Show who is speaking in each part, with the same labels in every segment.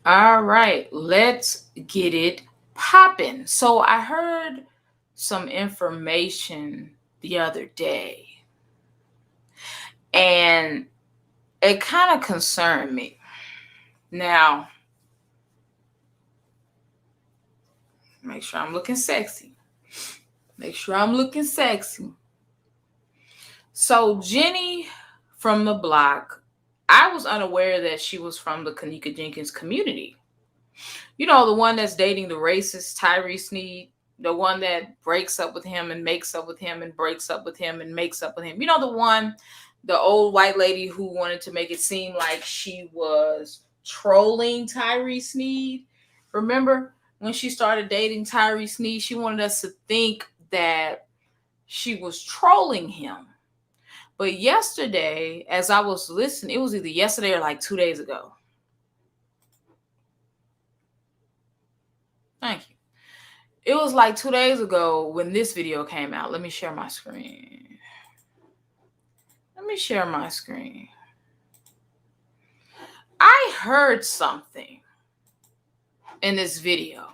Speaker 1: All right, let's get it popping. So I heard some information the other day, and it kind of concerned me. Now, make sure I'm looking sexy. Make sure I'm looking sexy. So Jenny from the block, I was unaware that she was from the Kenneka Jenkins community. You know, the one that's dating the racist Tyree Sneed, the one that breaks up with him and makes up with him and breaks up with him and makes up with him. You know, the one, the old white lady who wanted to make it seem like she was trolling Tyree Sneed. Remember when she started dating Tyree Sneed, she wanted us to think that she was trolling him. But yesterday, as I was listening, it was either yesterday or like 2 days ago. Thank you. It was like 2 days ago when this video came out. Let me share my screen. Let me share my screen. I heard something in this video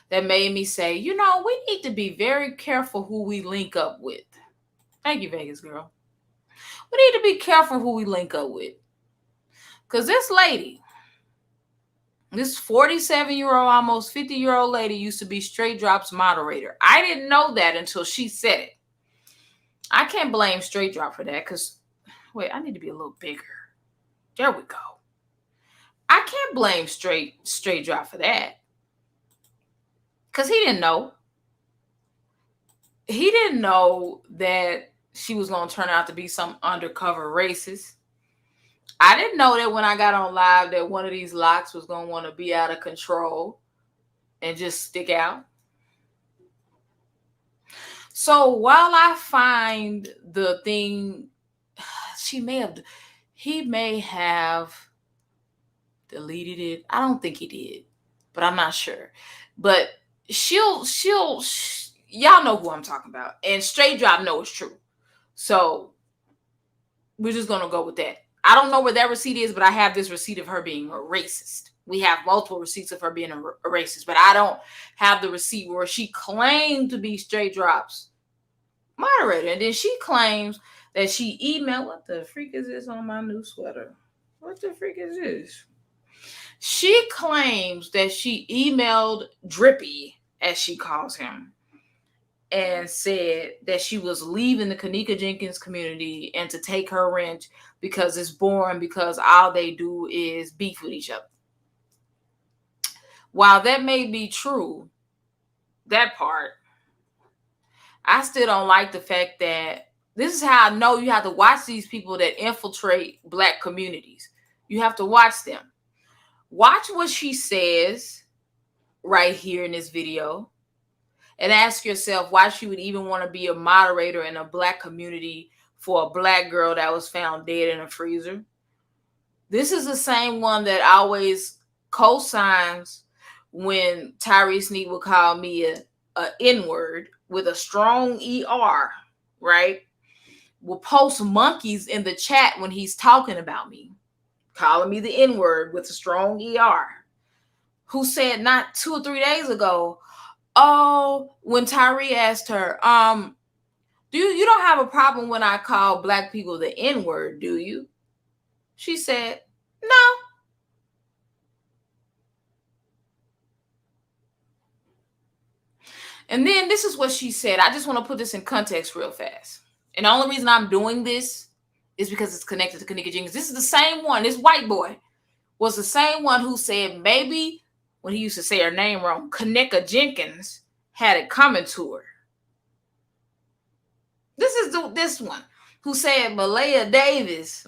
Speaker 1: that made me say, you know, we need to be very careful who we link up with. Thank you, Vegas girl. We need to be careful who we link up with. Because this lady, this 47-year-old, almost 50-year-old lady used to be Straight Drop's moderator. I didn't know that until she said it. I can't blame Straight Drop for that because, wait, I need to be a little bigger. There we go. I can't blame Straight Drop for that because he didn't know. He didn't know that she was going to turn out to be some undercover racist. I didn't know that when I got on live that one of these locks was going to want to be out of control and just stick out. So while I find the thing, he may have deleted it. I don't think he did, but I'm not sure. But y'all know who I'm talking about. And Straight Drop know it's true. So we're just going to go with that. I don't know where that receipt is, but I have this receipt of her being a racist. We have multiple receipts of her being a racist, but I don't have the receipt where she claimed to be Straight Drop's moderator. And then she claims that she emailed, what the freak is this on my new sweater? What the freak is this? She claims that she emailed Drippy, as she calls him, and said that she was leaving the Kenneka Jenkins community and to take her wrench because it's boring, because all they do is beef with each other. While that may be true, that part, I still don't like the fact that this is how I know you have to watch these people that infiltrate Black communities. You have to watch them. Watch what she says right here in this video and ask yourself why she would even want to be a moderator in a Black community for a Black girl that was found dead in a freezer. This is the same one that always co-signs when Tyree Sneed would call me a N-word with a strong ER, right? Will post monkeys in the chat when he's talking about me, calling me the N-word with a strong ER. Who said not 2 or 3 days ago, oh, when Tyree asked her, you don't have a problem when I call Black people the N-word, do you? She said, no. And then this is what she said. I just want to put this in context real fast. And the only reason I'm doing this is because it's connected to Kenneka Jenkins. This is the same one. This white boy was the same one who said maybe, when he used to say her name wrong, Kenneka Jenkins had it coming to her. This is this one who said Malia Davis,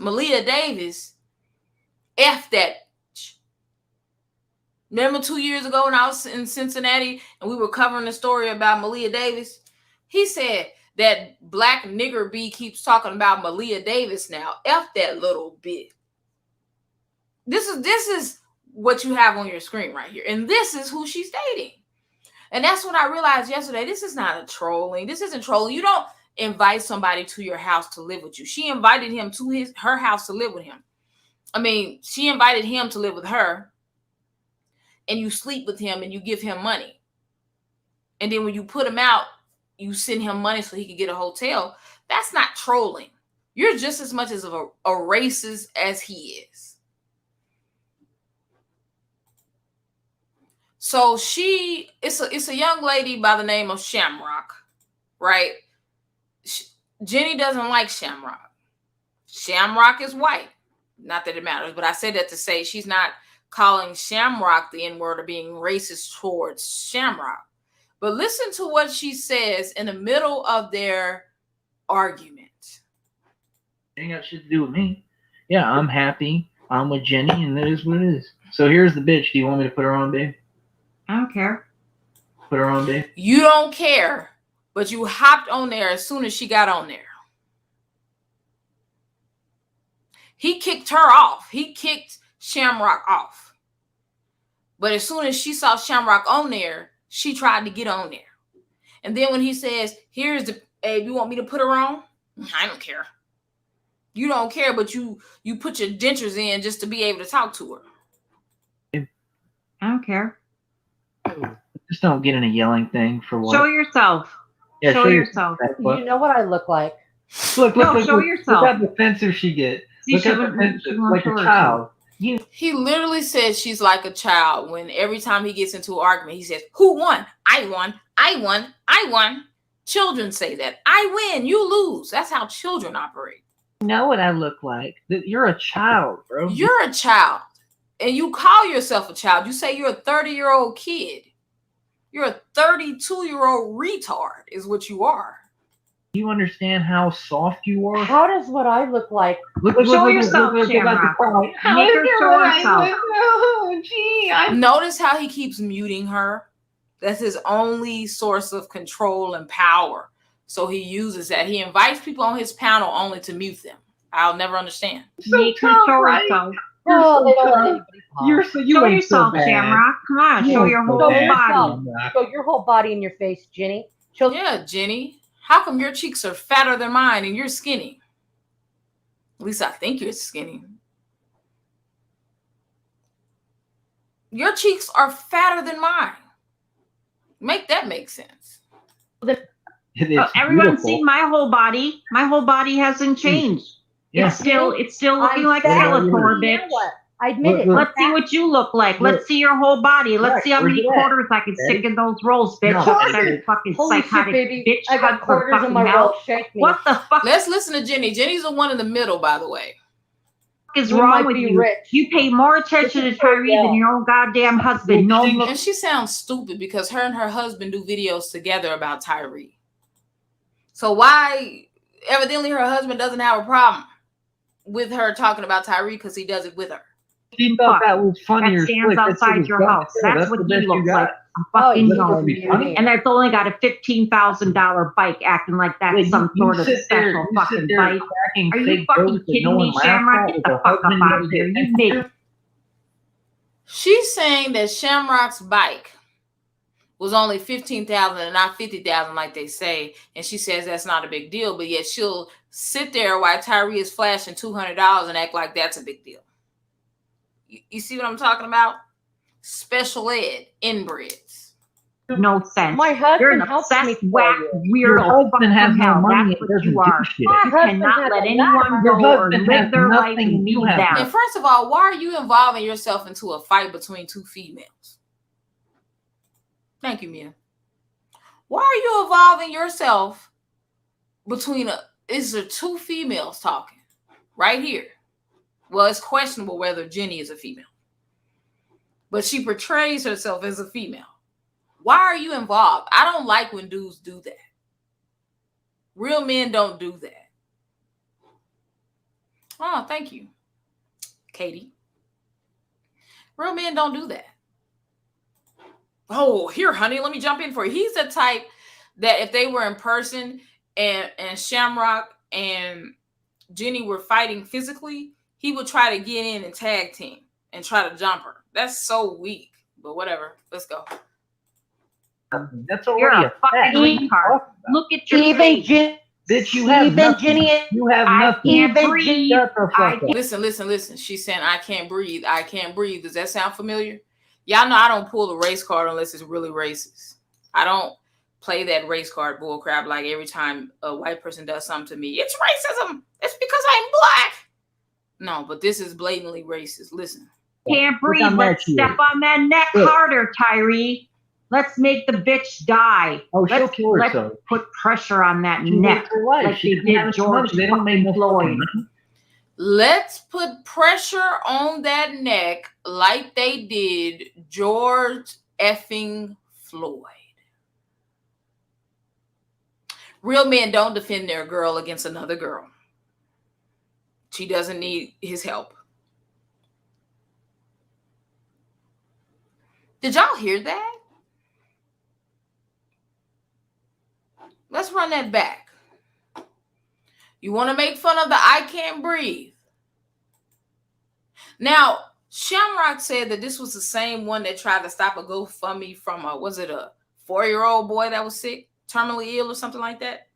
Speaker 1: F that. Remember 2 years ago when I was in Cincinnati and we were covering the story about Malia Davis? He said that Black nigger B keeps talking about Malia Davis now. F that little bit. This is what you have on your screen right here. And this is who she's dating. And that's when I realized yesterday, this is not a trolling. This isn't trolling. You don't invite somebody to your house to live with you. She invited him to her house to live with him. I mean, she invited him to live with her. and you sleep with him and you give him money. And then when you put him out, you send him money so he can get a hotel. That's not trolling. You're just as much as a racist as he is. So it's a young lady by the name of Shamrock, right? Jenny doesn't like Shamrock. Shamrock is white. Not that it matters, but I say that to say she's not calling Shamrock the N-word or being racist towards Shamrock. But listen to what she says in the middle of their argument.
Speaker 2: Ain't got shit to do with me. Yeah, I'm happy. I'm with Jenny, and that is what it is. So here's the bitch. Do you want me to put her on, babe?
Speaker 3: I don't care.
Speaker 2: Put her on, babe?
Speaker 1: You don't care, but you hopped on there as soon as she got on there. He kicked her off. He kicked Shamrock off. But as soon as she saw Shamrock on there, she tried to get on there. And then when he says, here's the, hey, you want me to put her on? I don't care. You don't care, but you put your dentures in just to be able to talk to her.
Speaker 3: I don't care.
Speaker 2: Just don't get in a yelling thing for what?
Speaker 3: Show yourself.
Speaker 2: Yeah,
Speaker 3: show yourself.
Speaker 4: You know what I look like.
Speaker 2: Look,
Speaker 3: show yourself.
Speaker 2: Look how defensive she gets. Look how defensive, like a child.
Speaker 1: He literally says she's like a child when every time he gets into an argument, he says, who won? I won. I won. I won. Children say that. I win. You lose. That's how children operate.
Speaker 2: You know what I look like? You're a child, bro.
Speaker 1: You're a child. And you call yourself a child. You say you're a 30-year-old kid. You're a 32-year-old retard is what you are.
Speaker 2: You understand how soft you are?
Speaker 4: How does what I look like?
Speaker 3: Show yourself, Shamrock. Make her show herself.
Speaker 2: Oh, gee,
Speaker 1: Notice how he keeps muting her. That's his only source of control and power. So he uses that. He invites people on his panel only to mute them. I'll never understand.
Speaker 3: Make her show herself.
Speaker 4: Oh, they don't let anybody talk.
Speaker 3: Show yourself, Shamrock. Come on, show your whole body.
Speaker 4: Show your whole body in your face, Jenny.
Speaker 1: Yeah, Jenny. How come your cheeks are fatter than mine and you're skinny? At least I think you're skinny. Your cheeks are fatter than mine. Make that make sense.
Speaker 3: Everyone's seen my whole body. My whole body hasn't changed.
Speaker 2: Yeah.
Speaker 3: It's still looking like Skeletor, bitch.
Speaker 4: You know what? I admit it.
Speaker 3: Let's see what you look like. Let's see your whole body. Let's see how many quarters I can stick in those rolls, bitch. That fucking
Speaker 4: Holy
Speaker 3: psychotic
Speaker 4: shit, baby.
Speaker 3: bitch.
Speaker 4: I got quarters in my roll. Shake me.
Speaker 3: What the fuck
Speaker 1: Let's listen to Jenny. Jenny's the one in the middle, by the way.
Speaker 3: is wrong with you?
Speaker 4: Rich.
Speaker 3: You pay more attention to Tyree than your own goddamn husband. No,
Speaker 1: and she sounds stupid because her and her husband do videos together about Tyree. So why, evidently her husband doesn't have a problem with her talking about Tyree because he does it with her.
Speaker 2: She thought that was funny.
Speaker 3: That stands outside your house. That's what he looks like. A fucking gnome. And that's only got a $15,000 bike acting like that's some sort of special fucking bike. Are you fucking kidding me, Shamrock? Get the fuck up out of here. You made.
Speaker 1: She's saying that Shamrock's bike was only $15,000 and not $50,000 like they say. And she says that's not a big deal, but yet she'll sit there while Tyree is flashing $200 and act like that's a big deal. You see what I'm talking about? Special ed, inbreds.
Speaker 3: No sense.
Speaker 4: My husband
Speaker 3: You're an
Speaker 4: helps
Speaker 3: obsessed,
Speaker 4: me
Speaker 3: whack,
Speaker 2: Your
Speaker 3: weirdo.
Speaker 2: husband has no money.
Speaker 3: That's what you are. You cannot let anyone
Speaker 2: Your
Speaker 3: go or
Speaker 2: husband
Speaker 3: live
Speaker 2: has
Speaker 3: their life
Speaker 2: nothing
Speaker 3: and
Speaker 2: you
Speaker 3: me
Speaker 2: have.
Speaker 3: down.
Speaker 1: And first of all, why are you involving yourself into a fight between two females? Thank you, Mia. Why are you involving yourself between is there two females talking right here? Well, it's questionable whether Jenny is a female, but she portrays herself as a female. Why are you involved? I don't like when dudes do that. Real men don't do that. Oh, thank you, Katie. Real men don't do that. Oh, here, honey, let me jump in for you. He's the type that if they were in person and Shamrock and Jenny were fighting physically, he would try to get in and tag team and try to jump her. That's so weak, but whatever. Let's go.
Speaker 2: That's
Speaker 3: You're
Speaker 2: already
Speaker 3: a fucking retard. Look at your face.
Speaker 2: Bitch, you have nothing. You have nothing.
Speaker 3: Even breathe.
Speaker 1: Listen. She's saying, I can't breathe. I can't breathe. Does that sound familiar? Y'all know I don't pull the race card unless it's really racist. I don't play that race card bull crap like every time a white person does something to me. It's racism. It's because I'm black. No, but this is blatantly racist. Listen.
Speaker 3: Can't breathe. Let's step on that neck harder, Tyree. Let's make the bitch die.
Speaker 2: Oh, she'll kill herself.
Speaker 3: Let's put pressure on that neck like they did George Floyd.
Speaker 1: Let's put pressure on that neck like they did George effing Floyd. Real men don't defend their girl against another girl. She doesn't need his help. Did y'all hear that? Let's run that back. You want to make fun of the I can't breathe. Now, Shamrock said that this was the same one that tried to stop a GoFundMe from was it a 4-year-old boy that was sick, terminally ill or something like that?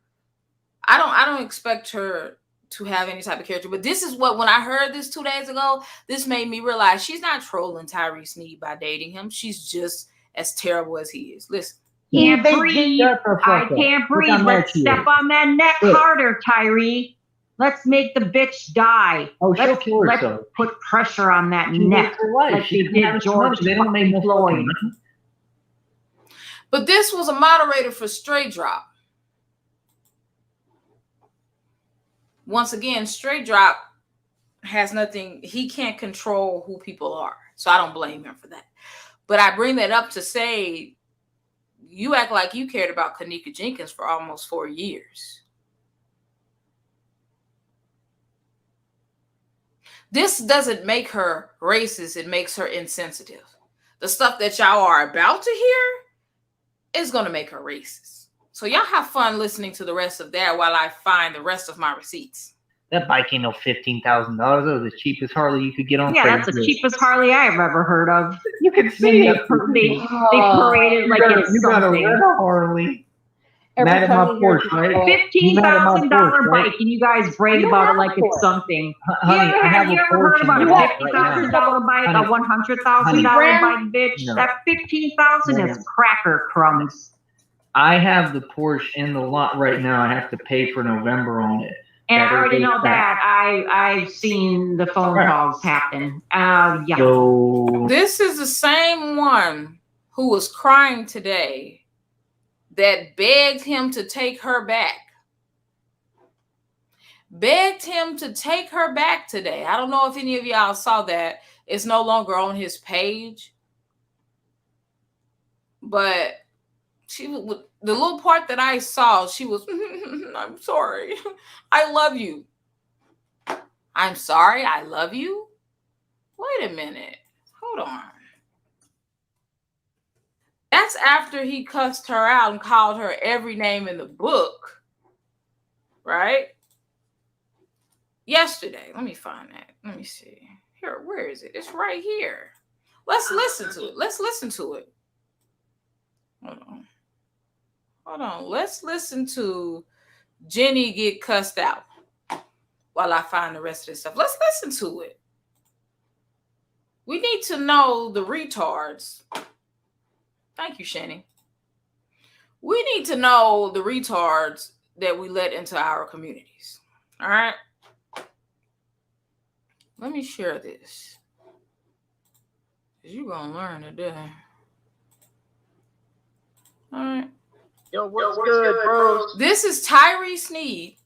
Speaker 1: I don't expect her to have any type of character, but this is what, when I heard this 2 days ago, this made me realize she's not trolling Tyree Sneed by dating him. She's just as terrible as he is. Listen.
Speaker 3: Can't breathe. I can't breathe. Let's step on that neck harder, Tyree. Let's make the bitch die.
Speaker 2: Oh, she'll kill herself.
Speaker 3: Let's put pressure on that neck like they did George Floyd.
Speaker 1: But this was a moderator for Straight Drop. Once again, Straight Drop has nothing. He can't control who people are. So I don't blame him for that. But I bring that up to say, you act like you cared about Kenneka Jenkins for almost 4 years. This doesn't make her racist. It makes her insensitive. The stuff that y'all are about to hear is going to make her racist. So y'all have fun listening to the rest of that while I find the rest of my receipts.
Speaker 2: That bike ain't no $15,000. That was the cheapest Harley you could get on.
Speaker 3: Yeah, that's the cheapest Harley I've ever heard of.
Speaker 2: You can see it.
Speaker 3: They parade it like it's
Speaker 2: you got
Speaker 3: something.
Speaker 2: A red Harley. Mad at my Porsche, right?
Speaker 3: $15,000 bike, and you guys brag about it like it's something.
Speaker 2: Honey,
Speaker 3: Have you ever heard about a $50,000 bike, a $100,000 bike, bitch?
Speaker 2: No.
Speaker 3: That $15,000 is cracker crumbs.
Speaker 2: I have the Porsche in the lot right now. I have to pay for November on it.
Speaker 3: And I already know that. I've seen the phone calls happen. Yeah.
Speaker 2: So,
Speaker 1: this is the same one who was crying today that begged him to take her back. Begged him to take her back today. I don't know if any of y'all saw that. It's no longer on his page. But she, the little part that I saw, she was, I'm sorry. I love you. I'm sorry. I love you. Wait a minute. Hold on. That's after he cussed her out and called her every name in the book. Right? Yesterday. Let me find that. Let me see. Here, where is it? It's right here. Let's listen to it. Let's listen to it. Hold on. Hold on. Let's listen to Jenny get cussed out while I find the rest of this stuff. Let's listen to it. We need to know the retards. Thank you, Shanny. We need to know the retards that we let into our communities. All right? Let me share this. You're going to learn today. All right.
Speaker 5: Yo, what's good, bro?
Speaker 1: This is Tyree Sneed,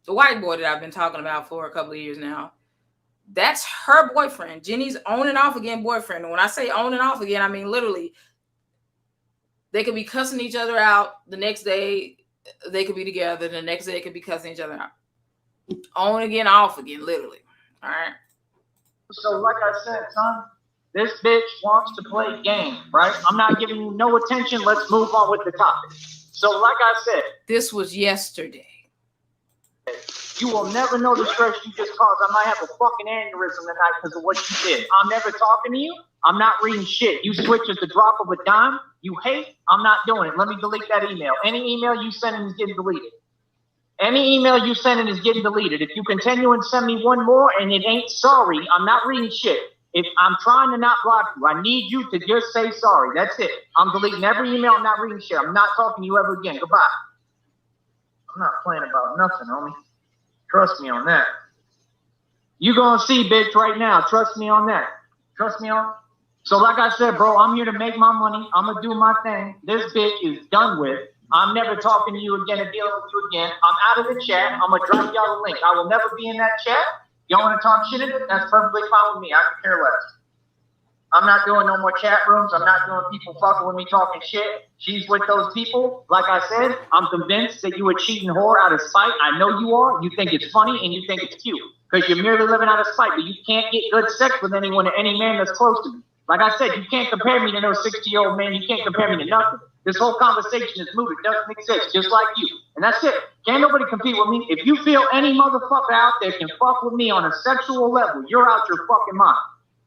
Speaker 1: the white boy that I've been talking about for a couple of years now. That's her boyfriend. Jenny's on and off again boyfriend. And when I say on and off again, I mean literally. They could be cussing each other out. The next day, they could be together. The next day, they could be cussing each other out. On again, off again, literally. All right?
Speaker 5: So, like I said, son, this bitch wants to play game, right? I'm not giving you no attention. Let's move on with the topic. So, like I said.
Speaker 1: This was yesterday.
Speaker 5: You will never know the stress you just caused. I might have a fucking aneurysm tonight because of what you did. I'm never talking to you. I'm not reading shit. You switch at the drop of a dime. You hate. I'm not doing it. Let me delete that email. Any email you send in is getting deleted. Any email you send in is getting deleted. If you continue and send me one more and it ain't sorry, I'm not reading shit. If I'm trying to not block you, I need you to just say sorry. That's it. I'm deleting every email. I'm not reading shit. I'm not talking to you ever again. Goodbye. I'm not playing about nothing, homie. Trust me on that. You gonna see, bitch, right now. Trust me on that. Trust me on. So like I said, bro, I'm here to make my money. I'm gonna do my thing. This bitch is done with. I'm never talking to you again and dealing with you again. I'm out of the chat. I'm gonna drop y'all the link. I will never be in that chat. Y'all wanna talk shit in it? That's perfectly fine with me. I can care less. I'm not doing no more chat rooms. I'm not doing people fucking with me talking shit. She's with those people. Like I said, I'm convinced that you a cheating whore out of spite. I know you are. You think it's funny and you think it's cute because you're merely living out of spite, but you can't get good sex with anyone or any man that's close to me. Like I said, you can't compare me to no 60-year-old man. You can't compare me to nothing. This whole conversation is moved. It doesn't exist, just like you. And that's it. Can't nobody compete with me. If you feel any motherfucker out there can fuck with me on a sexual level, you're out your fucking mind.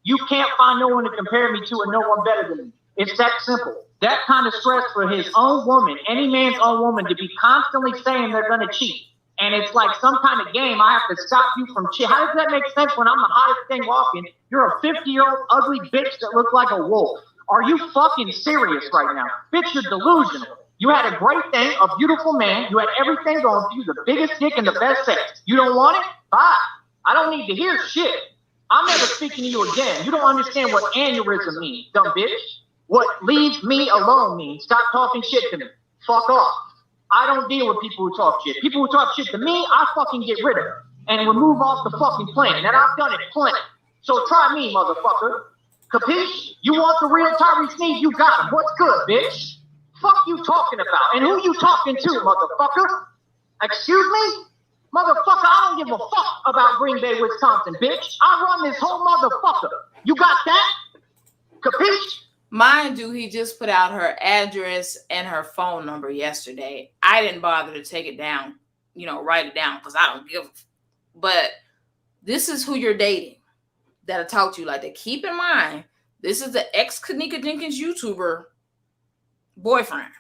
Speaker 5: You can't find no one to compare me to and no one better than me. It's that simple. That kind of stress for his own woman, any man's own woman, to be constantly saying they're going to cheat. And it's like some kind of game. I have to stop you from cheating. How does that make sense when I'm the hottest thing walking? You're a 50-year-old ugly bitch that looks like a wolf. Are you fucking serious right now? Bitch, you're delusional. You had a great thing, a beautiful man. You had everything going for you, the biggest dick and the best sex. You don't want it? Bye. I don't need to hear shit. I'm never speaking to you again. You don't understand what aneurysm means, dumb bitch. What leave me alone means. Stop talking shit to me. Fuck off. I don't deal with people who talk shit. People who talk shit to me, I fucking get rid of them and remove off the fucking planet. And I've done it plenty. So try me, motherfucker. Capiche? You want the real Tyree Sneed? You got him. What's good, bitch? Fuck you talking about? And who you talking to, motherfucker? Excuse me? Motherfucker, I don't give a fuck about Green Bay, Wisconsin, bitch. I run this whole motherfucker. You got that? Capiche?
Speaker 1: Mind you, he just put out her address and her phone number yesterday. I didn't bother to take it down, write it down because I don't give a f. But this is who you're dating that'll talk to you like that. Keep in mind, this is the ex-Kenneka Jenkins YouTuber boyfriend.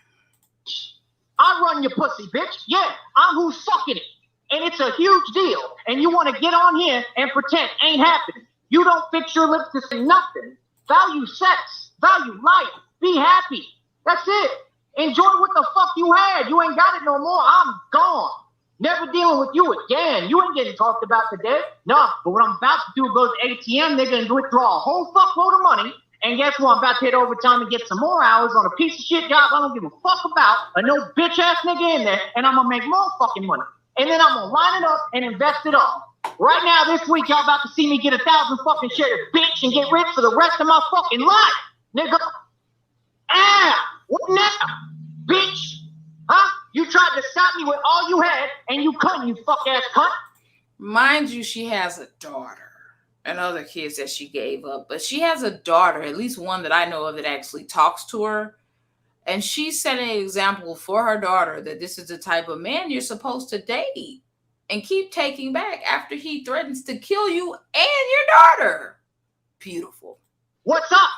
Speaker 5: I run your pussy, bitch. Yeah, I'm who's fucking it. And it's a huge deal. And you want to get on here and pretend ain't happening. You don't fix your lips to say nothing. Value sex. Value life. Be happy. That's it. Enjoy what the fuck you had. You ain't got it no more. I'm gone. Never dealing with you again. You ain't getting talked about today. No, but what I'm about to do is go to the ATM. They're going to withdraw a whole fuckload of money. And guess what? I'm about to hit overtime and get some more hours on a piece of shit job I don't give a fuck about. A no bitch ass nigga in there. And I'm going to make more fucking money. And then I'm going to line it up and invest it all. Right now, this week, y'all about to see me get 1,000 fucking shares, bitch, and get rich for the rest of my fucking life. Nigga. What now? Bitch. Huh? You tried to stop me with all you had, and you couldn't, you fuck-ass cunt.
Speaker 1: Mind you, she has a daughter and other kids that she gave up. But she has a daughter, at least one that I know of that actually talks to her. And she set an example for her daughter that this is the type of man you're supposed to date and keep taking back after he threatens to kill you and your daughter. Beautiful.
Speaker 5: What's up?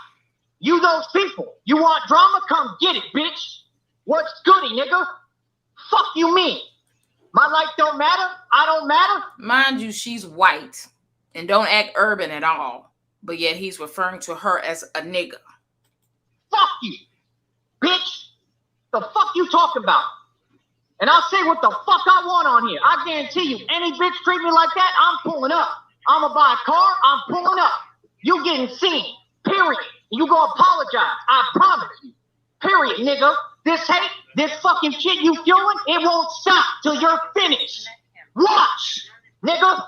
Speaker 5: You those people. You want drama? Come get it, bitch. What's goody, nigga? Fuck you mean? My life don't matter? I don't matter?
Speaker 1: Mind you, she's white and don't act urban at all. But yet he's referring to her as a nigga.
Speaker 5: Fuck you. Bitch, the fuck you talking about? And I'll say what the fuck I want on here. I guarantee you, any bitch treat me like that, I'm pulling up. I'ma buy a car, I'm pulling up. You getting seen, period. You gonna apologize, I promise you. Period, nigga. This hate, this fucking shit you fueling, it won't stop till you're finished. Watch, nigga.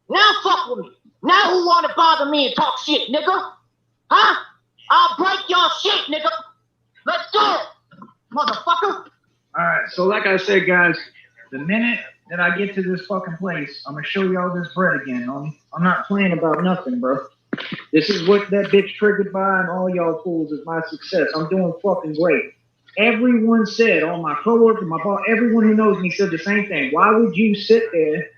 Speaker 5: Now fuck with me. Now who wanna bother me and talk shit, nigga? Huh? I'll break your shit, nigga. Let's go, motherfucker.
Speaker 2: All right, so like I said, guys, the minute that I get to this fucking place, I'm going to show y'all this bread again, homie. I'm not playing about nothing, bro. This is what that bitch triggered by and all y'all fools is my success. I'm doing fucking great. Everyone said, all my coworkers, my boss, everyone who knows me said the same thing. Why would you sit there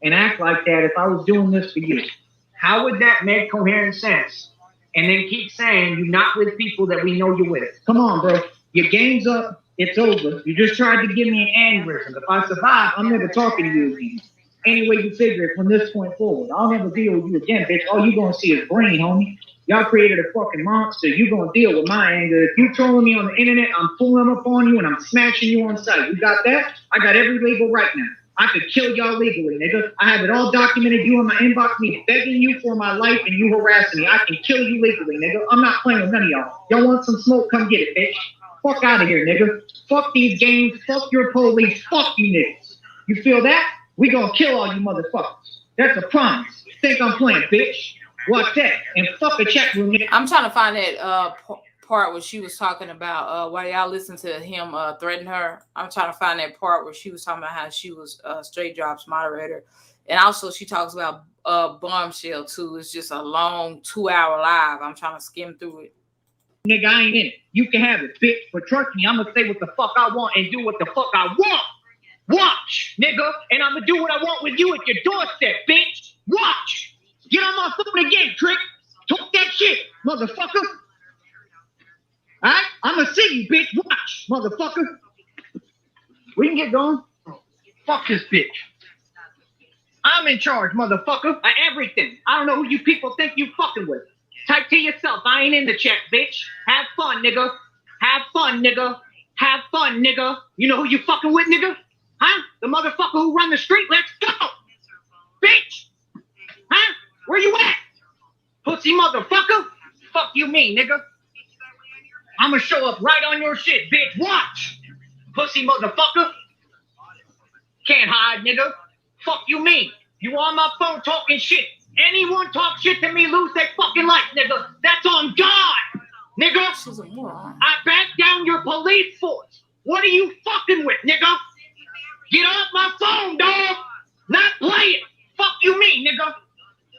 Speaker 2: and act like that if I was doing this for you? How would that make coherent sense? And then keep saying you're not with people that we know you're with. Come on, bro. Your game's up. It's over. You just tried to give me an aneurysm. If I survive, I'm never talking to you again. Any way you figure it from this point forward. I'll never deal with you again, bitch. All you gonna see is brain, homie. Y'all created a fucking monster. You gonna deal with my anger. If you trolling me on the internet, I'm pulling up on you and I'm smashing you on sight. You got that? I got every legal right now. I could kill y'all legally, nigga. I have it all documented. You in my inbox, me begging you for my life and you harassing me. I can kill you legally, nigga. I'm not playing with none of y'all. Y'all want some smoke? Come get it, bitch. Fuck out of here, nigga. Fuck these games. Fuck your police. Fuck you niggas. You feel that? We gonna kill all you motherfuckers. That's a promise. Think I'm playing, bitch. Watch that. And fuck a chat room, nigga.
Speaker 1: I'm trying to find that part where she was talking about while y'all listen to him threaten her. I'm trying to find that part where she was talking about how she was Straight Drops moderator. And also she talks about Bombshell too. It's just a long 2-hour live. I'm trying to skim through it.
Speaker 2: Nigga, I ain't in it. You can have it, bitch. But trust me, I'm gonna say what the fuck I want and do what the fuck I want. Watch, nigga. And I'm gonna do what I want with you at your doorstep, bitch. Watch. Get on my phone again, Trick. Talk that shit, motherfucker. Alright? I'm gonna see you, bitch. Watch, motherfucker. We can get going. Fuck this bitch. I'm in charge, motherfucker, of everything. I don't know who you people think you fucking with. Type to yourself. I ain't in the chat, bitch. Have fun, nigga. Have fun, nigga. Have fun, nigga. You know who you fucking with, nigga? Huh? The motherfucker who run the street. Let's go. Bitch. Huh? Where you at? Pussy motherfucker. Fuck you mean, nigga. I'ma show up right on your shit, bitch. Watch. Pussy motherfucker. Can't hide, nigga. Fuck you mean. You on my phone talking shit. Anyone talk shit to me, lose their fucking life, nigga. That's on God, nigga. I back down your police force. What are you fucking with, nigga? Get off my phone, dog. Not playing. Fuck you mean, nigga.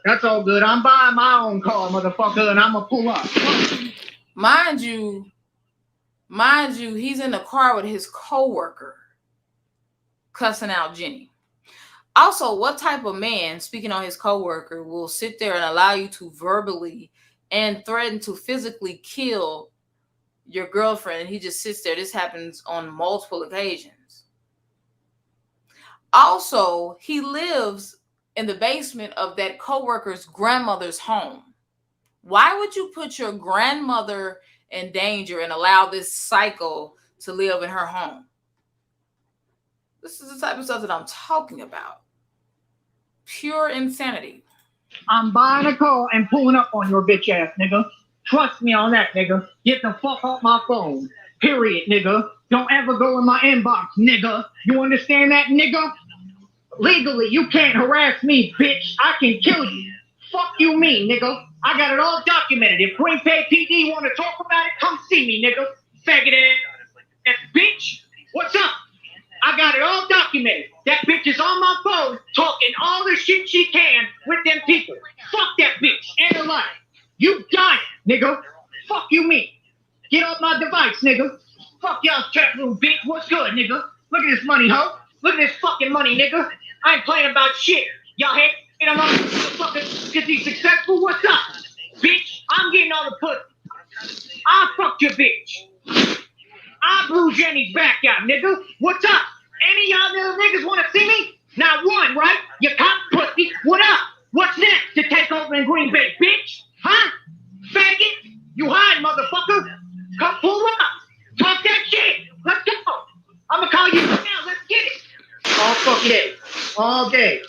Speaker 2: That's all good. I'm buying my own car, motherfucker, and I'ma pull up.
Speaker 1: Mind you, he's in the car with his coworker cussing out Jenny. Also, what type of man, speaking on his coworker, will sit there and allow you to verbally and threaten to physically kill your girlfriend? And he just sits there. This happens on multiple occasions. Also, he lives in the basement of that coworker's grandmother's home. Why would you put your grandmother in danger and allow this psycho to live in her home? This is the type of stuff that I'm talking about. Pure insanity.
Speaker 2: I'm buying a car and pulling up on your bitch ass, nigga. Trust me on that, nigga. Get the fuck off my phone. Period, nigga. Don't ever go in my inbox, nigga. You understand that, nigga? Legally, you can't harass me, bitch. I can kill you. Fuck you mean, nigga. I got it all documented. If Green Bay PD want to talk about it, come see me, nigga. Faggot ass bitch. What's up? I got it all documented. That bitch is on my phone talking all the shit she can with them people. Fuck that bitch and her life. You dying, nigga. Fuck you mean. Get off my device, nigga. Fuck y'all's chat room, bitch. What's good, nigga? Look at this money, ho. Look at this fucking money, nigga. I ain't playing about shit. Y'all hate him on fucking because he's successful. What's up? Bitch, I'm getting all the pussy. I fucked your bitch. I blew Jenny's back out, nigga. What's up? Any of y'all little niggas want to see me? Not one, right? You cop pussy. What up? What's next to take over in Green Bay, bitch? Huh? Faggot? You hide, motherfucker. Come pull up. Talk that shit. Let's go. I'm going to call you now. Let's get it. All fucking day. All day.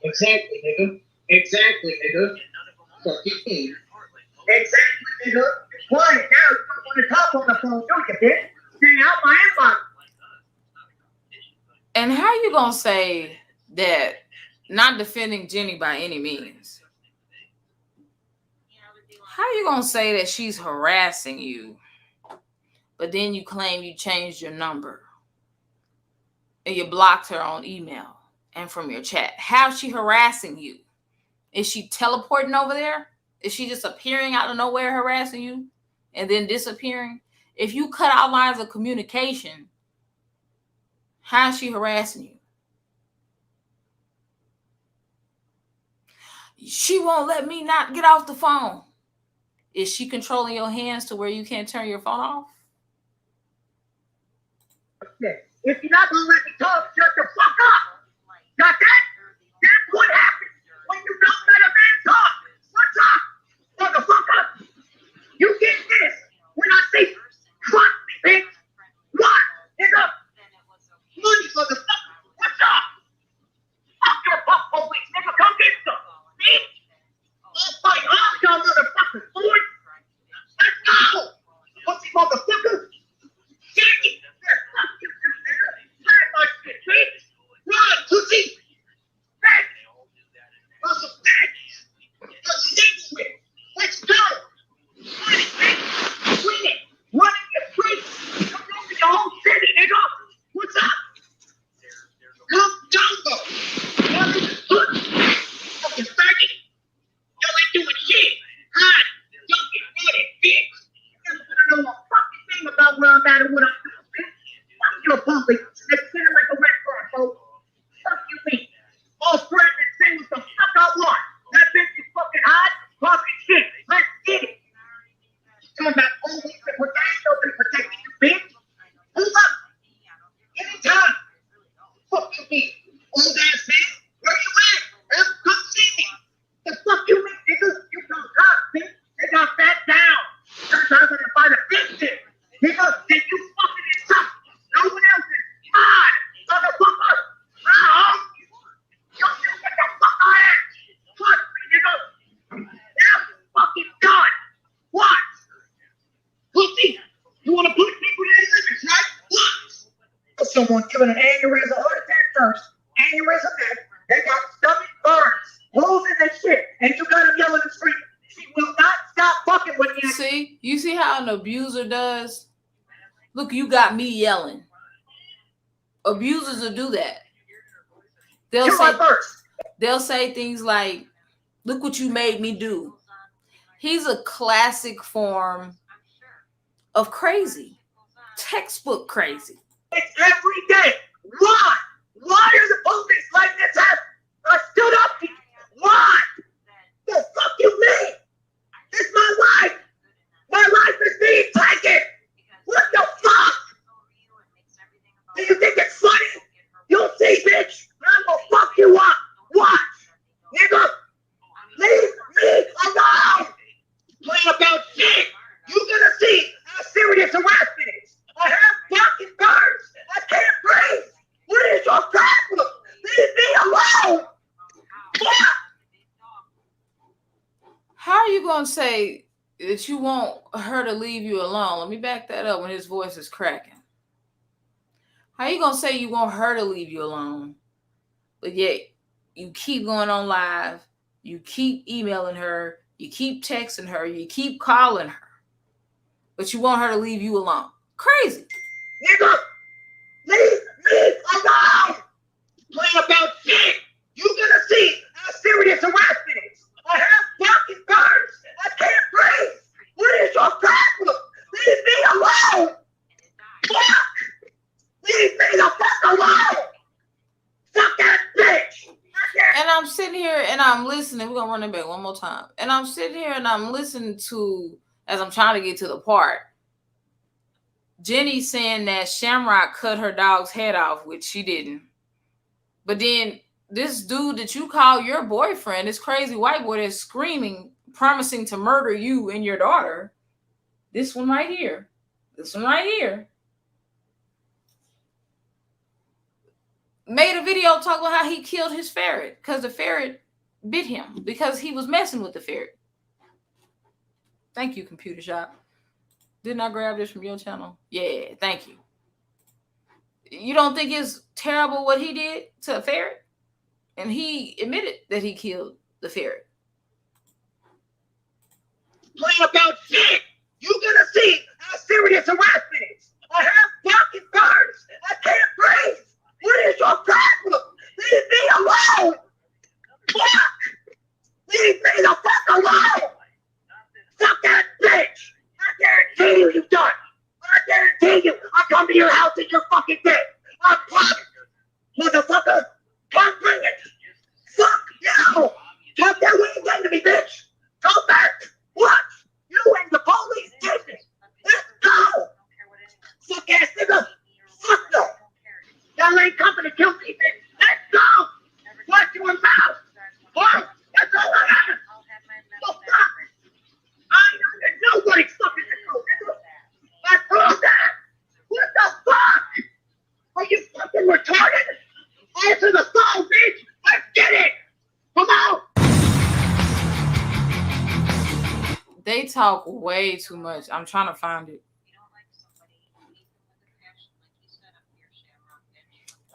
Speaker 2: Exactly, nigga. Exactly, nigga. Fuck you mean. Exactly, nigga. Why? Now you don't want to talk on the phone, don't you, bitch? Stay out my inbox.
Speaker 1: And how you gonna say that? Not defending Jenny by any means. How you gonna say that she's harassing you, but then you claim you changed your number and you blocked her on email and from your chat? How's she harassing you? Is she teleporting over there? Is she just appearing out of nowhere harassing you and then disappearing? If you cut out lines of communication, how's she harassing you? She won't let me not get off the phone. Is she controlling your hands to where you can't turn your phone off?
Speaker 2: If you're not gonna let me talk, shut the fuck up.
Speaker 5: Got that? That's what happens when you don't let a man talk. What's up, motherfucker? You get this when I say trust me, bitch. What? Nigga? Money, motherfucker. What's up? Fuck your fuck police, nigga. Come get some, bitch. I'll fight all y'all motherfuckers, boy. Let's go. Pussy motherfucker. Shit. Fuck you, nigga. Hide my shit, bitch. Run, pussy. Bitch. Muscle bitch. Let's go. Win it, bitch. Win it. Run in your streets. Come over your whole city, nigga. What's up? Come down, though. Run in the hood. Fucking faggot. Y'all ain't doing shit. Hide. Don't get running, bitch. You never know a fucking thing about where I'm at and what I'm doing, bitch. Fuck your public. Let's sit it like a restaurant, folks. Fuck you, me. All friends and say what the fuck I want. That bitch is fucking hot, talking shit. Let's get it. Come back home and protect nobody protecting you, bitch. Hold up. Anytime. Fuck you, me. Old ass man. Where you at? Come see me. The fuck you mean, nigga? You don't talk, bitch. They got that down. Turns out I'm gonna find a bitch there. Nigga, then you fucking is tough. No one else is hard. Motherfucker. You get the fuck out of here. Trust me, nigga. Now fucking done. What? Pussy. You wanna put people in their limits, right? What? Someone giving an aneurysm, heart attack first. Aneurysm next. They got stomach burns. Holes in their shit. And you got them yelling and screaming. She will not stop fucking with you.
Speaker 1: See? You see how an abuser does? Look, you got me yelling. Abusers will do that. They'll say things like, look what you made me do. He's a classic form of crazy. Textbook crazy.
Speaker 5: It's every day. Why? Why are the police like this happening? I stood up to you. Why? The fuck you mean? It's my life. My life is being taken. What the fuck? Do you think it's funny? You'll see, bitch. I'm gonna fuck you up. Watch. Nigga. Leave me alone. Playing about shit. You're gonna see how serious harassment is. I have fucking birds. I can't breathe. What is your problem? Leave me alone. Fuck.
Speaker 1: How are you going to say that you want her to leave you alone? Let me back that up when his voice is cracking. How are you going to say you want her to leave you alone, but yet you keep going on live, you keep emailing her, you keep texting her, you keep calling her, but you want her to leave you alone? Crazy.
Speaker 5: Nigga, leave me alone. Playing about shit. You're gonna see how serious harassment is. I have fucking birds. I can't breathe. What is your problem? Leave me alone. Fuck. Leave me the fuck alone. Fuck that bitch.
Speaker 1: And I'm sitting here and I'm listening. We're gonna run it back one more time. And I'm sitting here and I'm listening to, as I'm trying to get to the part, Jenny saying that Shamrock cut her dog's head off, which she didn't. But then this dude that you call your boyfriend, this crazy white boy that's screaming, promising to murder you and your daughter, this one right here, made a video talking about how he killed his ferret because the ferret bit him because he was messing with the ferret. Thank you, computer shop. Didn't I grab this from your channel? Yeah, thank you. You don't think it's terrible what he did to a ferret? And he admitted that he killed the ferret.
Speaker 5: Playing about shit. You're gonna see how serious harassment is. I have fucking birds. I can't breathe. What is your problem? Leave me alone. Fuck. Leave me the fuck alone. Fuck that bitch. I guarantee you done. I guarantee you I'll come to your house and you're fucking dead. I promise. Motherfucker, come bring it. Fuck you. Talk that way.
Speaker 1: They talk way too much. I'm trying to find it.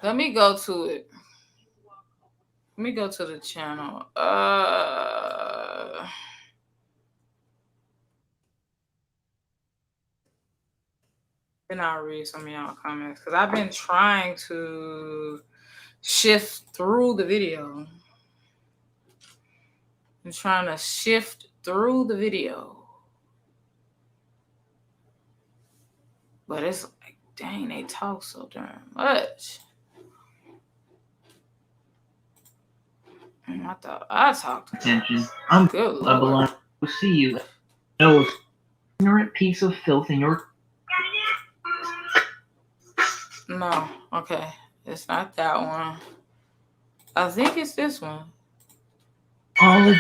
Speaker 1: Let me go to it. Let me go to the channel. Then I'll read some of y'all comments because I've been trying to shift through the video. I'm trying to shift through the video. But it's like, dang, they talk so darn much. I thought I talked
Speaker 2: attention. I'm
Speaker 1: good.
Speaker 2: I belong to see you. No ignorant piece of filth in your.
Speaker 1: No, okay. It's not that one. I think it's this one.
Speaker 2: All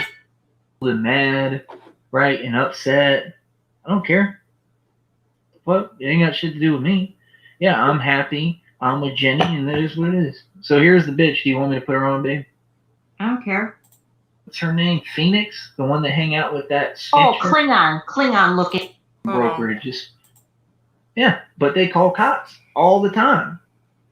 Speaker 2: the mad, right, and upset. I don't care. What? It ain't got shit to do with me. Yeah, I'm happy. I'm with Jenny, and that is what it is. So here's the bitch. Do you want me to put her on, babe?
Speaker 3: I don't care.
Speaker 2: What's her name? Phoenix? The one that hang out with that
Speaker 3: Oh, Klingon looking.
Speaker 2: Brokerages. Yeah, but they call cops all the time.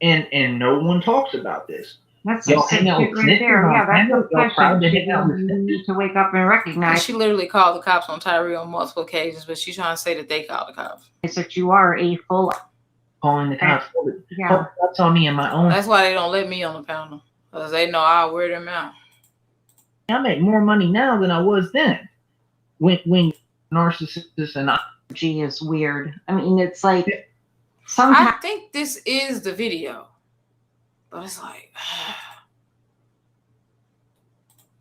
Speaker 2: And no one talks about this.
Speaker 3: That's y'all hang out with right there. Yeah, that's a question you need to wake up and recognize.
Speaker 1: She literally called the cops on Tyree on multiple occasions, but she's trying to say that they called the cops.
Speaker 3: It's that you are a full
Speaker 2: calling the cops. Yeah. That's on me and my own.
Speaker 1: That's why they don't let me on the panel. Because they know I'll wear them out.
Speaker 2: I make more money now than I was then. When narcissists and
Speaker 3: G is weird. I mean, it's like sometimes
Speaker 1: I think this is the video. But it's like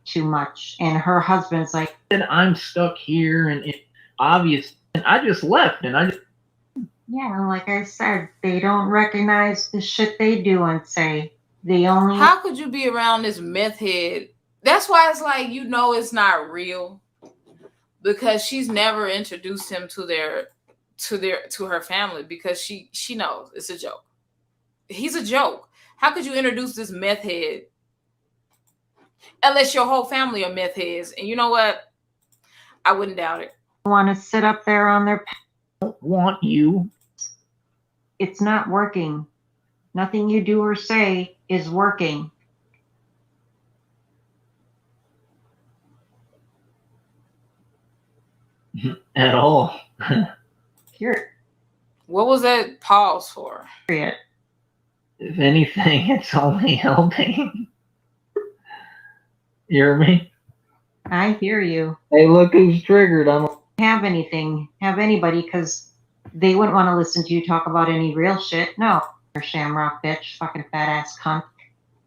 Speaker 3: too much. And her husband's like,
Speaker 2: and I'm stuck here and it's obvious. And I just left and I just.
Speaker 3: Yeah, like I said, they don't recognize the shit they do and say they only.
Speaker 1: How could you be around this meth head? That's why it's like, you know, it's not real. Because she's never introduced him to her family because she knows it's a joke. He's a joke. How could you introduce this meth head? Unless your whole family are meth heads. And you know what? I wouldn't doubt it.
Speaker 3: Want to sit up there on their...
Speaker 2: Don't want you.
Speaker 3: It's not working. Nothing you do or say is working.
Speaker 2: At all.
Speaker 3: Here.
Speaker 1: What was that pause for?
Speaker 3: Period.
Speaker 2: If anything, it's only helping. You hear me?
Speaker 3: I hear you.
Speaker 2: Hey, look who's triggered. I don't
Speaker 3: have anybody, because they wouldn't want to listen to you talk about any real shit. No. You're shamrock bitch, fucking fat ass cunt.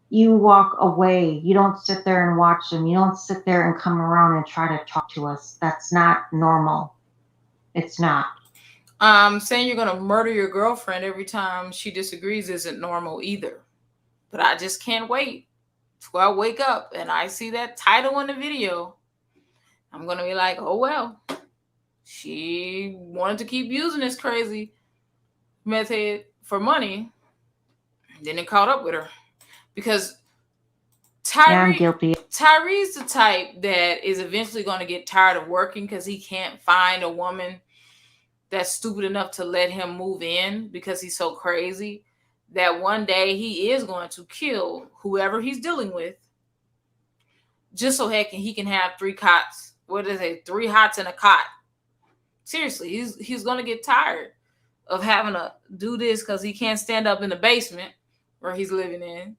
Speaker 3: You walk away. You don't sit there and watch them. You don't sit there and come around and try to talk to us. That's not normal. It's not.
Speaker 1: Saying you're going to murder your girlfriend every time she disagrees isn't normal either. But I just can't wait till I wake up and I see that title in the video. I'm going to be like, oh, well, she wanted to keep using this crazy method for money. Then it caught up with her. Because
Speaker 3: I'm guilty.
Speaker 1: Tyree's the type that is eventually going to get tired of working because he can't find a woman that's stupid enough to let him move in because he's so crazy that one day he is going to kill whoever he's dealing with just so he can have 3 cots. What is it? 3 hots in a cot. Seriously, he's going to get tired of having to do this because he can't stand up in the basement where he's living in.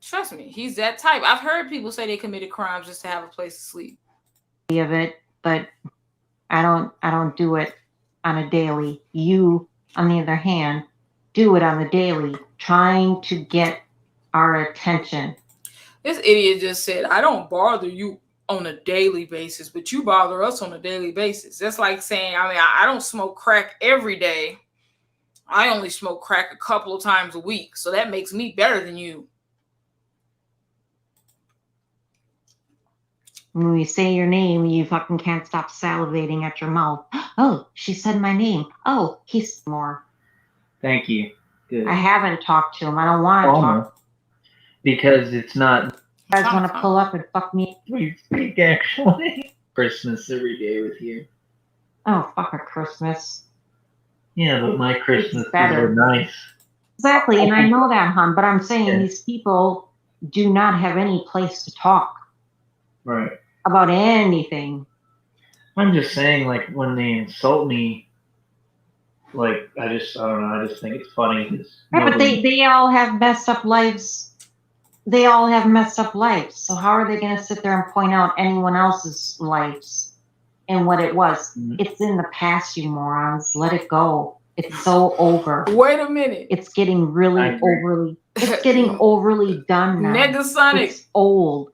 Speaker 1: Trust me, he's that type. I've heard people say they committed crimes just to have a place to sleep.
Speaker 3: Of it, but I don't do it on a daily. You, on the other hand, do it on the daily, trying to get our attention.
Speaker 1: This idiot just said, I don't bother you on a daily basis, but you bother us on a daily basis. That's like saying, I don't smoke crack every day. I only smoke crack a couple of times a week. So that makes me better than you.
Speaker 3: When we say your name, you fucking can't stop salivating at your mouth. Oh, she said my name. Oh, he's more.
Speaker 2: Thank you. Good.
Speaker 3: I haven't talked to him. I don't want to talk.
Speaker 2: Because it's not.
Speaker 3: You guys want to pull up and fuck me?
Speaker 2: We speak, actually. Christmas every day with you.
Speaker 3: Oh, fuck a Christmas.
Speaker 2: Yeah, but my Christmas is
Speaker 3: better.
Speaker 2: nice.
Speaker 3: Exactly, and I know that, hon, but I'm saying these people do not have any place to talk.
Speaker 2: Right.
Speaker 3: About anything.
Speaker 2: I'm just saying, like, when they insult me, like, I don't know, I just think it's funny.
Speaker 3: Right, but they all have messed up lives. They all have messed up lives. So how are they going to sit there and point out anyone else's lives and what it was? Mm-hmm. It's in the past, you morons. Let it go. It's so over.
Speaker 1: Wait a minute.
Speaker 3: It's getting really overly. It's getting overly done now.
Speaker 1: Negasonic.
Speaker 3: It's old.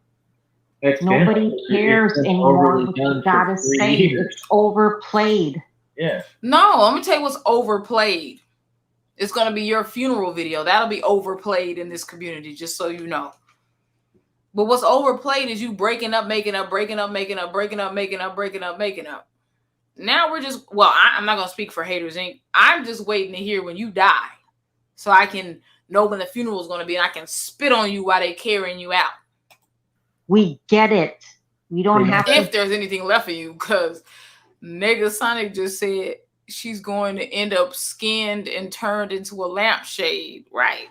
Speaker 3: Nobody cares anymore what you gotta say. It's overplayed.
Speaker 2: Yeah.
Speaker 1: No, I'm gonna tell you what's overplayed. It's gonna be your funeral video. That'll be overplayed in this community, just so you know. But what's overplayed is you breaking up, making up, breaking up, making up, breaking up, making up, breaking up, making up. Now we're just, well, I'm not gonna speak for Haters Inc. I'm just waiting to hear when you die, so I can know when the funeral is gonna be, and I can spit on you while they carrying you out.
Speaker 3: We get it. We don't have
Speaker 1: if there's anything left of you, because Negasonic just said she's going to end up skinned and turned into a lampshade, right?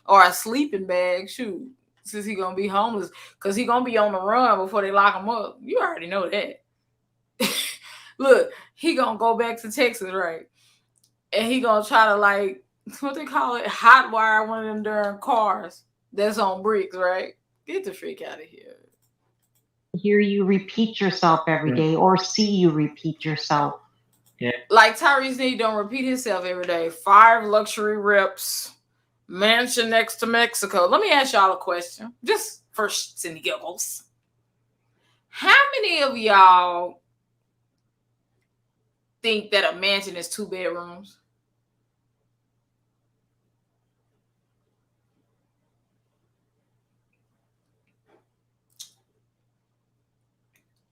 Speaker 1: Or a sleeping bag, shoot. Since he gonna be homeless, because he gonna be on the run before they lock him up. You already know that. Look, he gonna go back to Texas, right? And he gonna try to, like, what they call it, hot wire one of them darn cars that's on bricks, right? Get the freak out of here.
Speaker 3: Hear you repeat yourself every day, or see you repeat yourself.
Speaker 1: Yeah. Like Tyrese Need don't repeat himself every day. 5 luxury reps, mansion next to Mexico. Let me ask y'all a question, just for shits and giggles. How many of y'all think that a mansion is 2 bedrooms?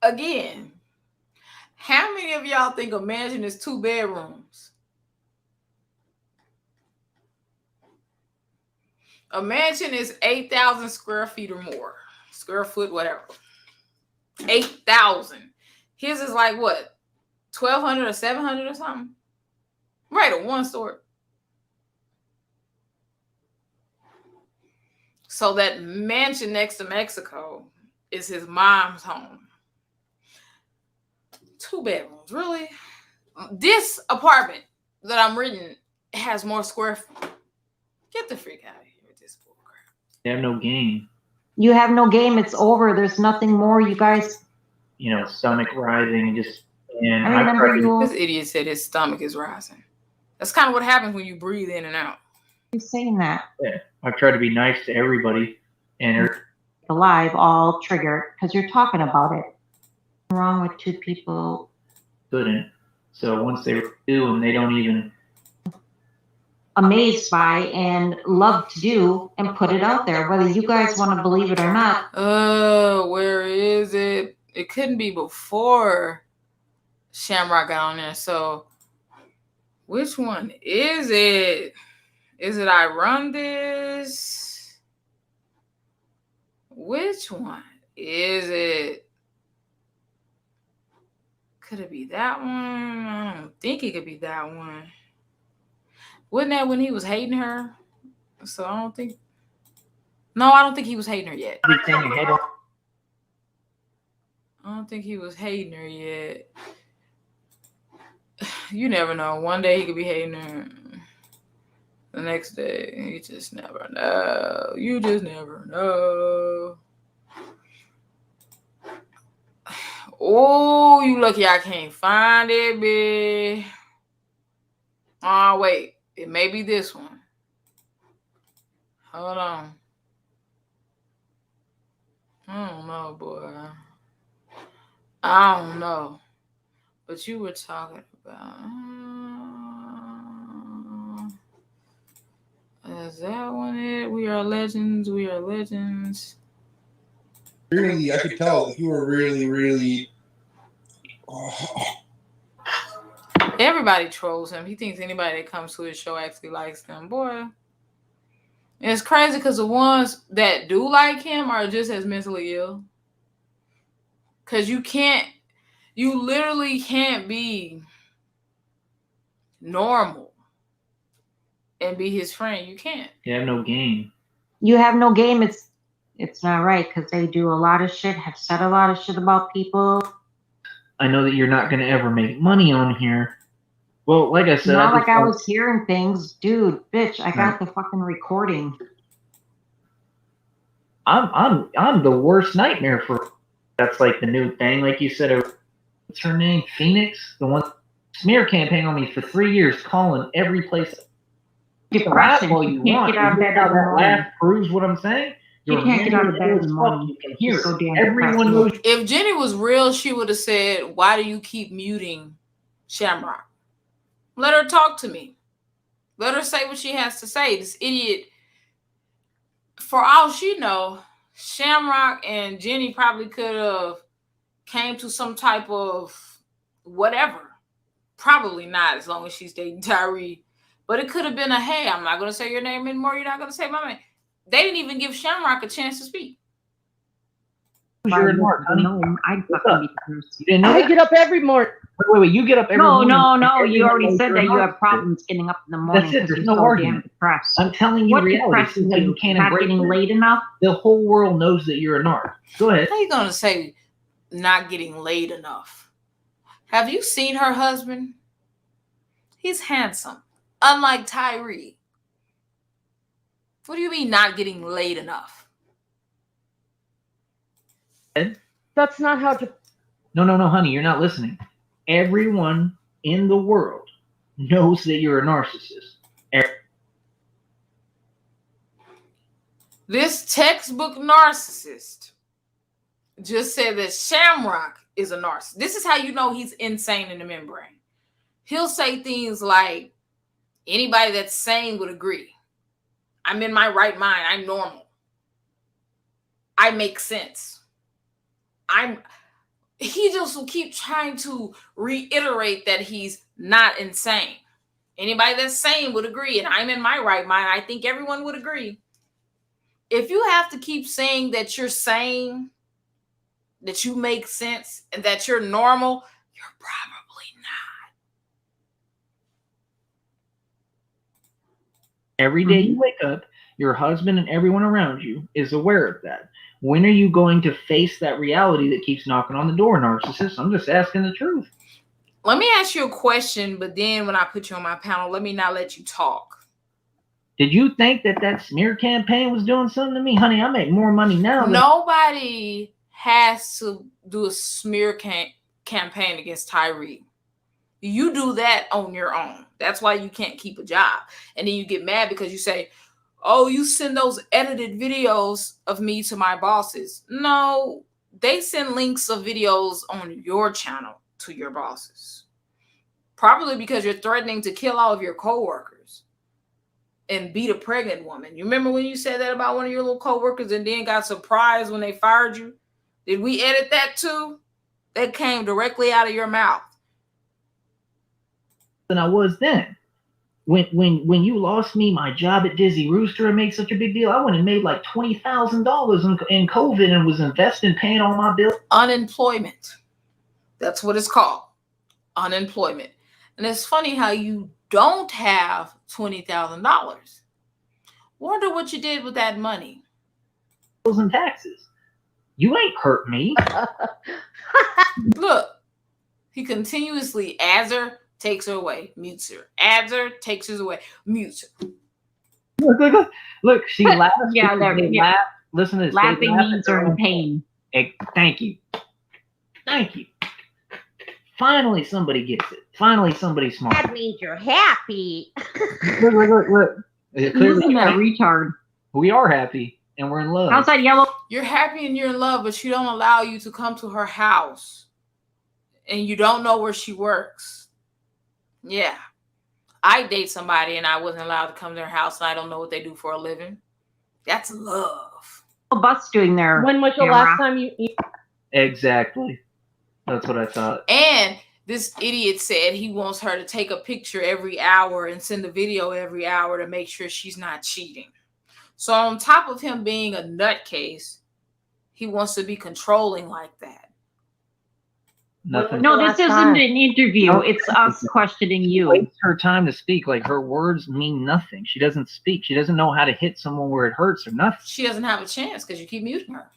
Speaker 1: Again, how many of y'all think a mansion is 2 bedrooms? A mansion is 8,000 square feet or more. Square foot, whatever. 8,000. His is like what? 1,200 or 700 or something? Right, a 1 story. So that mansion next to Mexico is his mom's home. 2 bedrooms, really? This apartment that I'm renting has more square feet. Get the freak out of here with this bullcrap.
Speaker 2: They have no game.
Speaker 3: You have no game. It's over. There's nothing more, you guys.
Speaker 2: You know, stomach rising and just. And
Speaker 3: I remember
Speaker 1: this idiot said his stomach is rising. That's kind of what happens when you breathe in and out.
Speaker 3: You're saying that.
Speaker 2: Yeah, I've tried to be nice to everybody, and
Speaker 3: alive, all triggered because you're talking about it. What's wrong with 2 people?
Speaker 2: Couldn't. So once they do, and they don't even.
Speaker 3: Amazed by and love to do and put it out there, whether you guys want to believe it or not.
Speaker 1: Where is it? It couldn't be before Shamrock got on there. So which one is it? Is it I Run This? Which one is it? Could it be that one? I don't think it could be that one. Wasn't that when he was hating her? So I don't think. No, I don't think he was hating her yet. I don't think he was hating her yet. You never know. One day he could be hating her. The next day, you just never know. You just never know. Oh, you lucky I can't find it, bitch. Oh, wait. It may be this one. Hold on. I don't know, boy. I don't know. But you were talking about... is that one it? We are legends. We are legends.
Speaker 6: Really, I could tell you were really...
Speaker 1: Everybody trolls him. He thinks anybody that comes to his show actually likes him. Boy. And it's crazy because the ones that do like him are just as mentally ill. Because you literally can't be normal and be his friend. You can't.
Speaker 2: You have no game.
Speaker 3: You have no game. It's not right because they do a lot of shit, have said a lot of shit about people.
Speaker 2: I know that you're not going to ever make money on here. Well, like I said,
Speaker 3: not like I was hearing things, dude. Bitch, I got the fucking recording.
Speaker 2: I'm the worst nightmare for. That's like the new thing, like you said. What's her name? Phoenix, the one smear campaign on me for 3 years, calling every place.
Speaker 3: Depression. You can't get out of bed in the morning.
Speaker 2: Laugh proves what I'm saying.
Speaker 3: You can't get out of bed in the morning.
Speaker 2: You can hear
Speaker 3: so
Speaker 2: it. Everyone knows.
Speaker 1: If Jenny was real, she would have said, "Why do you keep muting Shamrock? Let her talk to me. Let her say what she has to say." This idiot, for all she know, Shamrock and Jenny probably could have came to some type of whatever. Probably not, as long as she's dating Tyree. But it could have been a, hey, I'm not going to say your name anymore. You're not going to say my name. They didn't even give Shamrock a chance to speak.
Speaker 2: You're a narc, honey.
Speaker 3: I'd fucking be the person.
Speaker 2: You didn't know
Speaker 4: I get up every morning.
Speaker 2: Wait. You get up every morning.
Speaker 3: No. You already said that you have problems getting up in the morning.
Speaker 2: That's it. There's no argument.
Speaker 3: Depressed.
Speaker 2: I'm telling you,
Speaker 3: what
Speaker 2: reality.
Speaker 3: You can't not getting laid enough.
Speaker 2: The whole world knows that you're a narc. Go ahead.
Speaker 1: How are you going to say not getting laid enough? Have you seen her husband? He's handsome, unlike Tyree. What do you mean not getting laid enough?
Speaker 4: That's not how to.
Speaker 2: No, honey, you're not listening. Everyone in the world knows that you're a narcissist.
Speaker 1: This textbook narcissist just said that Shamrock is a narcissist. This is how you know he's insane in the membrane. He'll say things like, anybody that's sane would agree. I'm in my right mind. I'm normal. I make sense. He just will keep trying to reiterate that he's not insane. Anybody that's sane would agree. And I'm in my right mind. I think everyone would agree. If you have to keep saying that you're sane, that you make sense, and that you're normal, you're probably not.
Speaker 2: Every day you wake up, your husband and everyone around you is aware of that. When are you going to face that reality that keeps knocking on the door, narcissist? I'm just asking the truth.
Speaker 1: Let me ask you a question, but then when I put you on my panel, let me not let you talk.
Speaker 2: Did you think that smear campaign was doing something to me? Honey, I make more money now.
Speaker 1: Nobody has to do a smear campaign against Tyree. You do that on your own. That's why you can't keep a job. And then you get mad because you say, oh, you send those edited videos of me to my bosses. No, they send links of videos on your channel to your bosses. Probably because you're threatening to kill all of your coworkers and beat a pregnant woman. You remember when you said that about one of your little coworkers and then got surprised when they fired you? Did we edit that too? That came directly out of your mouth.
Speaker 2: Than I was then. When you lost me my job at Dizzy Rooster and made such a big deal, I went and made like $20,000 in COVID and was investing, paying all my bills.
Speaker 1: Unemployment. That's what it's called. Unemployment. And it's funny how you don't have $20,000. Wonder what you did with that money.
Speaker 2: And taxes. You ain't hurt me.
Speaker 1: Look, he continuously adds her, takes her away, mutes her. Adds her, takes her away, mutes her.
Speaker 2: Look, she laughs.
Speaker 3: Yeah,
Speaker 2: laugh. Listen to this.
Speaker 3: Laughing means they're in pain.
Speaker 2: Hey, thank you. Finally, somebody gets it. Finally, somebody's smart.
Speaker 3: That means you're happy.
Speaker 2: Look.
Speaker 3: Listen to that retard.
Speaker 2: We are happy and we're in love.
Speaker 3: Outside yellow.
Speaker 1: You're happy and you're in love, but she don't allow you to come to her house. And you don't know where she works. Yeah. I date somebody and I wasn't allowed to come to their house and I don't know what they do for a living. That's love.
Speaker 3: Bus doing there.
Speaker 4: When was the last time you...
Speaker 2: Exactly. That's what I thought.
Speaker 1: And this idiot said he wants her to take a picture every hour and send a video every hour to make sure she's not cheating. So on top of him being a nutcase, he wants to be controlling like that.
Speaker 7: Nothing.
Speaker 3: No, this isn't an interview.
Speaker 7: No,
Speaker 3: it's us questioning you.
Speaker 7: Waits her time to speak. Like, her words mean nothing. She doesn't speak. She doesn't know how to hit someone where it hurts or nothing.
Speaker 1: She doesn't have a chance because you keep muting her.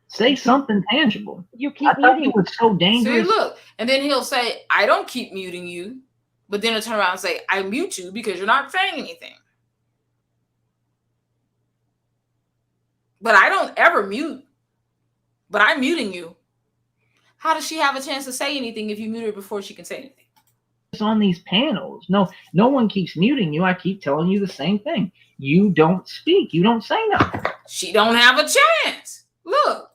Speaker 7: Say something tangible.
Speaker 4: You keep
Speaker 7: muting.
Speaker 4: muting.
Speaker 7: It was so dangerous.
Speaker 1: See, look, and then he'll say, "I don't keep muting you," but then he'll turn around and say, "I mute you because you're not saying anything." But I don't ever mute. But I'm muting you. How does she have a chance to say anything if you mute her before she can say anything?
Speaker 7: It's on these panels. No one keeps muting you. I keep telling you the same thing. You don't speak. You don't say nothing.
Speaker 1: She don't have a chance. Look.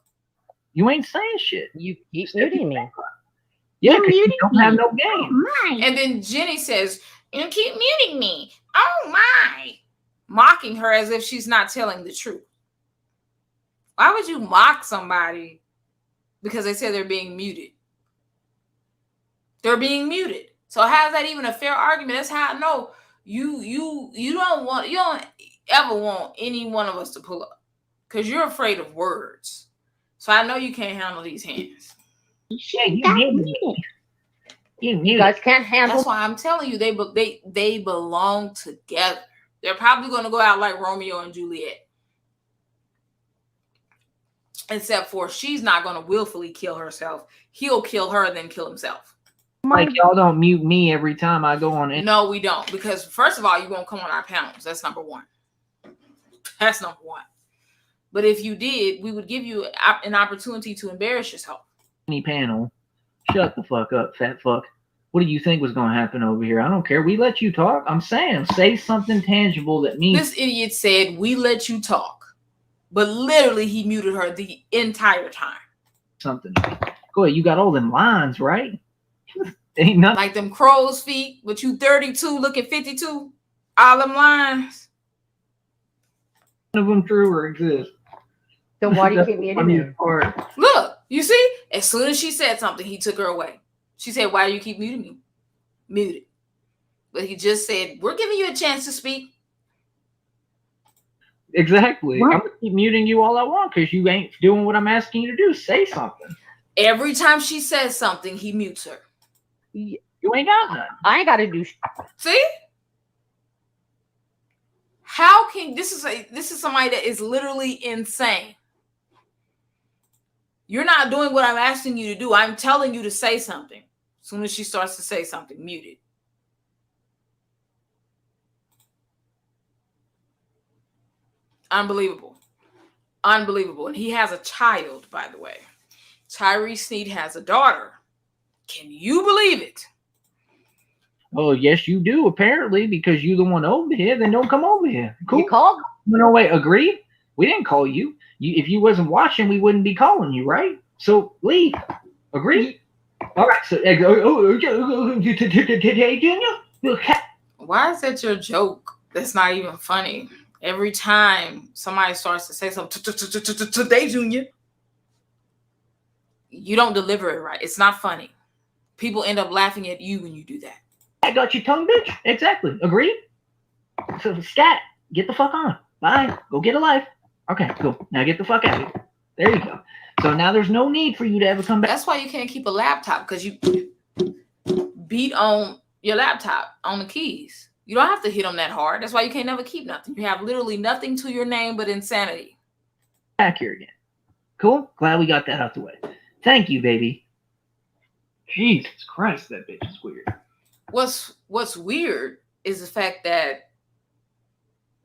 Speaker 7: You ain't saying shit.
Speaker 4: You keep muting me.
Speaker 7: Yeah, because you don't have no game.
Speaker 1: And then Jenny says, "You keep muting me. Oh my." Mocking her as if she's not telling the truth. Why would you mock somebody because they said they're being muted? They're being muted. So how is that even a fair argument? That's how I know you don't ever want any one of us to pull up because you're afraid of words. So I know you can't handle these hands.
Speaker 7: Yeah, you
Speaker 4: guys can't handle.
Speaker 1: That's why I'm telling you they belong together. They're probably going to go out like Romeo and Juliet. Except for she's not going to willfully kill herself. He'll kill her and then kill himself.
Speaker 7: Like, y'all don't mute me every time I go on it.
Speaker 1: No, we don't. Because first of all, you won't come on our panels. That's number one. That's number one. But if you did, we would give you an opportunity to embarrass yourself.
Speaker 7: Any panel. Shut the fuck up, fat fuck. What do you think was going to happen over here? I don't care. We let you talk. I'm saying, say something tangible that means...
Speaker 1: This idiot said, "We let you talk." But literally, he muted her the entire time.
Speaker 7: Something. Go ahead. You got all them lines, right? Ain't nothing.
Speaker 1: Like them crow's feet, but you 32 looking 52. All them lines.
Speaker 7: None of them true or exist.
Speaker 4: Then why do you keep muting me?
Speaker 1: Look, you see? As soon as she said something, he took her away. She said, "Why do you keep muting me?" Muted. But he just said, "We're giving you a chance to speak."
Speaker 7: Exactly.
Speaker 3: What?
Speaker 7: I'm going to keep muting you all I want because you ain't doing what I'm asking you to do. Say something.
Speaker 1: Every time she says something, he mutes her.
Speaker 7: You ain't got nothing.
Speaker 4: I ain't got to do.
Speaker 1: See? How can this is somebody that is literally insane. You're not doing what I'm asking you to do. I'm telling you to say something. As soon as she starts to say something, muted. Unbelievable. Unbelievable. And he has a child, by the way. Tyree Sneed has a daughter. Can you believe it?
Speaker 7: Oh, yes, you do, apparently, because you're the one over here. Then don't come over here. Cool.
Speaker 4: You called?
Speaker 7: No, wait, agreed? We didn't call you. If you wasn't watching, we wouldn't be calling you, right? So leave. Agreed? All right. So, hey, Junior?
Speaker 1: Why is that your joke? That's not even funny. Every time somebody starts to say something, today, Junior, you don't deliver it right. It's not funny. People end up laughing at you when you do that.
Speaker 7: I got your tongue, bitch. Exactly. Agreed? So, scat, get the fuck on. Bye. Go get a life. Okay, cool. Now get the fuck out of here. There you go. So now there's no need for you to ever come back.
Speaker 1: That's why you can't keep a laptop, because you beat on your laptop on the keys. You don't have to hit them that hard. That's why you can't never keep nothing. You have literally nothing to your name but insanity.
Speaker 7: Back here again. Cool? Glad we got that out the way. Thank you, baby. Jesus Christ, that bitch is weird.
Speaker 1: What's weird is the fact that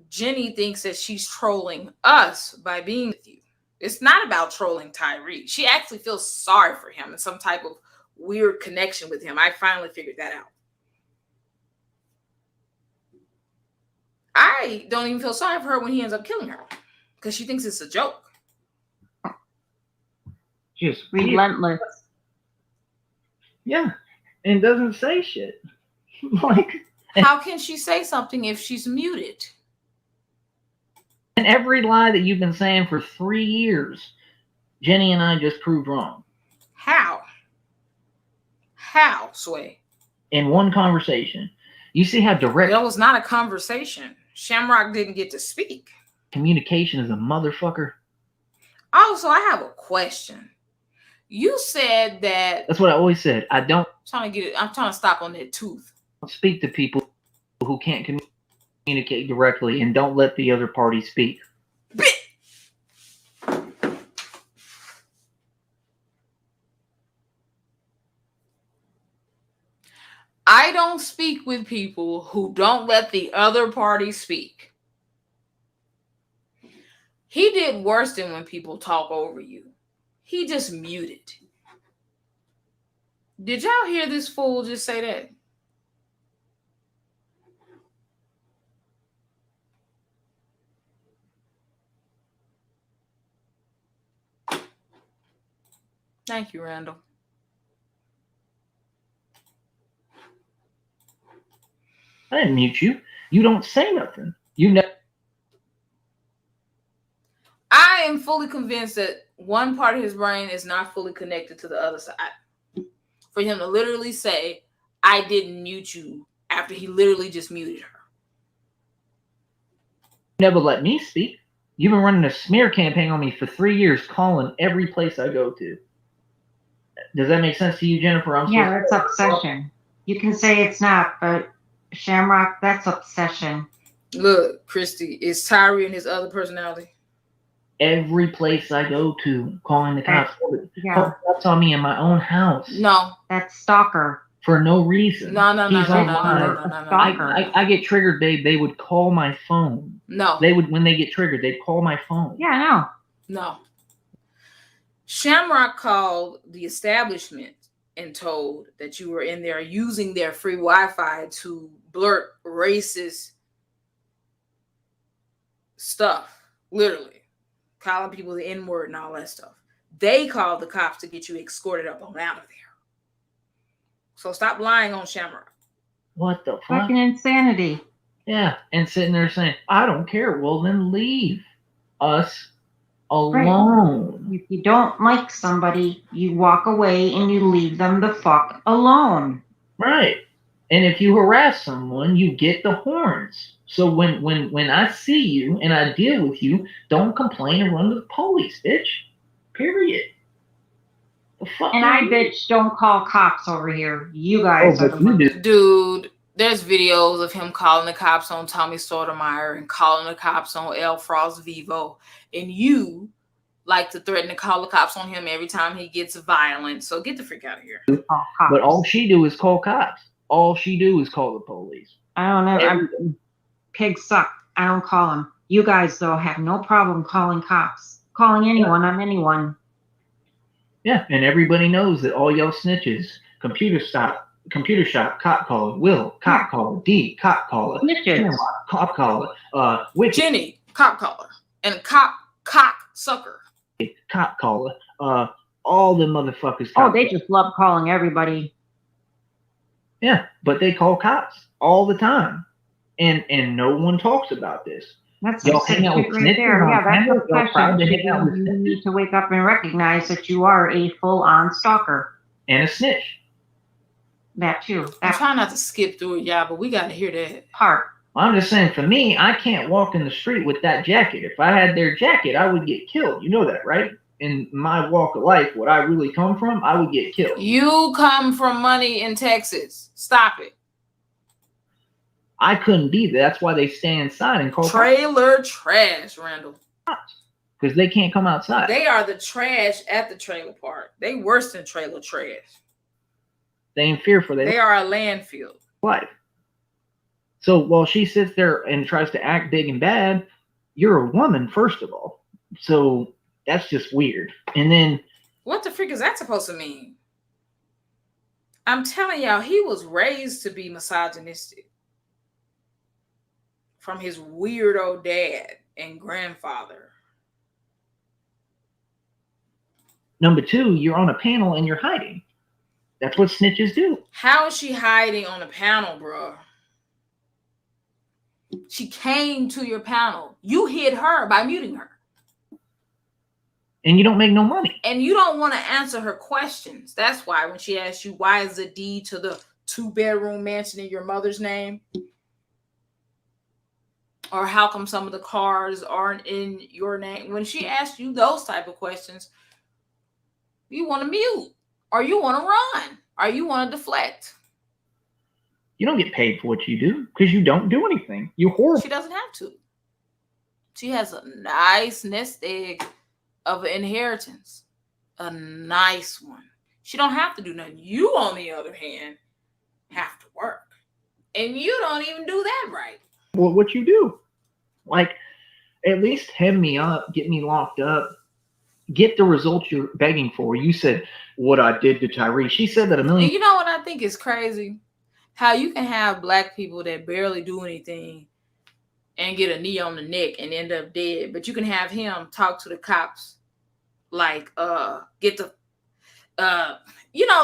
Speaker 1: Jenny thinks that she's trolling us by being with you. It's not about trolling Tyree. She actually feels sorry for him and some type of weird connection with him. I finally figured that out. I don't even feel sorry for her when he ends up killing her because she thinks it's a joke.
Speaker 7: Just
Speaker 3: relentless.
Speaker 7: Yeah, and doesn't say shit. Like,
Speaker 1: how can she say something if she's muted?
Speaker 7: And every lie that you've been saying for 3 years, Jenny and I just proved wrong.
Speaker 1: How? How, Sway?
Speaker 7: In one conversation. You see how direct...
Speaker 1: That was not a conversation. Shamrock didn't get to speak.
Speaker 7: Communication is a motherfucker.
Speaker 1: Also, I have a question. You said that.
Speaker 7: That's what I always said. I don't
Speaker 1: I'm trying to stop on that tooth.
Speaker 7: speak to people who can't communicate directly and don't let the other party speak.
Speaker 1: I don't speak with people who don't let the other party speak. He did worse than when people talk over you. He just muted. Did y'all hear this fool just say that? Thank you, Randall.
Speaker 7: I didn't mute you. You don't say nothing. You know.
Speaker 1: I am fully convinced that one part of his brain is not fully connected to the other side. For him to literally say, I didn't mute you, after he literally just muted her.
Speaker 7: Never let me speak. You've been running a smear campaign on me for 3 years, calling every place I go to. Does that make sense to you, Jennifer?
Speaker 3: Yeah, that's obsession. You can say it's not, but Shamrock, that's obsession.
Speaker 1: Look, Christy, is Tyree and his other personality?
Speaker 7: Every place I go to, calling the cops.
Speaker 3: Yeah.
Speaker 7: Call the cops on me in my own house.
Speaker 1: No.
Speaker 3: That's stalker.
Speaker 7: For no reason.
Speaker 1: No.
Speaker 7: I get triggered, babe. They would call my phone.
Speaker 1: No.
Speaker 7: They would, when they get triggered, they'd call my phone.
Speaker 3: Yeah, I know.
Speaker 1: No. Shamrock called the establishment and told that you were in there using their free Wi-Fi to blurt racist stuff. Literally. Calling people the N-word and all that stuff. They called the cops to get you escorted up on out of there. So stop lying on Shamrock.
Speaker 7: What the fuck?
Speaker 3: Fucking insanity.
Speaker 7: Yeah, and sitting there saying, I don't care. Well, then leave us alone.
Speaker 3: Right. If you don't like somebody, you walk away and you leave them the fuck alone.
Speaker 7: Right. And if you harass someone, you get the horns. So when I see you and I deal with you, don't complain and run to the police, bitch. Period. The fuck.
Speaker 3: And I bitch don't call cops over here. You guys are the ones.
Speaker 1: Dude, there's videos of him calling the cops on Tommy Sotomayor and calling the cops on El Frost Vivo. And you like to threaten to call the cops on him every time he gets violent. So get the freak out of here.
Speaker 7: But all she do is call cops. All she do is call the police.
Speaker 3: I don't know. Pigs suck. I don't call them. You guys, though, have no problem calling cops. Calling anyone on anyone.
Speaker 7: Yeah, and everybody knows that all y'all snitches, computer shop, cop caller, Will, cop caller, D, cop caller,
Speaker 3: snitches,
Speaker 7: cop caller, Witch,
Speaker 1: Jenny, cop caller, and cock sucker,
Speaker 7: cop caller, all the motherfuckers.
Speaker 3: Oh, they just love calling everybody.
Speaker 7: Yeah, but they call cops all the time, and no one talks about this.
Speaker 3: That's y'all hang out with right there. Yeah, that's obsession. You need to wake up and recognize that you are a full-on stalker
Speaker 7: and a snitch.
Speaker 3: That too.
Speaker 1: I'm trying not to skip through it, yeah, but we got to hear that
Speaker 3: part.
Speaker 7: I'm just saying, for me, I can't walk in the street with that jacket. If I had their jacket, I would get killed. You know that, right? In my walk of life, what I really come from, I would get killed.
Speaker 1: You come from money in Texas. Stop it.
Speaker 7: I couldn't be there. That's why they stay inside and call
Speaker 1: trailer trash, Randall.
Speaker 7: Because they can't come outside.
Speaker 1: They are the trash at the trailer park. They worse than trailer trash.
Speaker 7: They ain't fearful.
Speaker 1: They are a landfill.
Speaker 7: Life. So while she sits there and tries to act big and bad, you're a woman, first of all. So that's just weird. And then
Speaker 1: what the freak is that supposed to mean? I'm telling y'all, he was raised to be misogynistic. From his weirdo dad and grandfather.
Speaker 7: Number two, you're on a panel and you're hiding. That's what snitches do.
Speaker 1: How is she hiding on a panel, bro? She came to your panel. You hid her by muting her.
Speaker 7: And you don't make no money.
Speaker 1: And you don't want to answer her questions. That's why when she asks you, why is the deed to the 2-bedroom mansion in your mother's name? Or how come some of the cars aren't in your name? When she asks you those type of questions, You want to mute, or you want to run, or you want to deflect.
Speaker 7: You don't get paid for what you do because you don't do anything. You're horrible.
Speaker 1: She doesn't have to. She has a nice nest egg of an inheritance. A nice one. She don't have to do nothing. You, on the other hand, have to work. And you don't even do that right.
Speaker 7: Well, what you do? Like, at least hem me up, get me locked up, get the results you're begging for. You said what I did to Tyree. She said that a million.
Speaker 1: And you know what I think is crazy? How you can have black people that barely do anything and get a knee on the neck and end up dead, but you can have him talk to the cops like get the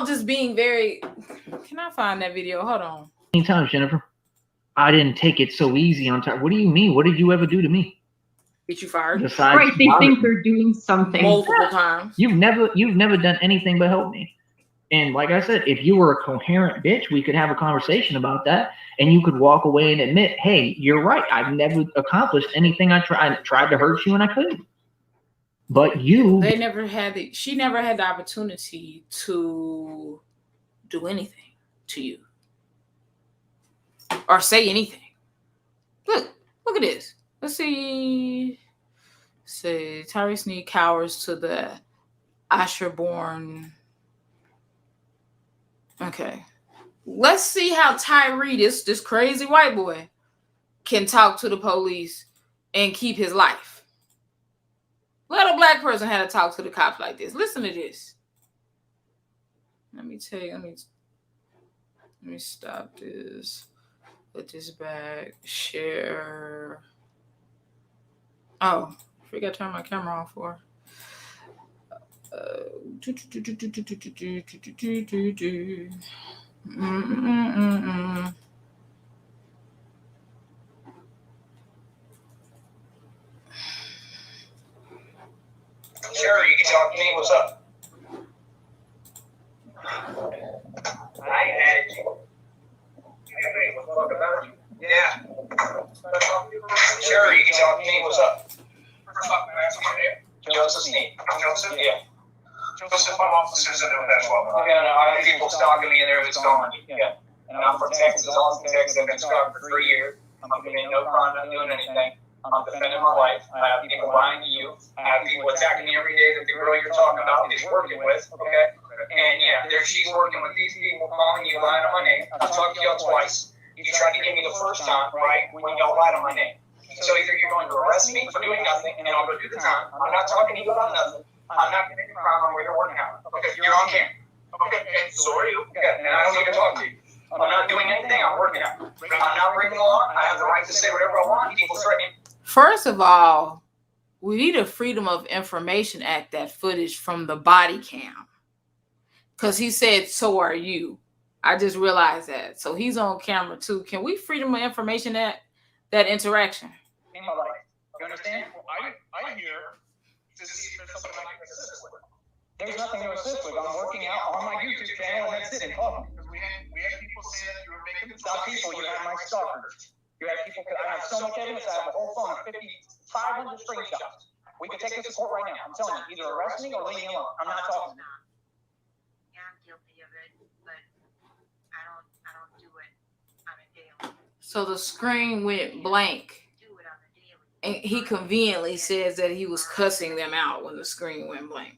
Speaker 1: just being very. Can I find that video? Hold on.
Speaker 7: Many times, Jennifer, I didn't take it so easy on time. What do you mean? What did you ever do to me?
Speaker 1: Get you fired?
Speaker 3: Right, they think they're doing something
Speaker 1: multiple times.
Speaker 7: You've never done anything but help me. And like I said, if you were a coherent bitch, we could have a conversation about that, and you could walk away and admit, hey, you're right. I've never accomplished anything I tried to hurt you and I couldn't. But you...
Speaker 1: She never had the opportunity to do anything to you. Or say anything. Look at this. Let's see. Say Tyree Sneed cowers to the Asher-born. Okay. Let's see how Tyree, this crazy white boy, can talk to the police and keep his life. Let a black person have to talk to the cops like this. Listen to this. Let me tell you. Let me stop this. Put this back. Share. Oh, I forgot to turn my camera on for.
Speaker 5: Sure, you can talk to me. What's up? I added you. What the fuck about you? Yeah. Sure, you can talk to me. What's up? Joseph Sneed. Joseph? Yeah. Joseph, my officers are doing that as well. Yeah, no, I have people stalking me and everything's going on. Yeah. And I'm from Texas, Austin, Texas. I've been stalked for 3 years. I'm committing no crime, not doing anything. I'm defending my life. I have people lying to you. I have people attacking me every day that the girl you're talking about is working with, okay? And yeah, she's working with these people, calling you, lying on my name. I've talked to y'all twice. You tried to get me the first time, right, when y'all lied on my name. So either you're going to arrest me for doing nothing, and I'll go do the time. I'm not talking to you about nothing. I'm not committing a crime on where you're working out. Okay, you're on camera. Okay, and so are you. Okay, and I don't need to talk to you. I'm not doing anything. I'm working out. I'm not breaking the law. I have the right to say whatever I want. People threaten me.
Speaker 1: First of all, we need a Freedom of Information Act that footage from the body cam. Because he said, so are you. I just realized that. So he's on camera too. Can we Freedom of Information Act that interaction?
Speaker 5: In my life. You understand? Well, I'm here to see if there's something I can assist with. There's nothing to assist with. I'm working out on my YouTube channel and that's it. Because we had people saying that you were making some people. You have my stalkers. You have people. I have so much evidence. I have a whole phone of 500 screenshots. We could take this to court right now. I'm telling you, either arrest me or leave me alone. I'm not talking.
Speaker 8: Yeah, I'm guilty of it, but I don't do it on a daily.
Speaker 1: So the screen went blank. And he conveniently says that he was cussing them out when the screen went blank.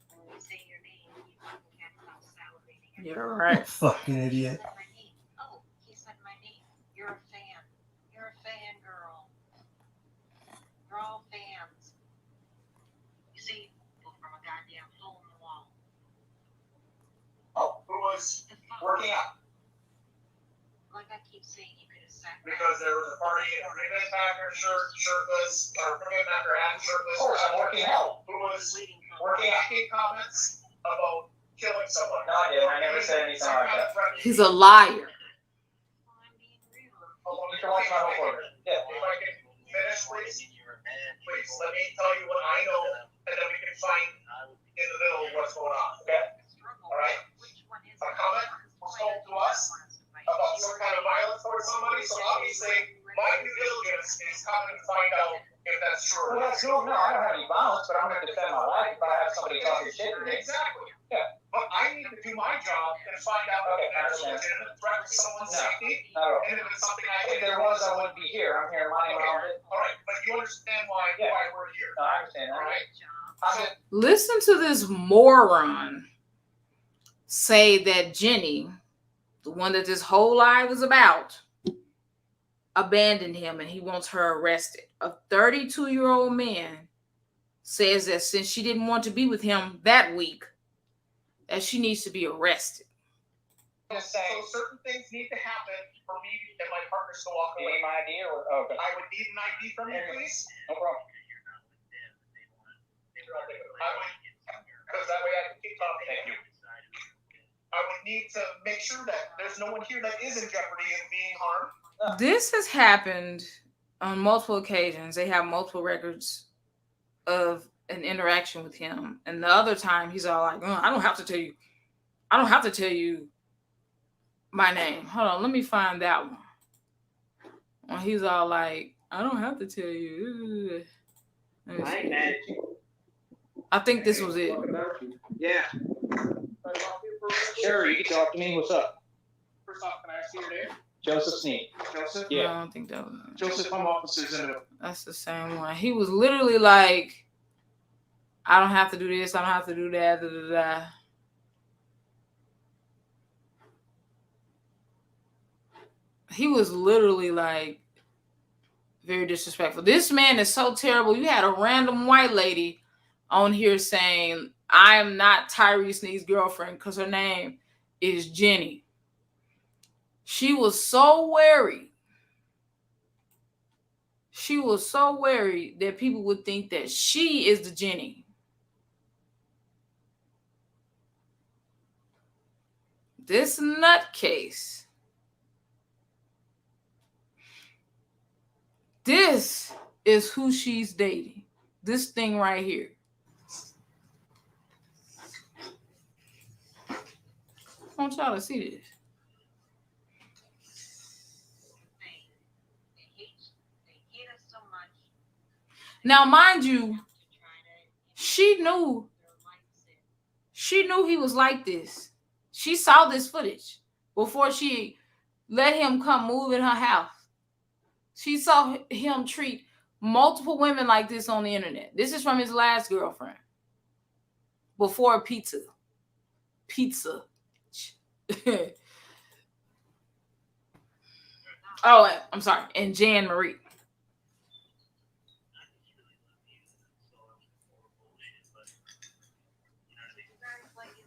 Speaker 8: When you say your name, you can't stop salivating.
Speaker 1: You're right.
Speaker 6: Fucking idiot.
Speaker 8: Oh, he said my name. You're a fan. You're a fan girl. You're all fans. You see, from a goddamn hole in the wall.
Speaker 5: Oh, who was working out?
Speaker 8: Like I keep saying, you could have sat
Speaker 5: Because there was a party in Green Packer shirtless, or Green Packer and shirtless. Of course, I'm working out. Who was working out? Hate comments about killing someone. No, I didn't. I never said anything like that.
Speaker 1: He's a liar.
Speaker 8: I'm being real.
Speaker 5: You can watch my whole order. Yeah. If I can finish, please. Please, let me tell you what I know, and then we can find in the middle of what's going on. Okay? All right? A comment was told to us about some kind of violence towards somebody, so obviously my due diligence is coming to find out if that's true. Well, that's true. No, I don't have any violence, but I'm going to defend my life. If I have have somebody talking shit.
Speaker 9: Exactly.
Speaker 5: Yeah.
Speaker 9: But I need to do my job and find out if there's a legitimate threat to someone's safety. And if it's something
Speaker 5: If there was, I wouldn't be here. I'm here minding my own business.
Speaker 9: All right, but you understand why we're here.
Speaker 5: No, I understand.
Speaker 9: All right.
Speaker 1: Listen to this moron say that Jenny, the one that this whole lie was about, abandoned him and he wants her arrested. A 32-year-old man says that since she didn't want to be with him that week, that she needs to be arrested.
Speaker 9: So certain things need to happen for me and my partners to walk away.
Speaker 5: Name ID or okay.
Speaker 9: I would need an ID from you, please.
Speaker 5: No problem.
Speaker 9: Because that way I can keep talking.
Speaker 5: Thank you.
Speaker 9: I would need to make sure that there's no one here that is in jeopardy of being harmed.
Speaker 1: This has happened on multiple occasions. They have multiple records of an interaction with him. And the other time he's all like, I don't have to tell you my name. Hold on, let me find that one. When he's all like, I don't have to tell you. I think this was it.
Speaker 5: Yeah. Sure, you can talk to me. What's up?
Speaker 9: First off, can I see your name?
Speaker 5: Joseph Sneed.
Speaker 9: Joseph?
Speaker 1: I
Speaker 5: Yeah.
Speaker 1: don't think that was it.
Speaker 9: Joseph, I'm officers in it.
Speaker 1: That's the same one. He was literally like, I don't have to do this, I don't have to do that, da, da, da. He was literally like very disrespectful. This man is so terrible. You had a random white lady on here saying, I am not Tyree Sneed's girlfriend because her name is Jenny. She was so worried. She was so worried that people would think that she is the Jenny. This nutcase. This is who she's dating. This thing right here. I want y'all to see this. Now, mind you, she knew he was like this. She saw this footage before she let him come move in her house. She saw him treat multiple women like this on the internet. This is from his last girlfriend. Before pizza. Oh, I'm sorry. And Jan Marie.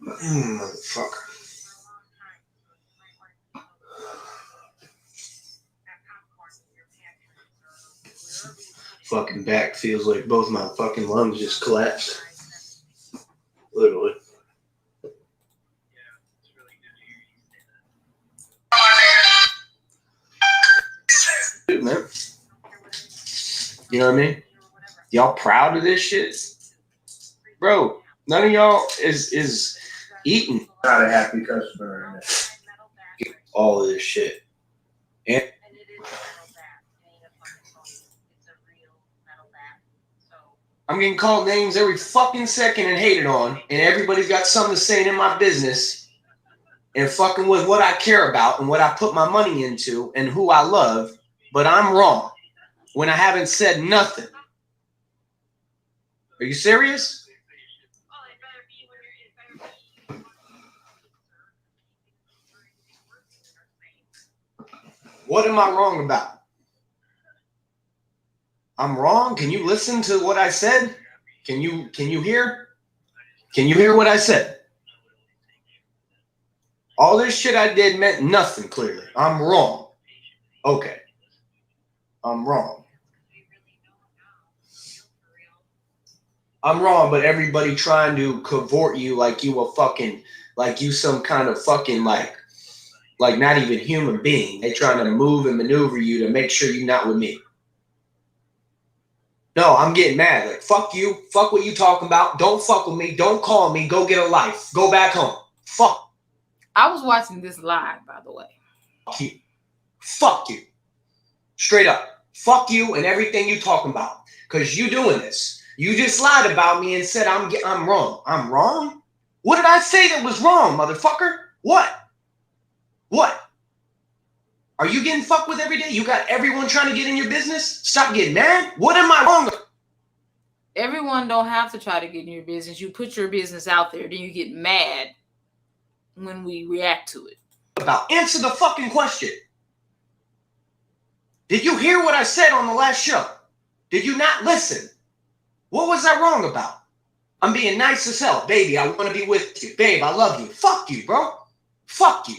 Speaker 6: Motherfucker. Fucking back feels like both my fucking lungs just collapsed. Literally. Dude, man. You know what I mean? Y'all proud of this shit? Bro, none of y'all is eating. Not a happy customer. All of this shit. And I'm getting called names every fucking second and hated on, and everybody's got something to say in my business and fucking with what I care about and what I put my money into and who I love, but I'm wrong when I haven't said nothing. Are you serious? What am I wrong about? I'm wrong? Can you listen to what I said? Can you hear? Can you hear what I said? All this shit I did meant nothing, clearly. I'm wrong. Okay. I'm wrong. I'm wrong, but everybody trying to cavort you like you a fucking, like you some kind of fucking like not even human being. They trying to move and maneuver you to make sure you're not with me. No, I'm getting mad. Like, fuck you. Fuck what you talking about. Don't fuck with me. Don't call me. Go get a life. Go back home. Fuck.
Speaker 1: I was watching this live, by the way.
Speaker 6: Fuck you. Fuck you. Straight up. Fuck you and everything you talking about. Because you doing this. You just lied about me and said I'm wrong. I'm wrong? What did I say that was wrong, motherfucker? What? What? Are you getting fucked with every day? You got everyone trying to get in your business? Stop getting mad. What am I wrong about?
Speaker 1: Everyone don't have to try to get in your business. You put your business out there, then you get mad when we react to it.
Speaker 6: Answer the fucking question. Did you hear what I said on the last show? Did you not listen? What was I wrong about? I'm being nice as hell. Baby, I want to be with you. Babe, I love you. Fuck you, bro. Fuck you.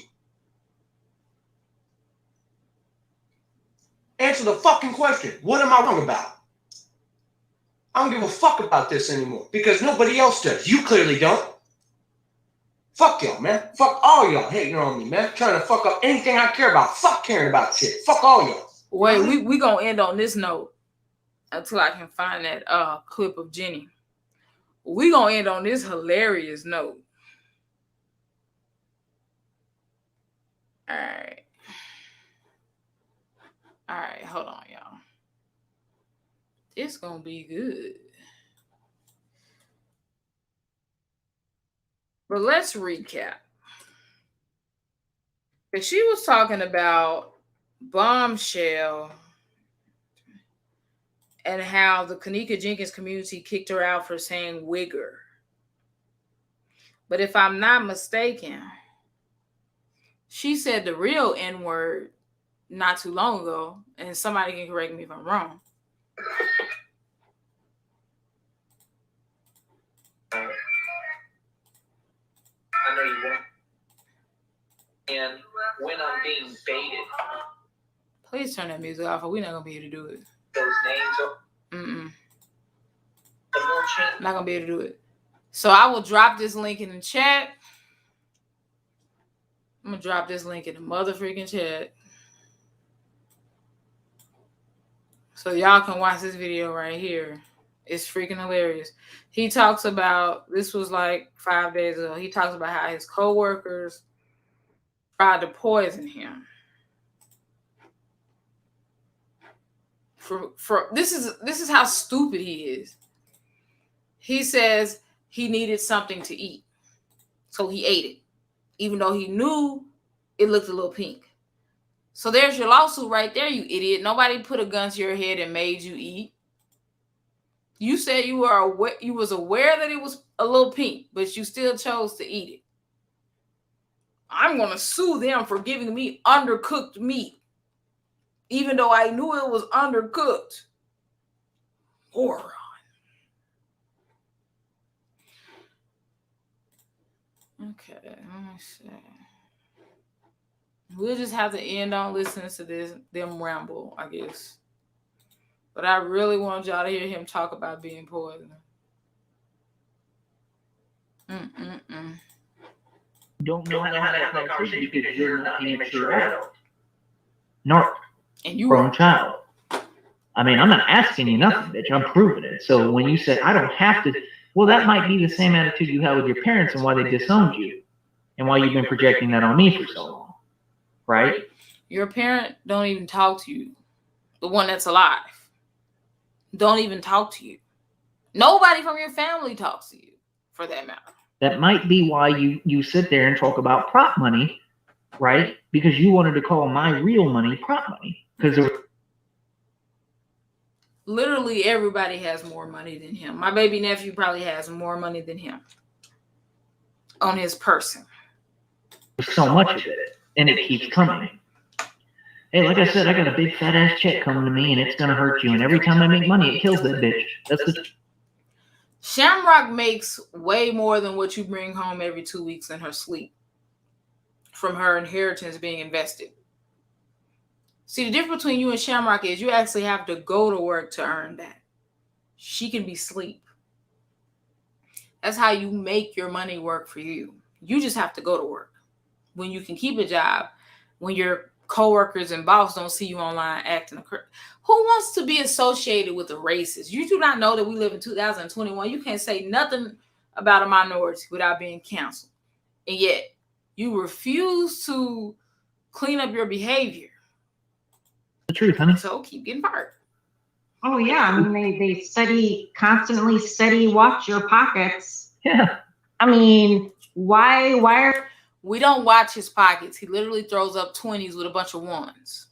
Speaker 6: Answer the fucking question. What am I wrong about? I don't give a fuck about this anymore because nobody else does. You clearly don't. Fuck y'all, man. Fuck all y'all hating on me, man. Trying to fuck up anything I care about. Fuck caring about shit. Fuck all y'all.
Speaker 1: Wait, we gonna end on this note until I can find that clip of Jenny. We gonna end on this hilarious note. All right, hold on, y'all. It's gonna be good. But let's recap. Because she was talking about Bombshell and how the Kenneka Jenkins community kicked her out for saying wigger. But if I'm not mistaken, she said the real N-word not too long ago, and somebody can correct me if I'm wrong.
Speaker 5: I know you won't. And when I'm being baited,
Speaker 1: Please turn that music off, or we're not gonna be able to do it.
Speaker 5: those names are the more change.
Speaker 1: Not gonna be able to do it. So I will drop this link in the chat. I'm gonna drop this link in the motherfucking chat, so y'all can watch this video right here. It's freaking hilarious. He talks about, this was like 5 days ago. He talks about how his coworkers tried to poison him. This is how stupid he is. He says he needed something to eat, so he ate it, even though he knew it looked a little pink. So there's your lawsuit right there, you idiot. Nobody put a gun to your head and made you eat. You said you was aware that it was a little pink, but you still chose to eat it. I'm gonna sue them for giving me undercooked meat, even though I knew it was undercooked. Moron. Okay, let me see. We'll just have to end on listening to them ramble, I guess. But I really want y'all to hear him talk about being poisoned.
Speaker 7: Don't know how to have that conversation because you're not an immature adult. Nor
Speaker 1: and you
Speaker 7: grown child. I mean, I'm not asking you nothing, bitch. I'm proving it. So when you said I don't have to, well, that might be the same attitude you had with your parents and why they disowned you, and why you've been projecting that on me for so long, right?
Speaker 1: Your parent don't even talk to you. The one that's alive don't even talk to you. Nobody from your family talks to you, for that matter.
Speaker 7: That might be why you sit there and talk about prop money, right? Because you wanted to call my real money prop money. Because
Speaker 1: literally everybody has more money than him. My baby nephew probably has more money than him on his person.
Speaker 7: So much of it, and it keeps coming. Hey, like I said, I got a big fat ass check coming to me, and it's gonna hurt you. And every time I make money, it kills that bitch. That's the.
Speaker 1: Shamrock makes way more than what you bring home every 2 weeks in her sleep from her inheritance being invested. See, the difference between you and Shamrock is you actually have to go to work to earn that. She can be asleep. That's how you make your money work for you. You just have to go to work. When you can keep a job, when your coworkers and boss don't see you online acting a crap. Who wants to be associated with a racist? You do not know that we live in 2021. You can't say nothing about a minority without being canceled. And yet, you refuse to clean up your behavior.
Speaker 7: The truth, honey.
Speaker 1: So keep getting fired.
Speaker 3: Oh yeah, I mean they constantly study watch your pockets.
Speaker 7: Yeah.
Speaker 3: I mean, why are
Speaker 1: We don't watch his pockets. He literally throws up 20s with a bunch of ones.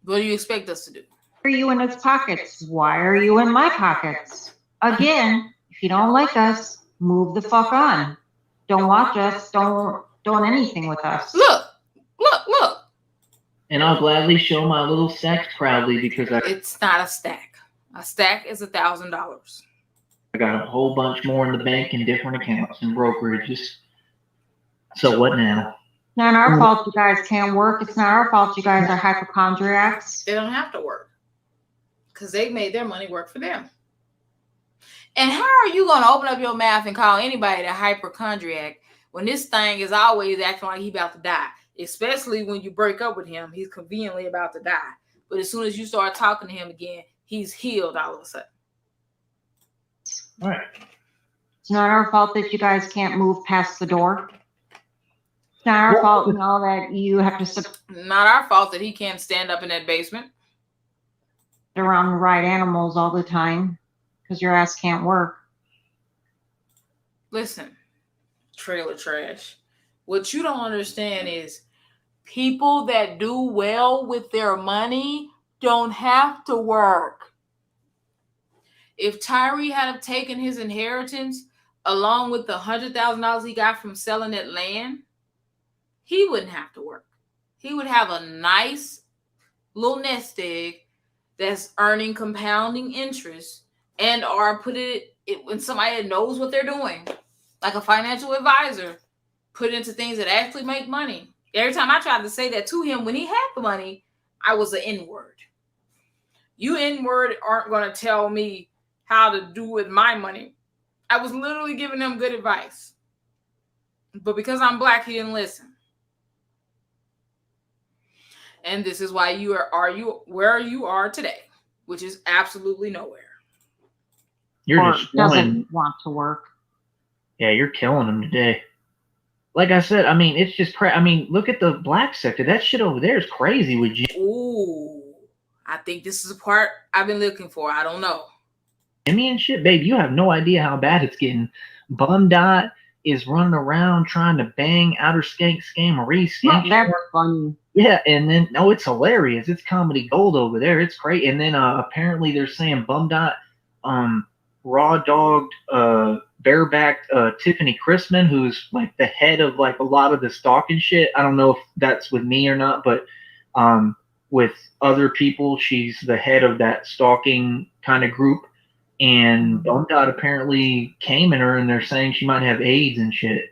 Speaker 1: What do you expect us to do?
Speaker 3: you in his pockets? Why are you in my pockets? Again, if you don't like us, move the fuck on. Don't watch us. Don't anything with us.
Speaker 1: Look.
Speaker 7: And I'll gladly show my little sacks proudly because
Speaker 1: It's not a stack. A stack is $1,000.
Speaker 7: I got a whole bunch more in the bank in different accounts and brokerages. So what now?
Speaker 3: It's not our fault you guys can't work. It's not our fault you guys are hypochondriacs.
Speaker 1: They don't have to work because they made their money work for them. And how are you going to open up your mouth and call anybody a hypochondriac when this thing is always acting like he's about to die? Especially when you break up with him, he's conveniently about to die. But as soon as you start talking to him again, he's healed all of a sudden.
Speaker 7: All right.
Speaker 3: It's not our fault that you guys can't move past the door. It's not our fault, that you have to sit
Speaker 1: Not our fault that he can't stand up in that basement.
Speaker 3: around and ride animals all the time because your ass can't work.
Speaker 1: Listen, trailer trash. What you don't understand is people that do well with their money don't have to work. If Tyree had taken his inheritance along with the $100,000 he got from selling that land, he wouldn't have to work. He would have a nice little nest egg that's earning compounding interest and or put it when somebody that knows what they're doing, like a financial advisor, put into things that actually make money. Every time I tried to say that to him when he had the money, I was an N-word. You N-word aren't going to tell me how to do with my money. I was literally giving him good advice. But because I'm black, he didn't listen. And this is why you are where you are today, which is absolutely nowhere.
Speaker 7: You're
Speaker 3: Or
Speaker 7: just
Speaker 3: doesn't want to work.
Speaker 7: Yeah, you're killing them today. Like I said, I mean, it's just look at the black sector. That shit over there is crazy with you.
Speaker 1: Ooh, I think this is a part I've been looking for. I don't know.
Speaker 7: Jimmy and shit, babe, you have no idea how bad it's getting. Bum Dot is running around trying to bang outer skank scammeree.
Speaker 3: That's funny.
Speaker 7: Yeah, and then it's hilarious. It's comedy gold over there. It's great. And then apparently they're saying Bum Dot raw dogged barebacked Tiffany Chrisman, who's like the head of like a lot of the stalking shit. I don't know if that's with me or not, but with other people, she's the head of that stalking kind of group. And Bum Dot apparently came in her, and they're saying she might have AIDS and shit.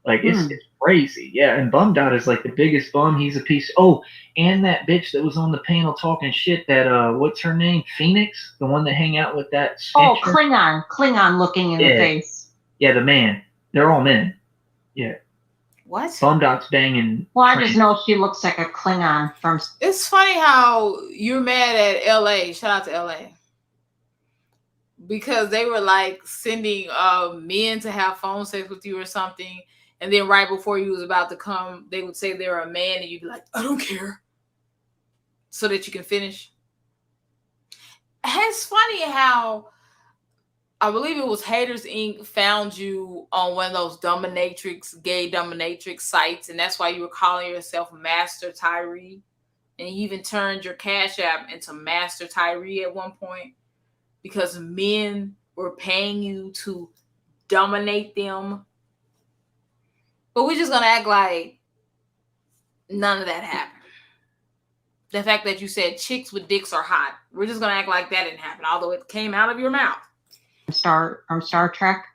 Speaker 7: Like it's crazy. Yeah, and Bum Dot is like the biggest bum. He's a piece. Oh, and that bitch that was on the panel talking shit. That what's her name? Phoenix, the one that hang out with that.
Speaker 3: Oh, Klingon looking in the face.
Speaker 7: Yeah, the man. They're all men. Yeah.
Speaker 1: What?
Speaker 7: Bum Dot's banging.
Speaker 3: Well, I just know she looks like a Klingon from.
Speaker 1: It's funny how you're mad at LA. Shout out to LA. Because they were like sending men to have phone sex with you or something. And then right before you was about to come, they would say they're a man and you'd be like, I don't care. So that you can finish. It's funny how I believe it was Haters Inc. found you on one of those gay dominatrix sites. And that's why you were calling yourself Master Tyree. And you even turned your Cash App into Master Tyree at one point. Because men were paying you to dominate them. But we're just going to act like none of that happened. The fact that you said chicks with dicks are hot. We're just going to act like that didn't happen. Although it came out of your mouth.
Speaker 3: From Star Trek.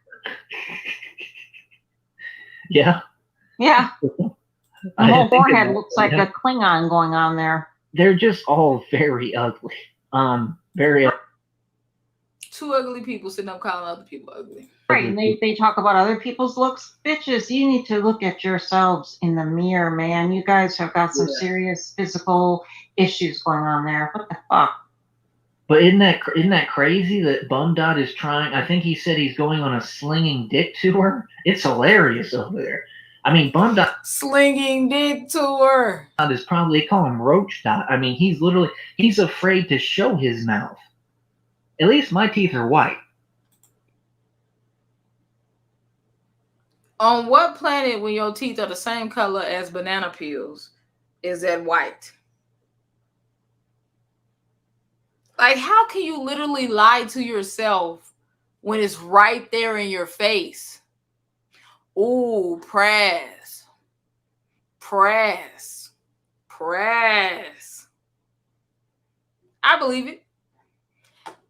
Speaker 7: Yeah.
Speaker 3: Yeah. The whole forehead looks like a Klingon going on there.
Speaker 7: They're just all very ugly. Very ugly.
Speaker 1: Two ugly people sitting up calling other people ugly.
Speaker 3: Right, and they talk about other people's looks. Bitches, you need to look at yourselves in the mirror, man. You guys have got some serious physical issues going on there. What the fuck?
Speaker 7: But isn't that crazy that Bum Dot is trying? I think he said he's going on a slinging dick tour. It's hilarious over there. I mean, Bum Dot
Speaker 1: Slinging dick tour.
Speaker 7: is probably, they call him Roach Dot. I mean, he's afraid to show his mouth. At least my teeth are white.
Speaker 1: On what planet, when your teeth are the same color as banana peels, is that white? Like, how can you literally lie to yourself when it's right there in your face? Ooh, press. Press. Press. I believe it.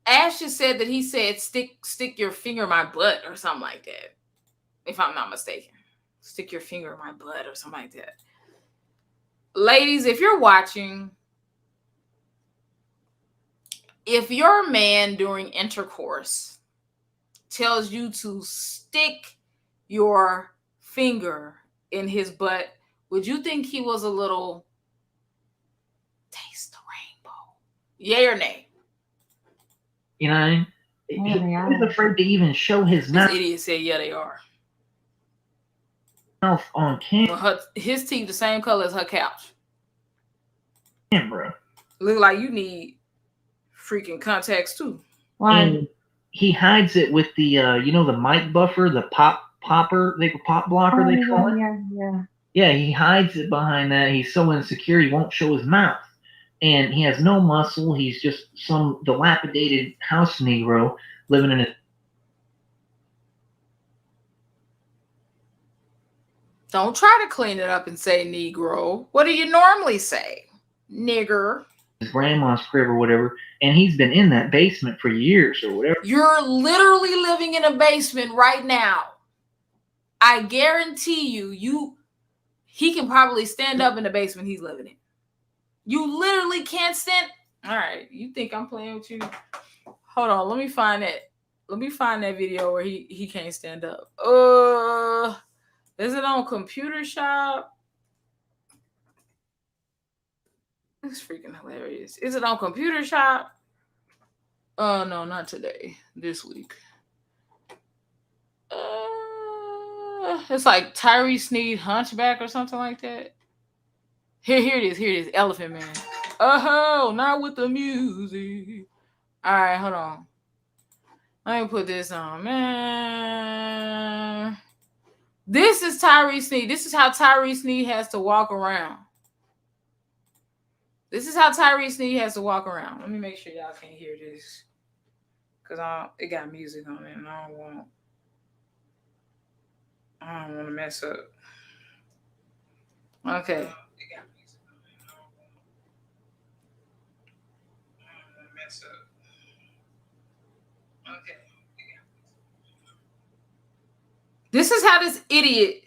Speaker 1: Ash just said that he said, stick your finger in my butt or something like that. If I'm not mistaken. Stick your finger in my butt or something like that. Ladies, if you're watching, if your man during intercourse tells you to stick your finger in his butt, would you think he was a little taste the rainbow? Yay or nay?
Speaker 7: You know, he's afraid to even show his mouth.
Speaker 1: This idiot said, yeah, they are.
Speaker 7: Mouth on camera.
Speaker 1: His teeth the same color as her couch.
Speaker 7: Camera.
Speaker 1: Look like you need freaking contacts too.
Speaker 7: And he hides it with the, you know, the mic buffer, the pop blocker, they call it. Yeah, he hides it behind that. He's so insecure he won't show his mouth. And he has no muscle. He's just some dilapidated house Negro living in a...
Speaker 1: Don't try to clean it up and say Negro. What do you normally say? Nigger.
Speaker 7: His grandma's crib or whatever. And he's been in that basement for years or whatever.
Speaker 1: You're literally living in a basement right now. I guarantee you, he can probably stand up in the basement he's living in. You literally can't stand. All right, you think I'm playing with you? Hold on, let me find that. Let me find that video where he can't stand up. Is it on Computer Shop? It's freaking hilarious. Is it on Computer Shop? Oh no, not today. This week. It's like Tyree Sneed Hunchback or something like that. Here it is. Here it is. Elephant Man. Oh, not with the music. All right, hold on. Let me put this on, man. This is Tyree Sneed. This is how Tyree Sneed has to walk around. This is how Tyree Sneed has to walk around. Let me make sure y'all can't hear this. Because it got music on it, and I don't want to mess up. Okay. Okay. This is how this idiot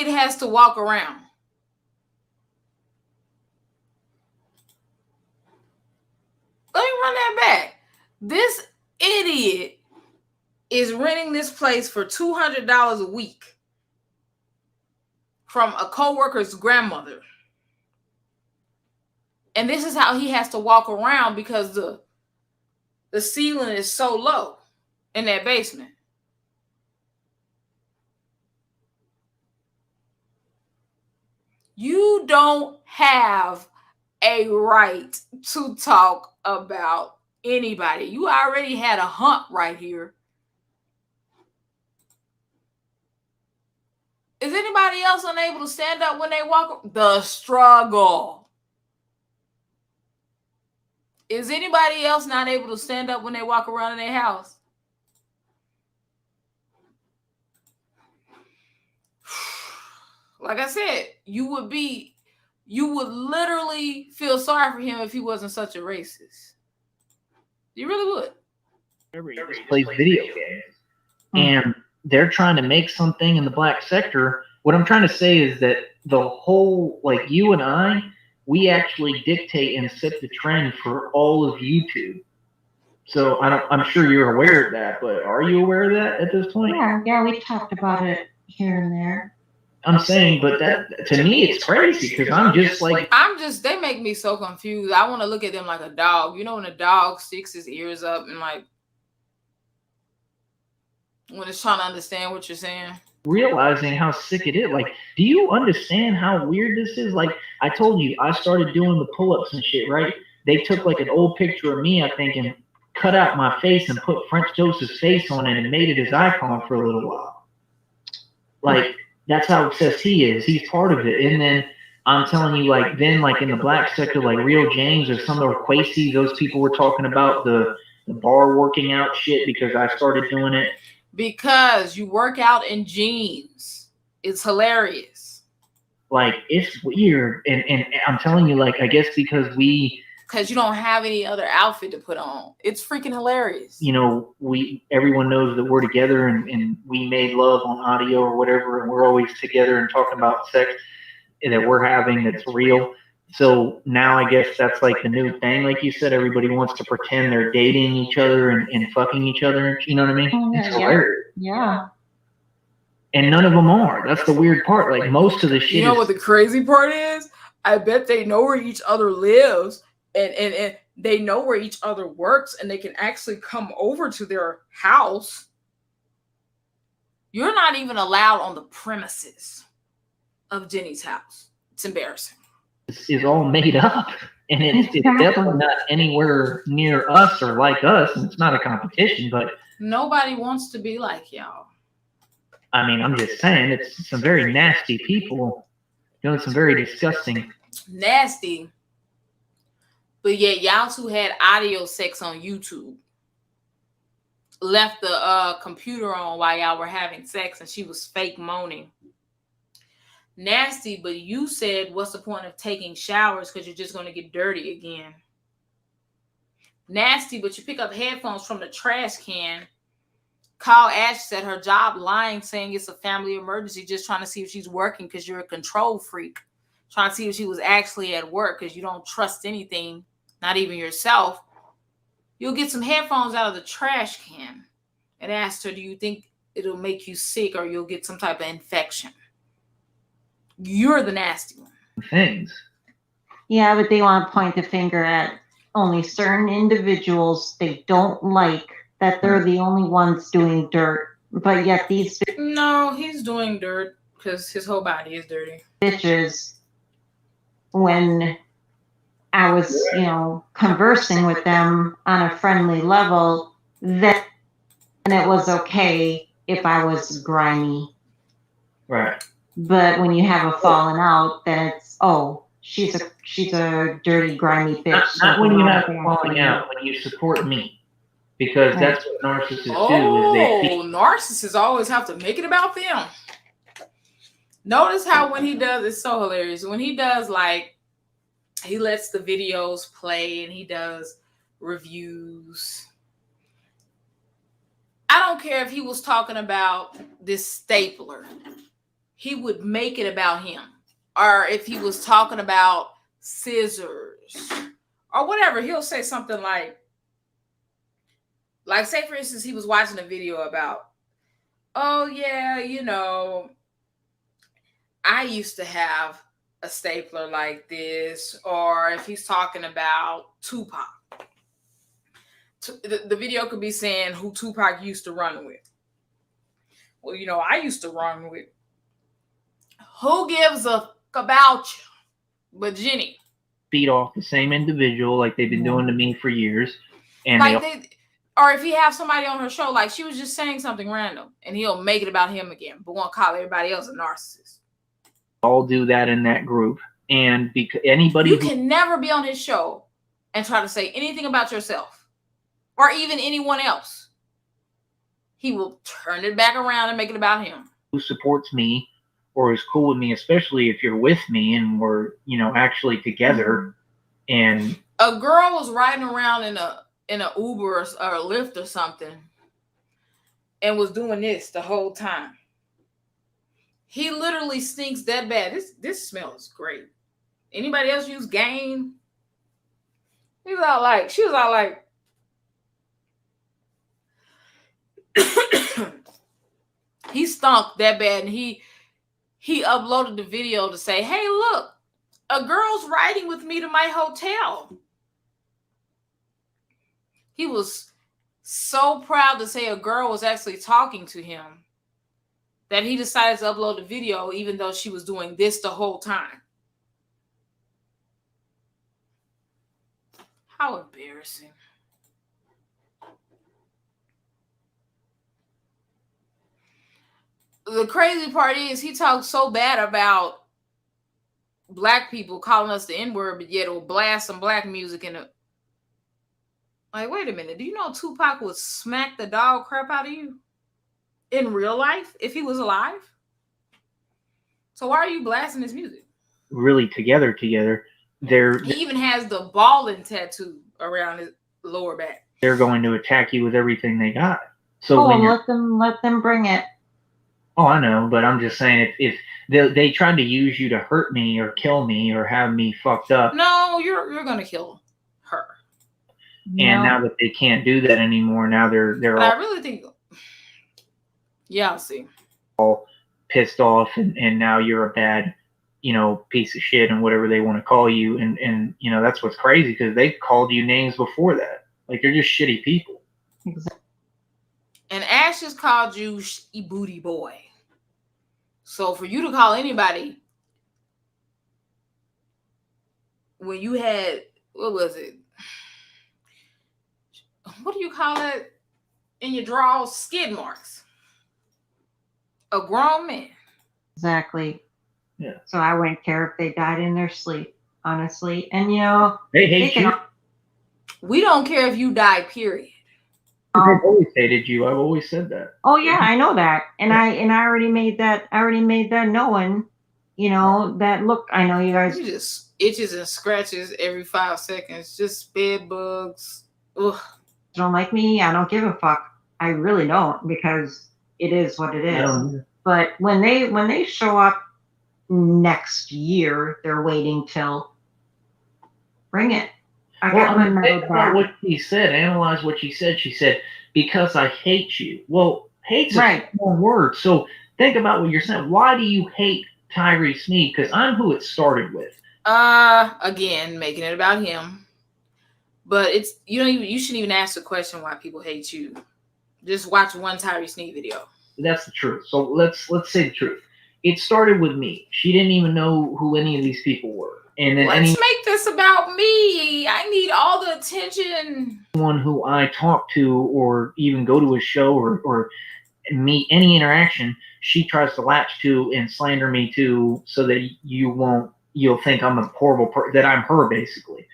Speaker 1: has to walk around. Let me run that back. This idiot is renting this place for $200 a week from a co-worker's grandmother. And this is how he has to walk around because the ceiling is so low in that basement. You don't have a right to talk about anybody. You already had a hump right here. Is anybody else unable to stand up when they walk? The struggle. Is anybody else not able to stand up when they walk around in their house? Like I said, you would literally feel sorry for him if he wasn't such a racist. You really would.
Speaker 7: He plays video games. And they're trying to make something in the black sector. What I'm trying to say is that the whole, like you and I, we actually dictate and set the trend for all of YouTube. So I'm sure you're aware of that, but are you aware of that at this point?
Speaker 3: Yeah, we talked about it here and there.
Speaker 7: I'm saying, but that to me it's crazy because
Speaker 1: they make me so confused. I want to look at them like a dog. You know when a dog sticks his ears up and like When it's trying to understand what you're saying.
Speaker 7: Realizing how sick it is. Like, do you understand how weird this is? Like, I told you, I started doing the pull-ups and shit, right? They took like an old picture of me, I think, and cut out my face and put French Toast's face on it and made it his icon for a little while. Like, that's how obsessed he is. He's part of it. And then I'm telling you, like, then, like, in the black sector, like Real James or some of the Quasi, those people were talking about the bar working out shit because I started doing it.
Speaker 1: Because you work out in jeans. It's hilarious.
Speaker 7: Like, it's weird. And I'm telling you, like, I guess because
Speaker 1: you don't have any other outfit to put on. It's freaking hilarious.
Speaker 7: You know, everyone knows that we're together and we made love on audio or whatever, and we're always together and talking about sex that we're having that's real. So now I guess that's like the new thing. Like you said, everybody wants to pretend they're dating each other and fucking each other. You know what I mean? It's hilarious.
Speaker 3: Yeah.
Speaker 7: And none of them are. That's the weird part. Like, most of the shit.
Speaker 1: You know what the crazy part is? I bet they know where each other lives and they know where each other works, and they can actually come over to their house. You're not even allowed on the premises of Jenny's house. It's embarrassing.
Speaker 7: Is all made up, and it's definitely not anywhere near us or like us, and it's not a competition, but
Speaker 1: nobody wants to be like y'all.
Speaker 7: I mean, I'm just saying, it's some very nasty people doing some very disgusting.
Speaker 1: Nasty. But yet y'all two had audio sex on YouTube. Left the computer on while y'all were having sex, and she was fake moaning. Nasty, but you said, what's the point of taking showers because you're just going to get dirty again? Nasty, but you pick up headphones from the trash can. Call Ash at her job lying, saying it's a family emergency, just trying to see if she's working because you're a control freak. Trying to see if she was actually at work because you don't trust anything, not even yourself. You'll get some headphones out of the trash can and ask her, do you think it'll make you sick or you'll get some type of infection? You're the nasty one.
Speaker 7: Things.
Speaker 3: Yeah, but they want to point the finger at only certain individuals they don't like, that they're the only ones doing dirt. But yet these
Speaker 1: No, he's doing dirt because his whole body is dirty.
Speaker 3: Bitches, when I was, conversing with them on a friendly level, then it was okay if I was grimy.
Speaker 7: Right.
Speaker 3: But when you have a falling out, then it's, she's a dirty, grimy bitch.
Speaker 7: Not when you have a falling out, when you support me. Because that's what narcissists do.
Speaker 1: Narcissists always have to make it about them. Notice how when he does, it's so hilarious. When he does, like, he lets the videos play and he does reviews. I don't care if he was talking about this stapler. He would make it about him. Or if he was talking about scissors or whatever, he'll say something like, say, for instance, he was watching a video about, oh, yeah, I used to have a stapler like this. Or if he's talking about Tupac, the video could be saying who Tupac used to run with. Well, I used to run with. Who gives a fuck about you but Jenny?
Speaker 7: Feed off the same individual like they've been doing to me for years. And
Speaker 1: or if he have somebody on her show, like she was just saying something random, and he'll make it about him again, but won't call everybody else a narcissist.
Speaker 7: All do that in that group. And because anybody...
Speaker 1: You can never be on his show and try to say anything about yourself or even anyone else. He will turn it back around and make it about him.
Speaker 7: Who supports me or is cool with me, especially if you're with me and we're, actually together. And
Speaker 1: a girl was riding around in a Uber or a Lyft or something and was doing this the whole time. He literally stinks that bad. This smells great. Anybody else use Gain? She was all like, he stunk that bad, and he uploaded the video to say, hey, look, a girl's riding with me to my hotel. He was so proud to say a girl was actually talking to him that he decided to upload the video even though she was doing this the whole time. How embarrassing. The crazy part is he talks so bad about black people calling us the N-word, but yet will blast some black music in a... Like, wait a minute. Do you know Tupac would smack the dog crap out of you in real life if he was alive? So why are you blasting his music?
Speaker 7: Really together.
Speaker 1: He even has the balling tattoo around his lower back.
Speaker 7: They're going to attack you with everything they got. So
Speaker 3: let them bring it.
Speaker 7: Oh, I know, but I'm just saying if they tried to use you to hurt me or kill me or have me fucked up.
Speaker 1: No, you're gonna kill her.
Speaker 7: And now that they can't do that anymore, now they're
Speaker 1: but
Speaker 7: all,
Speaker 1: I really think, yeah, I'll see.
Speaker 7: All pissed off, and now you're a bad, piece of shit and whatever they want to call you, and that's what's crazy because they called you names before that. Like they're just shitty people.
Speaker 3: Exactly.
Speaker 1: And Ash just called you booty boy. So for you to call anybody when you had, what was it? What do you call it in your drawers? Skid marks. A grown man.
Speaker 3: Exactly.
Speaker 7: Yeah.
Speaker 3: So I wouldn't care if they died in their sleep, honestly. And
Speaker 7: they hate you.
Speaker 1: We don't care if you die, period.
Speaker 7: I've always hated you. I've always said that.
Speaker 3: Oh yeah, I know that, and I already made that. I already made that known. That look. I know you guys.
Speaker 1: You just itches and scratches every 5 seconds. Just bed bugs. Ugh.
Speaker 3: Don't like me. I don't give a fuck. I really don't because it is what it is. But when they show up next year, they're waiting till. Bring it.
Speaker 7: Think about what she said. Analyze what she said. She said, because I hate you. Well, hate's a small word. So think about what you're saying. Why do you hate Tyree Sneed? Because I'm who it started with.
Speaker 1: Again, making it about him. But it's you shouldn't even ask the question why people hate you. Just watch one Tyree Sneed video.
Speaker 7: That's the truth. So let's say the truth. It started with me. She didn't even know who any of these people were. And then
Speaker 1: let's make this about me. I need all the attention.
Speaker 7: Anyone who I talk to or even go to a show or meet any interaction, she tries to latch to and slander me to so that you'll think I'm a horrible person, that I'm her basically.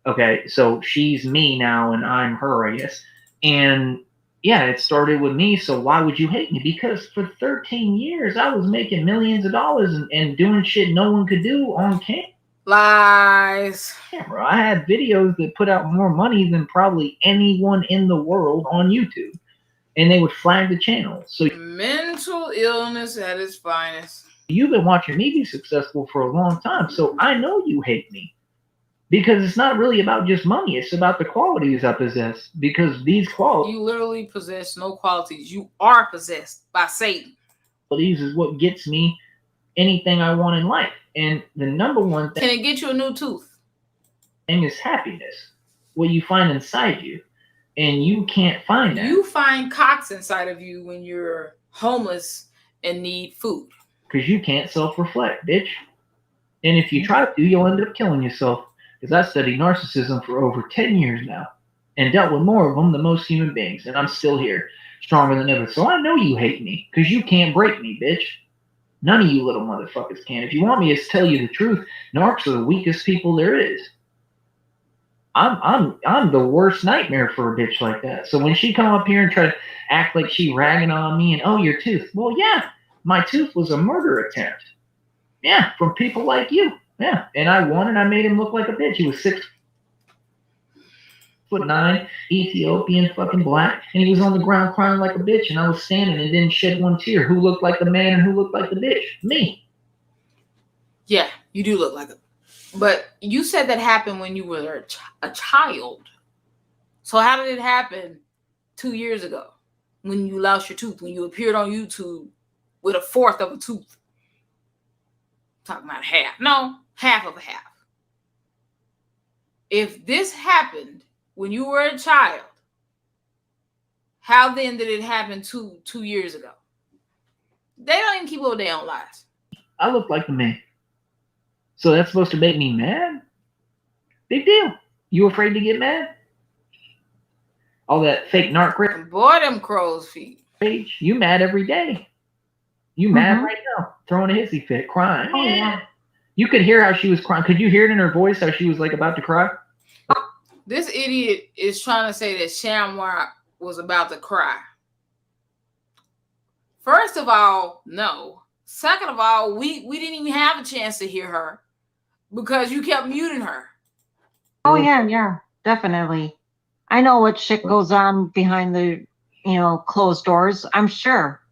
Speaker 7: Okay, so she's me now and I'm her, I guess. And yeah, it started with me, so why would you hate me? Because for 13 years I was making millions of dollars and doing shit no one could do on camera.
Speaker 1: Lies.
Speaker 7: Yeah, bro. I had videos that put out more money than probably anyone in the world on YouTube. And they would flag the channel. So
Speaker 1: mental illness at its finest.
Speaker 7: You've been watching me be successful for a long time. So I know you hate me. Because it's not really about just money. It's about the qualities I possess. Because these qualities...
Speaker 1: You literally possess no qualities. You are possessed by Satan.
Speaker 7: Qualities is what gets me anything I want in life. And the number one thing...
Speaker 1: Can it get you a new tooth?
Speaker 7: Thing is happiness. What you find inside you. And you can't find that.
Speaker 1: You find cocks inside of you when you're homeless and need food.
Speaker 7: Because you can't self-reflect, bitch. And if you try to, you'll end up killing yourself. Because I studied narcissism for over 10 years now. And dealt with more of them than most human beings. And I'm still here. Stronger than ever. So I know you hate me. Because you can't break me, bitch. None of you little motherfuckers can. If you want me to tell you the truth, narcs are the weakest people there is. I'm the worst nightmare for a bitch like that. So when she come up here and try to act like she ragging on me and, oh, your tooth. Well, yeah, my tooth was a murder attempt. Yeah, from people like you. Yeah, and I won and I made him look like a bitch. He was 6'9", Ethiopian, fucking black, and he was on the ground crying like a bitch, and I was standing and didn't shed one tear. Who looked like the man and who looked like the bitch? Me.
Speaker 1: Yeah, you do look like a... But you said that happened when you were a child. So how did it happen 2 years ago when you lost your tooth, when you appeared on YouTube with a fourth of a tooth? Talking about half. No, half of a half. If this happened when you were a child, How then did it happen 2 years ago? They don't even keep up with their own lives.
Speaker 7: I look like the man. So that's supposed to make me mad? Big deal. You afraid to get mad? All that fake narc rage?
Speaker 1: Boy, them crow's feet.
Speaker 7: You mad every day. You mad right now, throwing a hissy fit, crying.
Speaker 3: Oh, yeah.
Speaker 7: You could hear how she was crying. Could you hear it in her voice how she was like about to cry?
Speaker 1: This idiot is trying to say that Shamrock was about to cry. First of all, no. Second of all, we didn't even have a chance to hear her because you kept muting her.
Speaker 3: Oh yeah, definitely. I know what shit goes on behind the, closed doors. I'm sure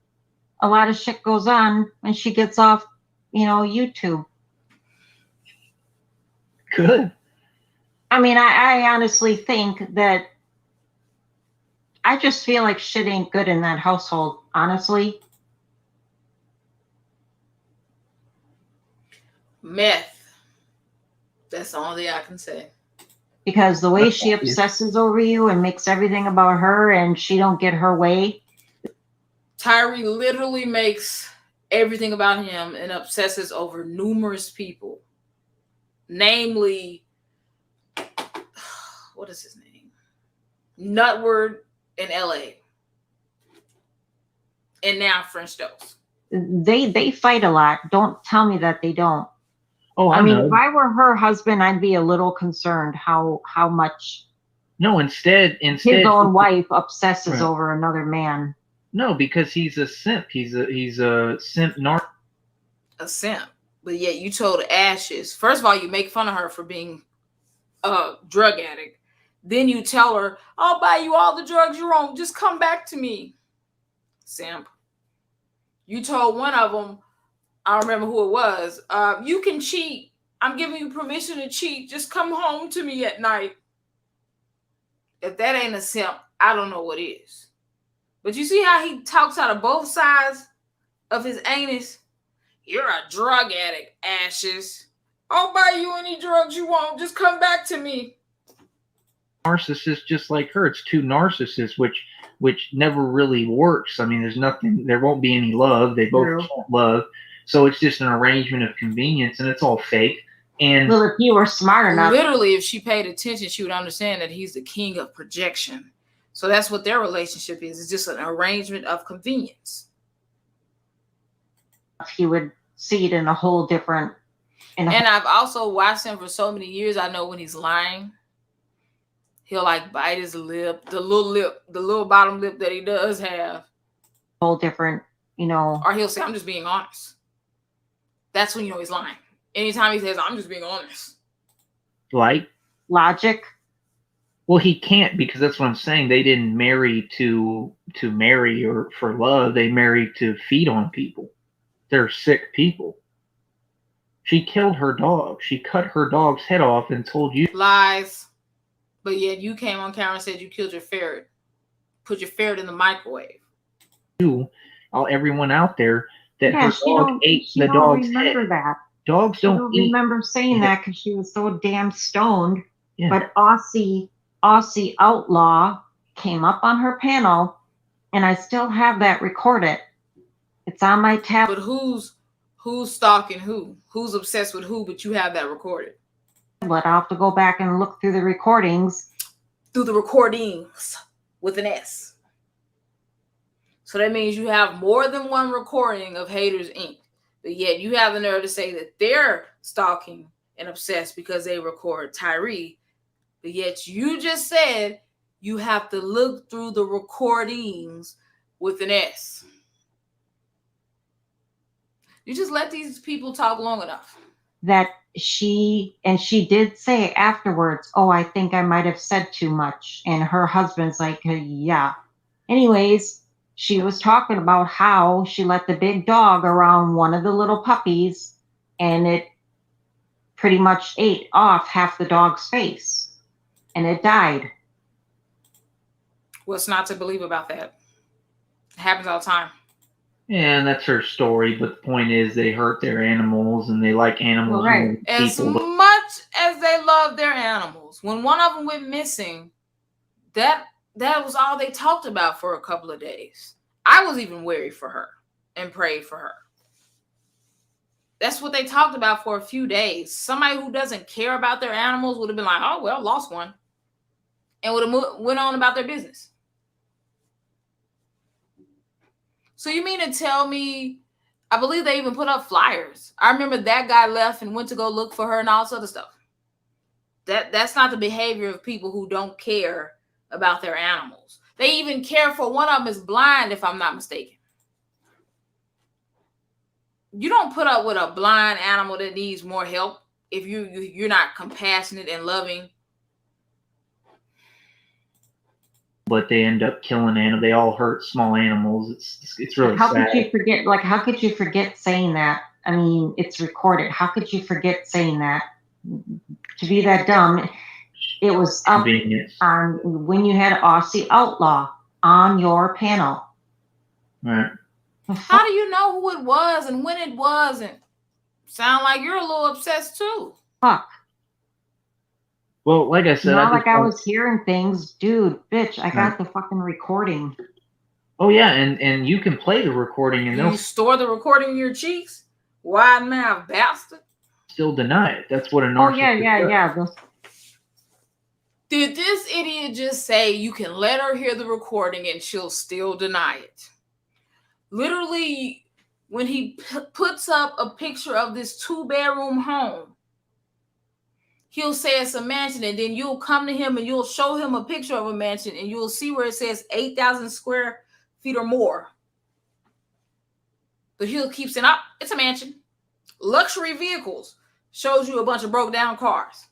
Speaker 3: a lot of shit goes on when she gets off, YouTube.
Speaker 7: Good.
Speaker 3: I mean, I honestly think that I just feel like shit ain't good in that household, honestly.
Speaker 1: Meth. That's the only thing I can say.
Speaker 3: Because the way she obsesses over you and makes everything about her and she don't get her way.
Speaker 1: Tyree literally makes everything about him and obsesses over numerous people. Namely, what is his name? Nutward in LA. And now French Dose.
Speaker 3: They fight a lot. Don't tell me that they don't.
Speaker 7: Oh,
Speaker 3: I mean, if I were her husband, I'd be a little concerned how much.
Speaker 7: No, instead,
Speaker 3: his own wife obsesses over another man.
Speaker 7: No, because he's a simp. He's a simp narc.
Speaker 1: A simp, but yet you told Ashes. First of all, you make fun of her for being a drug addict. Then you tell her, "I'll buy you all the drugs you want. Just come back to me." Simp. You told one of them. I don't remember who it was. You can cheat. I'm giving you permission to cheat. Just come home to me at night. If that ain't a simp, I don't know what is. But you see how he talks out of both sides of his anus? You're a drug addict, Ashes. I'll buy you any drugs you want. Just come back to me.
Speaker 7: Narcissist just like her. It's two narcissists, which never really works. I mean, there won't be any love. They both can't love. So it's just an arrangement of convenience, and it's all fake. And
Speaker 3: well, if you were smart enough,
Speaker 1: literally, if she paid attention, she would understand that he's the king of projection. So that's what their relationship is. It's just an arrangement of convenience.
Speaker 3: He would see it in a whole different.
Speaker 1: And I've also watched him for so many years. I know when he's lying, he'll like bite his lip, the little bottom lip that he does have.
Speaker 3: Whole different,
Speaker 1: Or he'll say, "I'm just being honest." That's when you know he's lying. Anytime he says, "I'm just being honest."
Speaker 7: Like?
Speaker 3: Logic.
Speaker 7: Well, he can't, because that's what I'm saying. They didn't marry to marry or for love. They married to feed on people. They're sick people. She killed her dog. She cut her dog's head off and told you.
Speaker 1: Lies. But yet you came on camera and said you killed your ferret. Put your ferret in the microwave.
Speaker 7: Everyone out there that her dog ate the dog's head.
Speaker 3: That.
Speaker 7: Dogs don't eat.
Speaker 3: remember saying that because she was so damn stoned. Yeah. But Aussie Outlaw came up on her panel, and I still have that recorded. It's on my tab.
Speaker 1: But who's stalking who? Who's obsessed with who? But you have that recorded.
Speaker 3: But I'll have to go back and look through the recordings.
Speaker 1: Through the recordings with an S. So that means you have more than one recording of Haters Inc. But yet you have the nerve to say that they're stalking and obsessed because they record Tyree. But yet you just said you have to look through the recordings with an S. You just let these people talk long enough.
Speaker 3: That she did say afterwards, "Oh, I think I might have said too much." And her husband's like, "Yeah." Anyways, she was talking about how she let the big dog around one of the little puppies, and it pretty much ate off half the dog's face, and it died.
Speaker 1: What's not to believe about that? It happens all the time.
Speaker 7: Yeah, and that's her story, but the point is they hurt their animals and they like animals.
Speaker 3: Well, right.
Speaker 1: As much as they love their animals, when one of them went missing, that that was all they talked about for a couple of days. I was even worried for her and prayed for her. That's what they talked about for a few days. Somebody who doesn't care about their animals would have been like, oh, well, lost one. And would have went on about their business. So you mean to tell me, I believe they even put up flyers. I remember that guy left and went to go look for her and all this other stuff. That's not the behavior of people who don't care about their animals. They even care for one of them is blind, if I'm not mistaken. You don't put up with a blind animal that needs more help if you're not compassionate and loving.
Speaker 7: But they end up killing animals. They all hurt small animals. It's really
Speaker 3: how
Speaker 7: sad.
Speaker 3: could you forget? Like, how could you forget saying that? I mean, it's recorded. How could you forget saying that? To be that dumb, it was up on when you had Aussie Outlaw on your panel.
Speaker 7: Right.
Speaker 1: How do you know who it was and when it wasn't? Sound like you're a little obsessed too.
Speaker 3: Fuck.
Speaker 7: Well, like I said,
Speaker 3: not like I was hearing things, dude. Bitch, I got the fucking recording.
Speaker 7: Oh yeah, and you can play the recording, and
Speaker 1: you store the recording in your cheeks, wide mouth bastard.
Speaker 7: Still deny it. That's what a narcissist.
Speaker 3: Oh yeah.
Speaker 1: Did this idiot just say you can let her hear the recording and she'll still deny it? Literally, when he puts up a picture of this 2-bedroom home, he'll say it's a mansion, and then you'll come to him and you'll show him a picture of a mansion, and you'll see where it says 8,000 square feet or more. But he'll keep saying, oh, it's a mansion. Luxury vehicles shows you a bunch of broke down cars.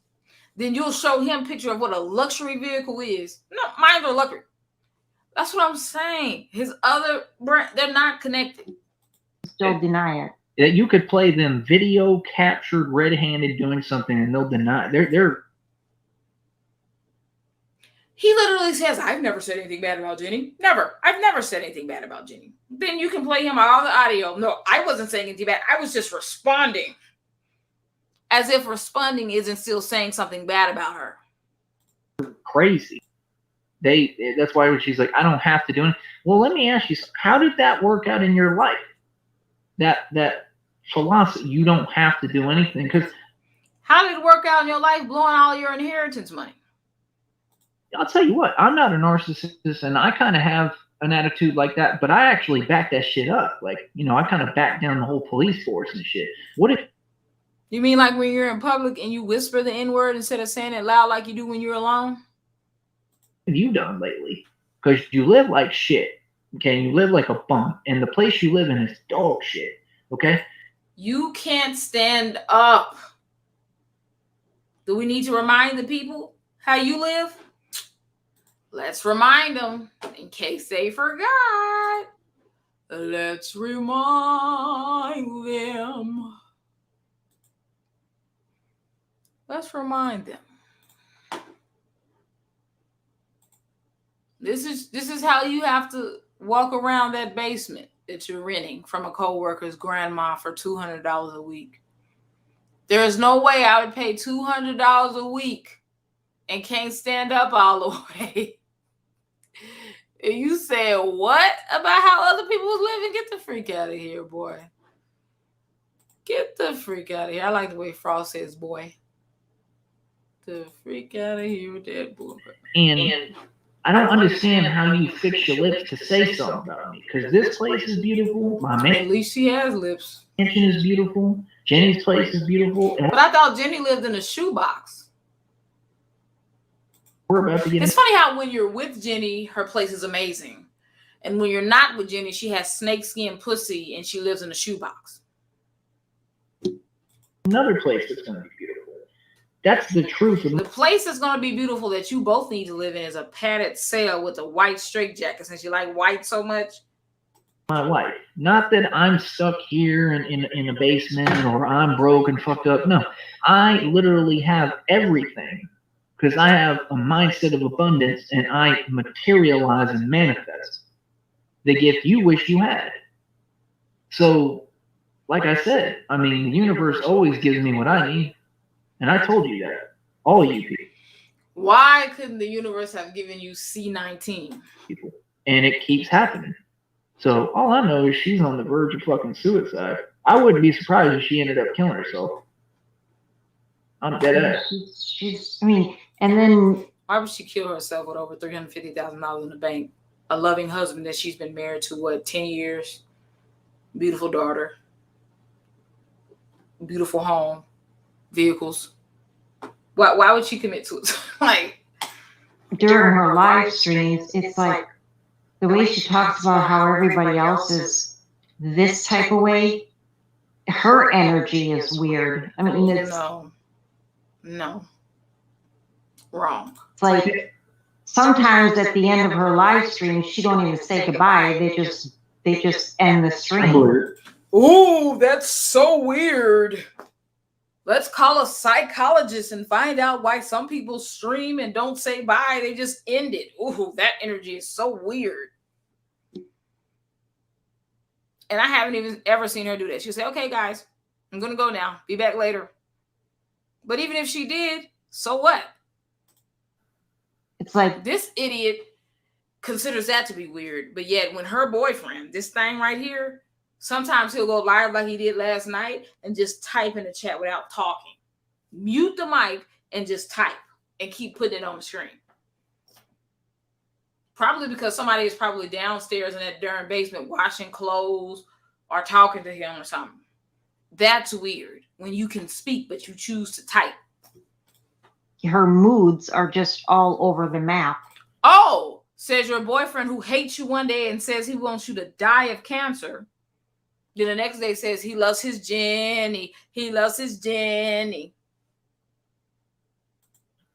Speaker 1: Then you'll show him a picture of what a luxury vehicle is. No, mine are luxury. That's what I'm saying. His other brand, they're not connected.
Speaker 3: Still deny it.
Speaker 7: You could play them video captured red-handed doing something, and they'll deny. They're.
Speaker 1: He literally says, "I've never said anything bad about Jenny. Never. I've never said anything bad about Jenny." Then you can play him all the audio. No, I wasn't saying anything bad. I was just responding, as if responding isn't still saying something bad about her.
Speaker 7: Crazy. That's why when she's like, I don't have to do it. Well, let me ask you, how did that work out in your life? That philosophy, you don't have to do anything. Because
Speaker 1: how did it work out in your life blowing all your inheritance money?
Speaker 7: I'll tell you what, I'm not a narcissist, and I kind of have an attitude like that, but I actually back that shit up. Like, I kind of back down the whole police force and shit. What if...
Speaker 1: You mean like when you're in public and you whisper the N-word instead of saying it loud like you do when you're alone?
Speaker 7: What have you done lately? Because you live like shit, okay? You live like a bum, and the place you live in is dog shit, okay?
Speaker 1: You can't stand up. Do we need to remind the people how you live? Let's remind them in case they forgot. Let's remind them. Let's remind them. This is how you have to walk around that basement that you're renting from a coworker's grandma for $200 a week. There is no way I would pay $200 a week and can't stand up all the way. And you said what about how other people was living? Get the freak out of here, boy. Get the freak out of here. I like the way Frost says, boy. The freak out of here with that boy.
Speaker 7: And I don't understand how you fix your lips to say something about me. Because this place is beautiful.
Speaker 1: At least she has lips.
Speaker 7: Mansion is beautiful. Jenny's place is beautiful.
Speaker 1: But I thought Jenny lived in a shoebox.
Speaker 7: We're about to get
Speaker 1: It's funny how when you're with Jenny, her place is amazing. And when you're not with Jenny, she has snakeskin pussy and she lives in a shoebox.
Speaker 7: Another place that's going to be beautiful. That's the truth.
Speaker 1: The place that's going to be beautiful that you both need to live in is a padded cell with a white straitjacket, since you like white so much.
Speaker 7: My wife. Not that I'm stuck here in a basement or I'm broke and fucked up. No, I literally have everything because I have a mindset of abundance and I materialize and manifest the gift you wish you had. So, like I said, I mean, the universe always gives me what I need. And I told you that. All you people.
Speaker 1: Why couldn't the universe have given you C19?
Speaker 7: People. And it keeps happening. So all I know is she's on the verge of fucking suicide. I wouldn't be surprised if she ended up killing herself. I'm dead ass.
Speaker 3: She's, I mean, and then
Speaker 1: why would she kill herself with over $350,000 in the bank? A loving husband that she's been married to, what, 10 years? Beautiful daughter. Beautiful home. Vehicles. Why would she commit suicide? Like,
Speaker 3: during her live streams, it's like the way she talks about how everybody else is this type of way, her energy is weird. I mean, it's
Speaker 1: no. Wrong.
Speaker 3: It's like sometimes at the end of her live stream, she don't even say goodbye. They just end the stream.
Speaker 1: Ooh, that's so weird. Let's call a psychologist and find out why some people stream and don't say bye. They just end it. Ooh, that energy is so weird. And I haven't even ever seen her do that. She'll say, okay, guys, I'm going to go now. Be back later. But even if she did, so what?
Speaker 3: It's like
Speaker 1: this idiot considers that to be weird. But yet when her boyfriend, this thing right here, sometimes he'll go live like he did last night and just type in the chat without talking. Mute the mic and just type and keep putting it on the screen. Probably because somebody is probably downstairs in that darn basement washing clothes or talking to him or something. That's weird when you can speak, but you choose to type.
Speaker 3: Her moods are just all over the map.
Speaker 1: Oh, says your boyfriend who hates you one day and says he wants you to die of cancer. Then the next day says he loves his Jenny. He loves his Jenny.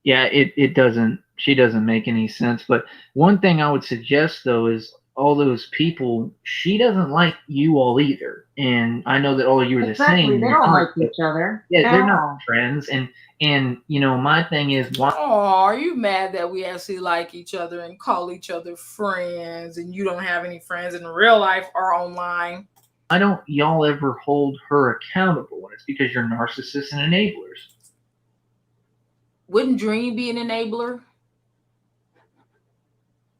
Speaker 7: Yeah, it doesn't. She doesn't make any sense. But one thing I would suggest though is all those people. She doesn't like you all either, and I know that all you are the same.
Speaker 3: They don't like each other.
Speaker 7: Yeah, they're not friends. And you know, my thing is, why?
Speaker 1: Oh, are you mad that we actually like each other and call each other friends, and you don't have any friends in real life or online?
Speaker 7: Why don't y'all ever hold her accountable? And it's because you're narcissists and enablers.
Speaker 1: Wouldn't Dream be an enabler?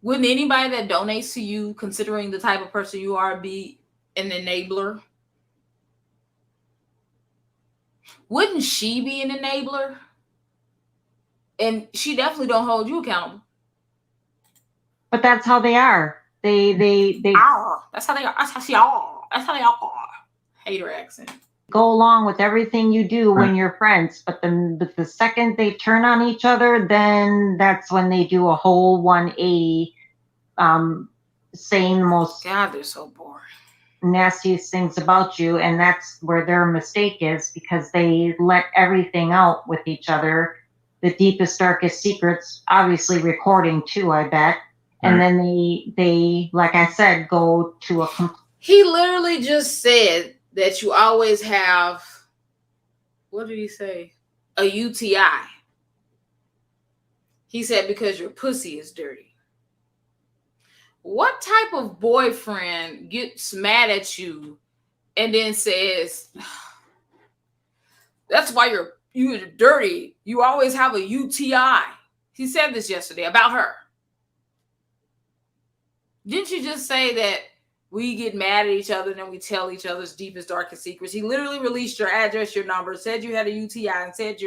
Speaker 1: Wouldn't anybody that donates to you, considering the type of person you are, be an enabler? Wouldn't she be an enabler? And she definitely don't hold you accountable.
Speaker 3: But that's how they are. They
Speaker 1: That's how they are. That's how she are. That's how they are. Hater accent.
Speaker 3: Go along with everything you do when you're friends, but the second they turn on each other, then that's when they do a whole 180, saying the most
Speaker 1: God, they're so boring,
Speaker 3: nastiest things about you, and that's where their mistake is, because they let everything out with each other, the deepest, darkest secrets, obviously recording too, I bet, and then they like I said, go to a.
Speaker 1: He literally just said that you always have, what did he say? A UTI. He said because your pussy is dirty. What type of boyfriend gets mad at you and then says, that's why you're dirty. You always have a UTI. He said this yesterday about her. Didn't you just say that we get mad at each other and then we tell each other's deepest, darkest secrets? He literally released your address, your number, said you had a UTI, and said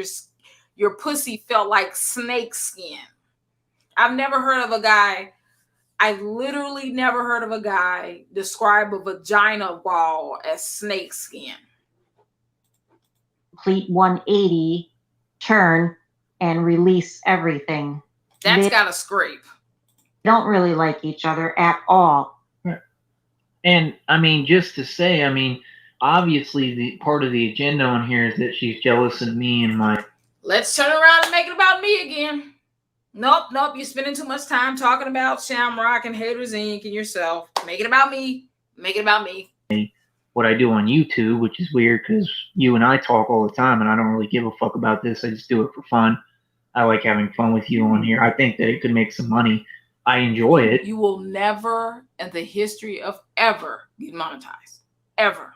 Speaker 1: your pussy felt like snake skin. I've never heard of a guy, I've literally never heard of a guy describe a vagina wall as snake skin.
Speaker 3: Complete 180 turn and release everything.
Speaker 1: That's got a scrape.
Speaker 3: They don't really like each other at all.
Speaker 7: And I mean, just to say, I mean, obviously the part of the agenda on here is that she's jealous of me and my.
Speaker 1: Let's turn around and make it about me again. Nope. You're spending too much time talking about Shamrock and Haters Inc. and yourself. Make it about me. Make it about me.
Speaker 7: What I do on YouTube, which is weird because you and I talk all the time and I don't really give a fuck about this. I just do it for fun. I like having fun with you on here. I think that it could make some money. I enjoy it.
Speaker 1: You will never, in the history of ever, get monetized. Ever.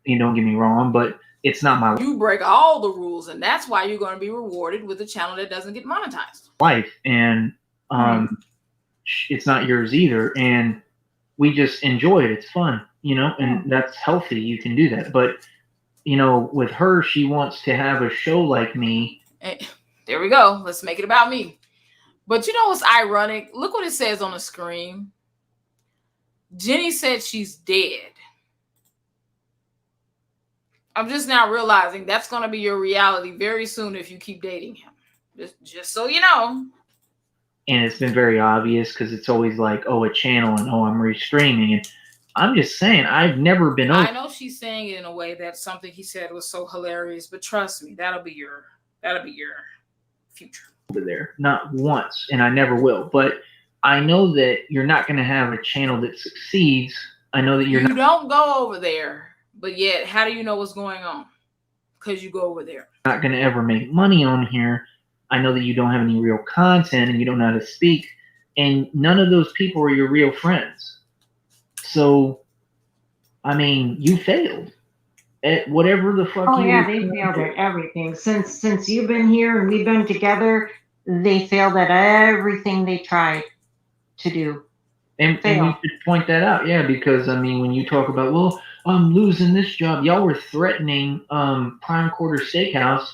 Speaker 7: You don't get me wrong, but it's not my
Speaker 1: You break all the rules, and that's why you're going to be rewarded with a channel that doesn't get monetized.
Speaker 7: life, and it's not yours either. And we just enjoy it. It's fun, you know, and that's healthy. You can do that. But, you know, with her, she wants to have a show like me.
Speaker 1: There we go. Let's make it about me. But you know what's ironic? Look what it says on the screen. Jenny said she's dead. I'm just now realizing that's going to be your reality very soon if you keep dating him. Just so you know.
Speaker 7: And it's been very obvious because it's always like, oh, a channel, and oh, I'm restreaming. And I'm just saying, I've never been over.
Speaker 1: I know she's saying it in a way that something he said was so hilarious, but trust me, that'll be your future.
Speaker 7: Over there, not once, and I never will. But I know that you're not going to have a channel that succeeds. I know that you
Speaker 1: don't go over there. But yet, how do you know what's going on? Because you go over there.
Speaker 7: Not going to ever make money on here. I know that you don't have any real content and you don't know how to speak. And none of those people are your real friends. So, I mean, you failed at whatever the fuck you
Speaker 3: yeah, they failed at everything. Since you've been here and we've been together, they failed at everything they tried to do.
Speaker 7: And you should point that out, yeah, because, I mean, when you talk about, well, I'm losing this job, y'all were threatening Prime Quarter Steakhouse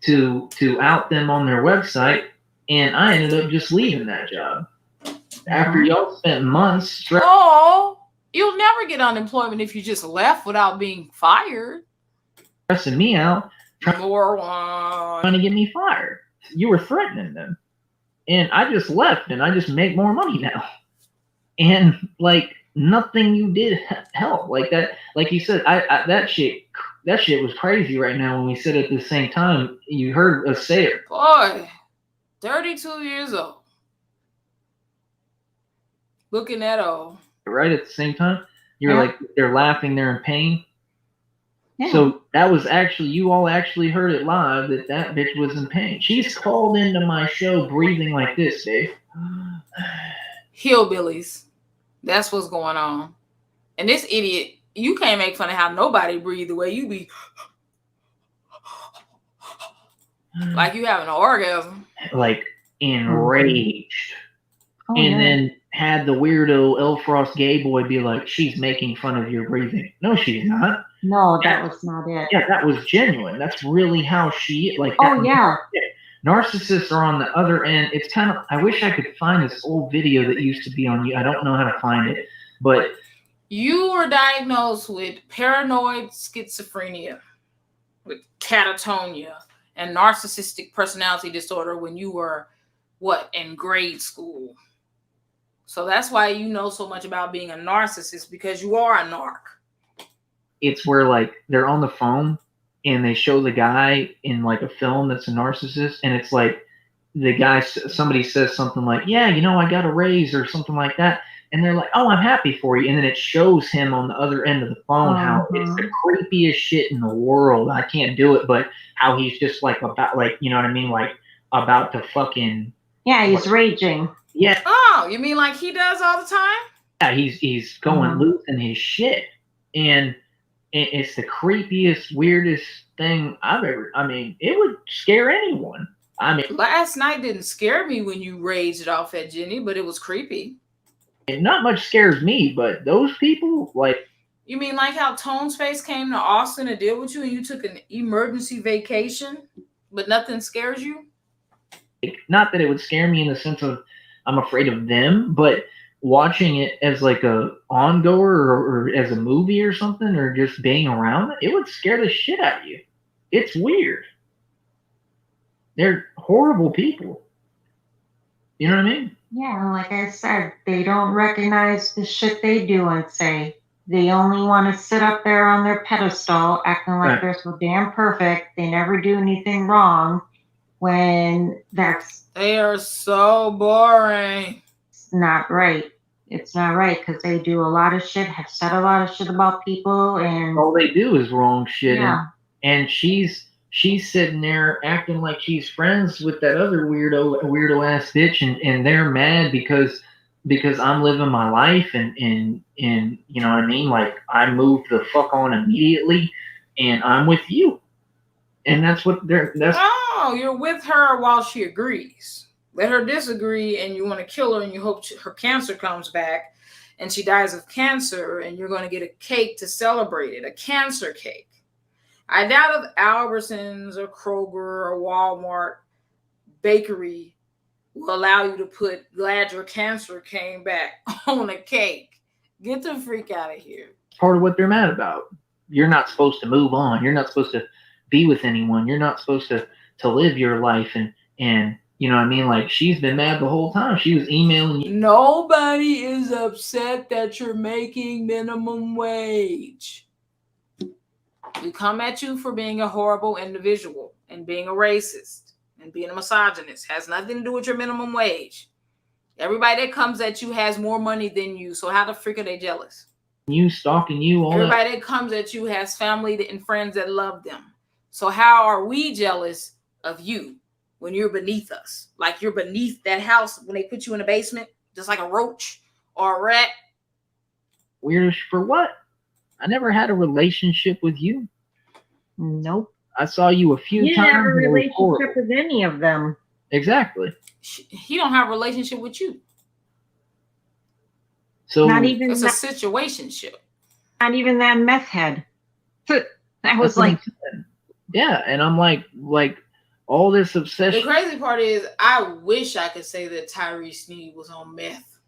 Speaker 7: to out them on their website, and I ended up just leaving that job. After y'all spent months
Speaker 1: you'll never get unemployment if you just left without being fired.
Speaker 7: Stressing me out, trying
Speaker 1: to
Speaker 7: get me fired. You were threatening them. And I just left, and I just make more money now. And, like, nothing you did helped. Like that, like you said, that shit was crazy right now when we said it at the same time. You heard us say it.
Speaker 1: Boy, 32 years old. Looking at all.
Speaker 7: Right at the same time? You're like, they're laughing, they're in pain.
Speaker 3: Yeah.
Speaker 7: So that was actually, you all actually heard it live that bitch was in pain. She's called into my show breathing like this, Dave.
Speaker 1: Hillbillies. That's what's going on. And this idiot, you can't make fun of how nobody breathe the way you be. Like you having an orgasm.
Speaker 7: Like enraged. Then had the weirdo El Frost gay boy be like, she's making fun of your breathing. No, she's not.
Speaker 3: No, that was not it.
Speaker 7: Yeah, that was genuine. That's really how she, like. Narcissists are on the other end. It's kind of, I wish I could find this old video that used to be on you. I don't know how to find it, but.
Speaker 1: You were diagnosed with paranoid schizophrenia, with catatonia, and narcissistic personality disorder when you were, in grade school. So that's why you know so much about being a narcissist, because you are a narc.
Speaker 7: It's where, like, they're on the phone and they show the guy in like a film that's a narcissist, and it's like the guy, somebody says something like, yeah, you know, I got a raise or something like that, and they're like, oh, I'm happy for you, and then it shows him on the other end of the phone how it's the creepiest shit in the world. I can't do it, but how he's just like about, like, you know what I mean, like about to fucking
Speaker 3: he's raging.
Speaker 7: Yeah.
Speaker 1: Oh, you mean like he does all the time?
Speaker 7: Yeah, he's going loose in his shit, and it's the creepiest, weirdest thing I've ever. I mean, it would scare anyone. I mean,
Speaker 1: last night didn't scare me when you raged off at Jenny, but it was creepy.
Speaker 7: Not much scares me, but those people, like.
Speaker 1: You mean like how Tone Space came to Austin to deal with you, and you took an emergency vacation, but nothing scares you?
Speaker 7: Not that it would scare me in the sense of I'm afraid of them, but watching it as like a ongoer or as a movie or something, or just being around it would scare the shit out of you. It's weird. They're horrible people. You know what I mean?
Speaker 3: Yeah, like I said, they don't recognize the shit they do and say. They only want to sit up there on their pedestal acting like they're so damn perfect. They never do anything wrong, when
Speaker 1: they are so boring.
Speaker 3: Not right. It's not right, because they do a lot of shit, have said a lot of shit about people, and
Speaker 7: all they do is wrong shit.
Speaker 3: Yeah.
Speaker 7: And she's sitting there acting like she's friends with that other weirdo ass bitch, and they're mad because I'm living my life, and you know what I mean? Like, I moved the fuck on immediately, and I'm with you. And that's what that's.
Speaker 1: Oh, you're with her while she agrees. Let her disagree, and you want to kill her, and you hope her cancer comes back, and she dies of cancer, and you're going to get a cake to celebrate it, a cancer cake. I doubt if Albertsons or Kroger or Walmart bakery will allow you to put "Glad your cancer came back" on a cake. Get the freak out of here.
Speaker 7: Part of what they're mad about. You're not supposed to move on. You're not supposed to be with anyone. You're not supposed to live your life, and you know what I mean? Like, she's been mad the whole time. She was emailing you.
Speaker 1: Nobody is upset that you're making minimum wage. We come at you for being a horrible individual and being a racist and being a misogynist. Has nothing to do with your minimum wage. Everybody that comes at you has more money than you, so how the freak are they jealous?
Speaker 7: You stalking you, all
Speaker 1: Everybody that comes at you has family and friends that love them. So how are we jealous of you when you're beneath us? Like you're beneath that house when they put you in the basement, just like a roach or a rat.
Speaker 7: Weird for what? I never had a relationship with you.
Speaker 3: Nope.
Speaker 7: I saw you a few
Speaker 3: You
Speaker 7: times.
Speaker 3: didn't have a
Speaker 7: and it was
Speaker 3: relationship
Speaker 7: horrible.
Speaker 3: with any of them.
Speaker 7: Exactly.
Speaker 1: He don't have a relationship with you.
Speaker 7: So
Speaker 3: Not even
Speaker 1: It's a
Speaker 3: that,
Speaker 1: situationship.
Speaker 3: not even that meth head. That was
Speaker 7: that's what
Speaker 3: like,
Speaker 7: I'm saying. Yeah, and I'm like all this
Speaker 1: The
Speaker 7: obsession.
Speaker 1: crazy part is I wish I could say that Tyree Sneed was on meth.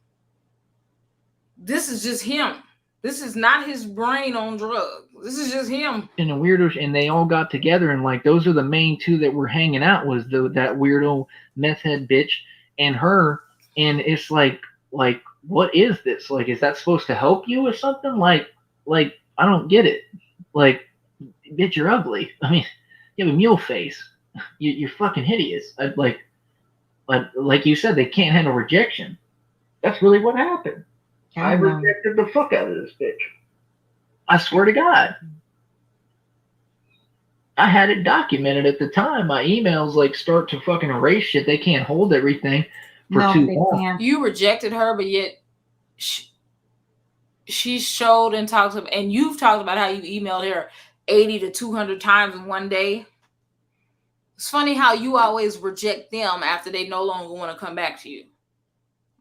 Speaker 1: This is just him. This is not his brain on drugs. This is just him.
Speaker 7: And the weirdos, and they all got together, and like those are the main two that were hanging out, was that weirdo meth head bitch and her. And it's like what is this? Like, is that supposed to help you or something? Like I don't get it. Like, bitch, you're ugly. I mean, you have a mule face. You're fucking hideous. Like you said, they can't handle rejection. That's really what happened. I rejected the fuck out of this bitch. I swear to God. I had it documented at the time. My emails like start to fucking erase shit. They can't hold everything for too long.
Speaker 3: Can't.
Speaker 1: You rejected her, but yet she showed and talked about, and you've talked about how you emailed her 80 to 200 times in one day. It's funny how you always reject them after they no longer want to come back to you.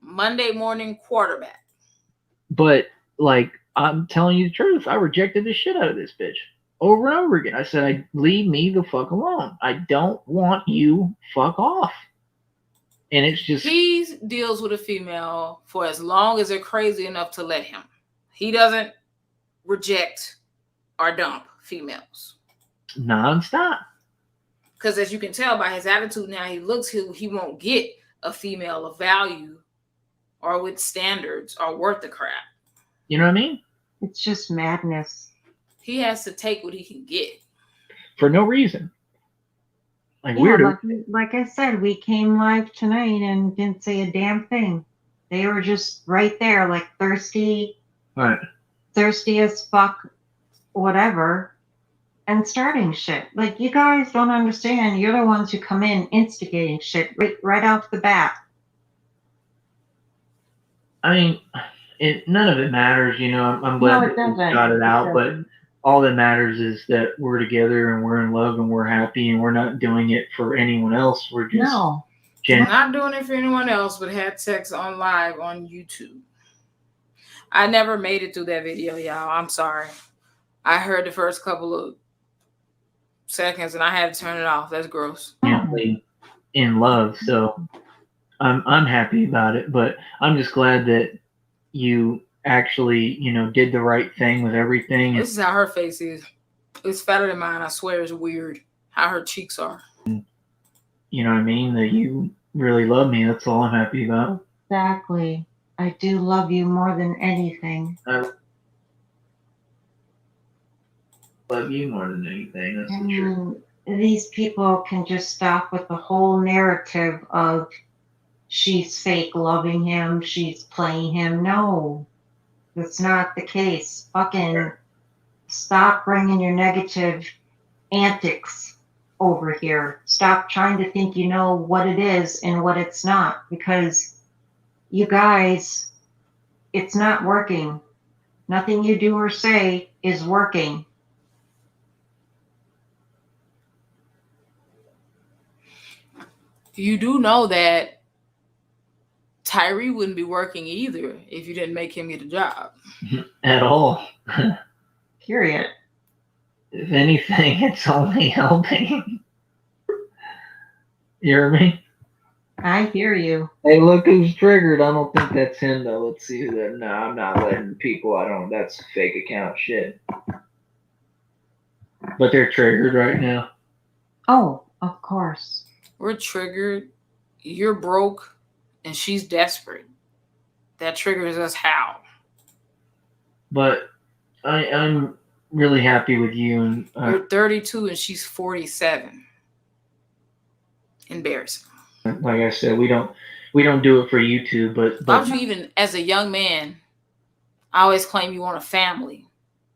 Speaker 1: Monday morning quarterback.
Speaker 7: But like, I'm telling you the truth. I rejected the shit out of this bitch over and over again. I said, leave me the fuck alone. I don't want you. Fuck off. And it's just,
Speaker 1: he deals with a female for as long as they're crazy enough to let him. He doesn't reject or dump females
Speaker 7: nonstop.
Speaker 1: because as you can tell by his attitude now, he won't get a female of value or with standards or worth the crap.
Speaker 7: You know what I mean?
Speaker 3: It's just madness.
Speaker 1: He has to take what he can get
Speaker 7: for no reason. Like,
Speaker 3: yeah,
Speaker 7: weirder.
Speaker 3: like I said, we came live tonight and didn't say a damn thing. They were just right there, like thirsty,
Speaker 7: Right.
Speaker 3: Thirsty as fuck, whatever, and starting shit. Like, you guys don't understand. You're the ones who come in instigating shit right off the bat.
Speaker 7: I mean, none of it matters, you know. I'm glad that we got it out, but all that matters is that we're together and we're in love and we're happy and we're not doing it for anyone else. We're just
Speaker 1: we're not doing it for anyone else, but had sex on live on YouTube. I never made it through that video, y'all. I'm sorry. I heard the first couple of seconds and I had to turn it off. That's gross.
Speaker 7: In love, so I'm happy about it, but I'm just glad that you actually, you know, did the right thing with everything.
Speaker 1: This is how her face is. It's fatter than mine. I swear it's weird how her cheeks are.
Speaker 7: You know what I mean? That you really love me. That's all I'm happy about.
Speaker 3: Exactly. I do love you more than anything.
Speaker 7: I love you more than anything. That's the truth.
Speaker 3: These people can just stop with the whole narrative of she's fake loving him, she's playing him. No, that's not the case. Fucking stop bringing your negative antics over here. Stop trying to think you know what it is and what it's not, because you guys, it's not working. Nothing you do or say is working.
Speaker 1: You do know that Tyree wouldn't be working either if you didn't make him get a job.
Speaker 7: At all.
Speaker 3: Period.
Speaker 7: If anything, it's only helping. You hear me?
Speaker 3: I hear you.
Speaker 7: Hey, look who's triggered. I don't think that's him, though. Let's see who that. No, I'm not letting people. That's fake account shit. But they're triggered right now.
Speaker 3: Oh, of course.
Speaker 1: We're triggered. You're broke, and she's desperate. That triggers us how?
Speaker 7: But I'm really happy with you. And
Speaker 1: you're 32 and she's 47. Embarrassing.
Speaker 7: Like I said, we don't do it for YouTube, but
Speaker 1: why would you even, as a young man, I always claim you want a family?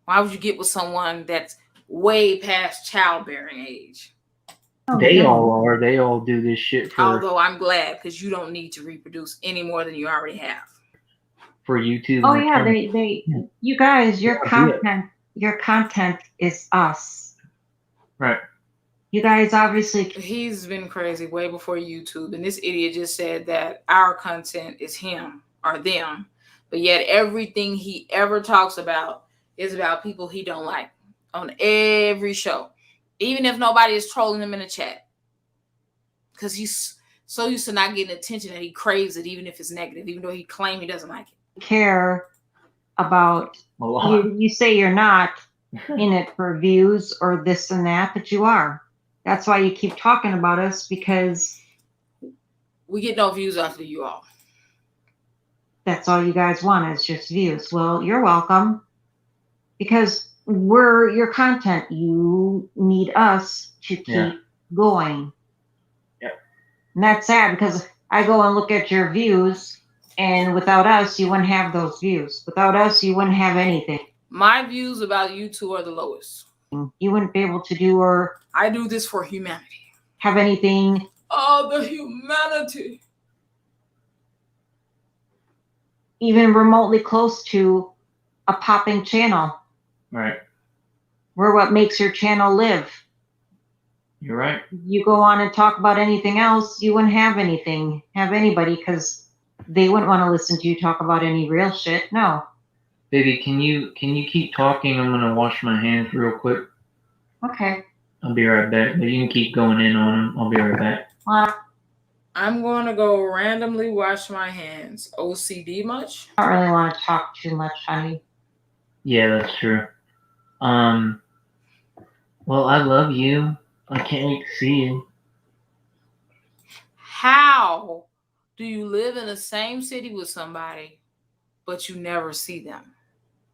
Speaker 1: Why would you get with someone that's way past childbearing age?
Speaker 7: They all are. They all do this shit for.
Speaker 1: Although I'm glad, because you don't need to reproduce any more than you already have.
Speaker 7: For YouTube.
Speaker 3: Oh yeah, you guys, your content is us.
Speaker 7: Right.
Speaker 3: You guys obviously.
Speaker 1: He's been crazy way before YouTube, and this idiot just said that our content is him or them, but yet everything he ever talks about is about people he don't like on every show, even if nobody is trolling him in the chat, because he's so used to not getting attention that he craves it, even if it's negative, even though he claims he doesn't like it.
Speaker 3: Care about you say you're not in it for views or this and that, but you are. That's why you keep talking about us, because
Speaker 1: we get no views after you all.
Speaker 3: That's all you guys want is just views. Well, you're welcome, because we're your content. You need us to keep going.
Speaker 7: Yeah.
Speaker 3: And that's sad, because I go and look at your views, and without us, you wouldn't have those views. Without us, you wouldn't have anything.
Speaker 1: My views about you two are the lowest.
Speaker 3: You wouldn't be able to do or...
Speaker 1: I do this for humanity.
Speaker 3: Have anything...
Speaker 1: Oh, the humanity.
Speaker 3: Even remotely close to a popping channel.
Speaker 7: Right.
Speaker 3: We're what makes your channel live.
Speaker 7: You're right.
Speaker 3: You go on and talk about anything else, you wouldn't have anybody, because they wouldn't want to listen to you talk about any real shit. No.
Speaker 7: Baby, can you keep talking? I'm gonna wash my hands real quick.
Speaker 3: Okay.
Speaker 7: I'll be right back. But you can keep going in on them. I'll be right back.
Speaker 1: I'm going to go randomly wash my hands. OCD much?
Speaker 3: I don't really want to talk too much, honey.
Speaker 7: Yeah, that's true. Well, I love you. I can't wait to see you.
Speaker 1: How do you live in the same city with somebody, but you never see them?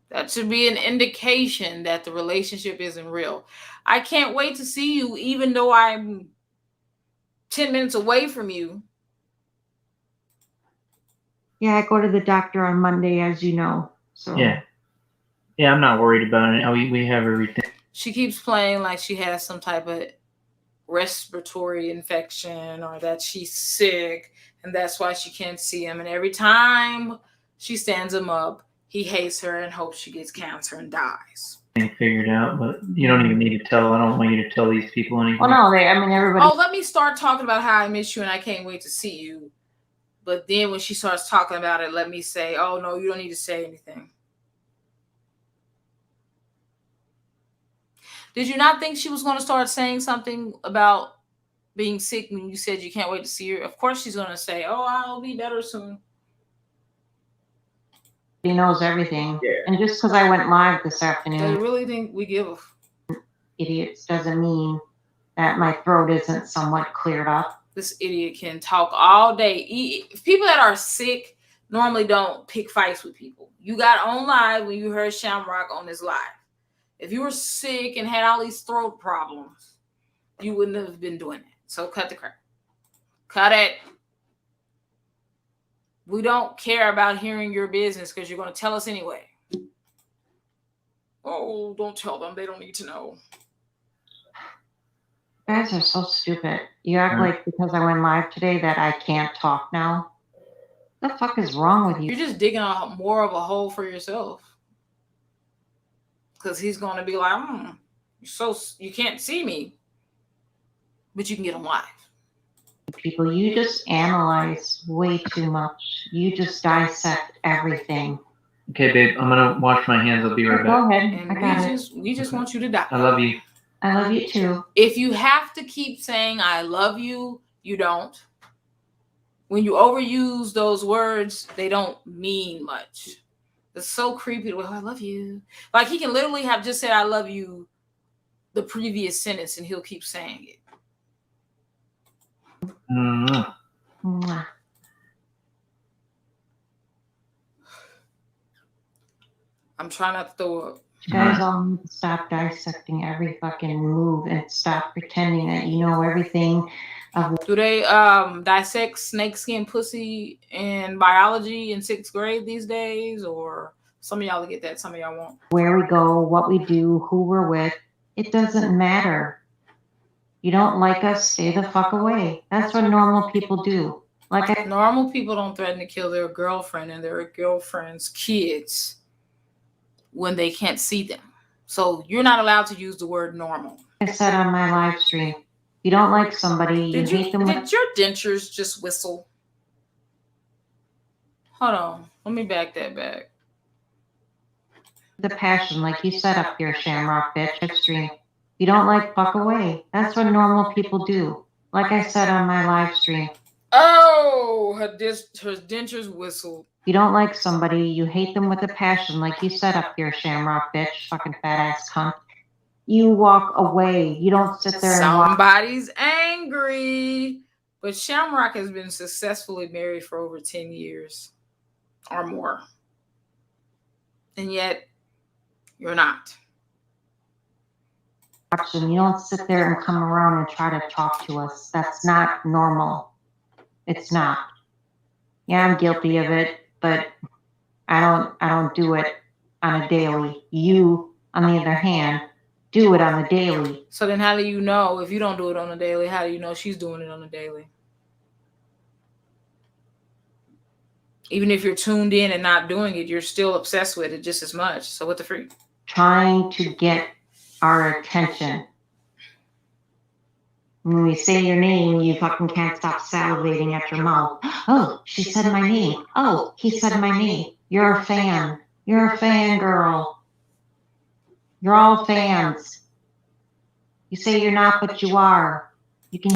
Speaker 1: That should be an indication that the relationship isn't real. I can't wait to see you, even though I'm 10 minutes away from you.
Speaker 3: Yeah, I go to the doctor on Monday, as you know. So
Speaker 7: yeah, I'm not worried about it. We have everything.
Speaker 1: She keeps playing like she has some type of respiratory infection, or that she's sick, and that's why she can't see him. And every time she stands him up, he hates her and hopes she gets cancer and dies.
Speaker 7: Figured out, but you don't even need to tell. I don't want you to tell these people anything.
Speaker 3: Well, no, everybody.
Speaker 1: Oh, let me start talking about how I miss you and I can't wait to see you. But then when she starts talking about it, let me say, oh, no, you don't need to say anything. Did you not think she was going to start saying something about being sick when you said you can't wait to see her? Of course she's going to say, oh, I'll be better soon.
Speaker 3: He knows everything.
Speaker 7: Yeah.
Speaker 3: And just because I went live this afternoon.
Speaker 1: They really think we give a
Speaker 3: idiots doesn't mean that my throat isn't somewhat cleared up.
Speaker 1: This idiot can talk all day. People that are sick normally don't pick fights with people. You got on live when you heard Shamrock on this live. If you were sick and had all these throat problems, you wouldn't have been doing it. So cut the crap. Cut it. We don't care about hearing your business because you're going to tell us anyway. Oh, don't tell them. They don't need to know.
Speaker 3: You guys are so stupid. You act like because I went live today that I can't talk now. What the fuck is wrong with you?
Speaker 1: You're just digging more of a hole for yourself. Because he's going to be like, you can't see me, but you can get him live.
Speaker 3: People, you just analyze way too much. You just dissect everything.
Speaker 7: Okay, babe, I'm gonna wash my hands. I'll be right
Speaker 3: Go
Speaker 7: back.
Speaker 3: ahead.
Speaker 1: And
Speaker 3: I got it.
Speaker 1: we just want you to die.
Speaker 7: I love you.
Speaker 3: I love you too.
Speaker 1: If you have to keep saying I love you, you don't. When you overuse those words, they don't mean much. It's so creepy. Well, I love you. Like he can literally have just said I love you the previous sentence and he'll keep saying it.
Speaker 7: Mwah.
Speaker 3: Mwah.
Speaker 1: I'm trying not to throw up.
Speaker 3: You guys all need to stop dissecting every fucking move and stop pretending that you know everything.
Speaker 1: Do they dissect snakeskin pussy in biology in 6th grade these days? Or some of y'all will get that, some of y'all won't.
Speaker 3: Where we go, what we do, who we're with, it doesn't matter. You don't like us, stay the fuck away. That's what normal people do.
Speaker 1: Normal people don't threaten to kill their girlfriend and their girlfriend's kids when they can't see them. So you're not allowed to use the word normal.
Speaker 3: I said on my live stream, you don't like somebody, you hate them.
Speaker 1: Did your dentures just whistle? Hold on. Let me back that back.
Speaker 3: The passion, like you said up here, Shamrock bitch, stream. You don't like, fuck away. That's what normal people do. Like I said on my live stream.
Speaker 1: Oh, her dentures whistled.
Speaker 3: You don't like somebody, you hate them with a passion, like you said up here, Shamrock bitch, fucking fat ass cunt. You walk away. You don't sit there and
Speaker 1: Somebody's angry. But Shamrock has been successfully married for over 10 years or more. And yet, you're not.
Speaker 3: You don't sit there and come around and try to talk to us. That's not normal. It's not. Yeah, I'm guilty of it, but I don't do it on a daily. You, on the other hand, do it on the daily.
Speaker 1: So then how do you know, if you don't do it on a daily, how do you know she's doing it on a daily? Even if you're tuned in and not doing it, you're still obsessed with it just as much. So what the freak?
Speaker 3: Trying to get our attention. When we say your name, you fucking can't stop salivating at your mouth. Oh, she said my name. Oh, he said my name. You're a fan. You're a fan girl. You're all fans. You say you're not, but you are. You can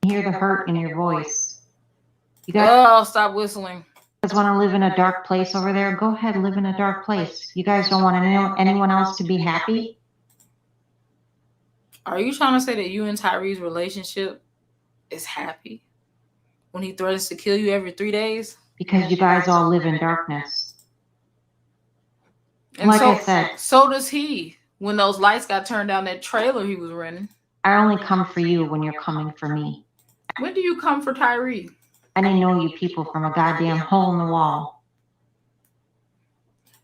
Speaker 3: hear the hurt in your voice. You guys,
Speaker 1: stop whistling.
Speaker 3: You guys want to live in a dark place over there? Go ahead, live in a dark place. You guys don't want anyone else to be happy?
Speaker 1: Are you trying to say that you and Tyree's relationship is happy when he threatens to kill you every 3 days?
Speaker 3: Because you guys all live in darkness.
Speaker 1: And
Speaker 3: like I said,
Speaker 1: so does he. When those lights got turned down that trailer he was renting.
Speaker 3: I only come for you when you're coming for me.
Speaker 1: When do you come for Tyree?
Speaker 3: I didn't know you people from a goddamn hole in the wall.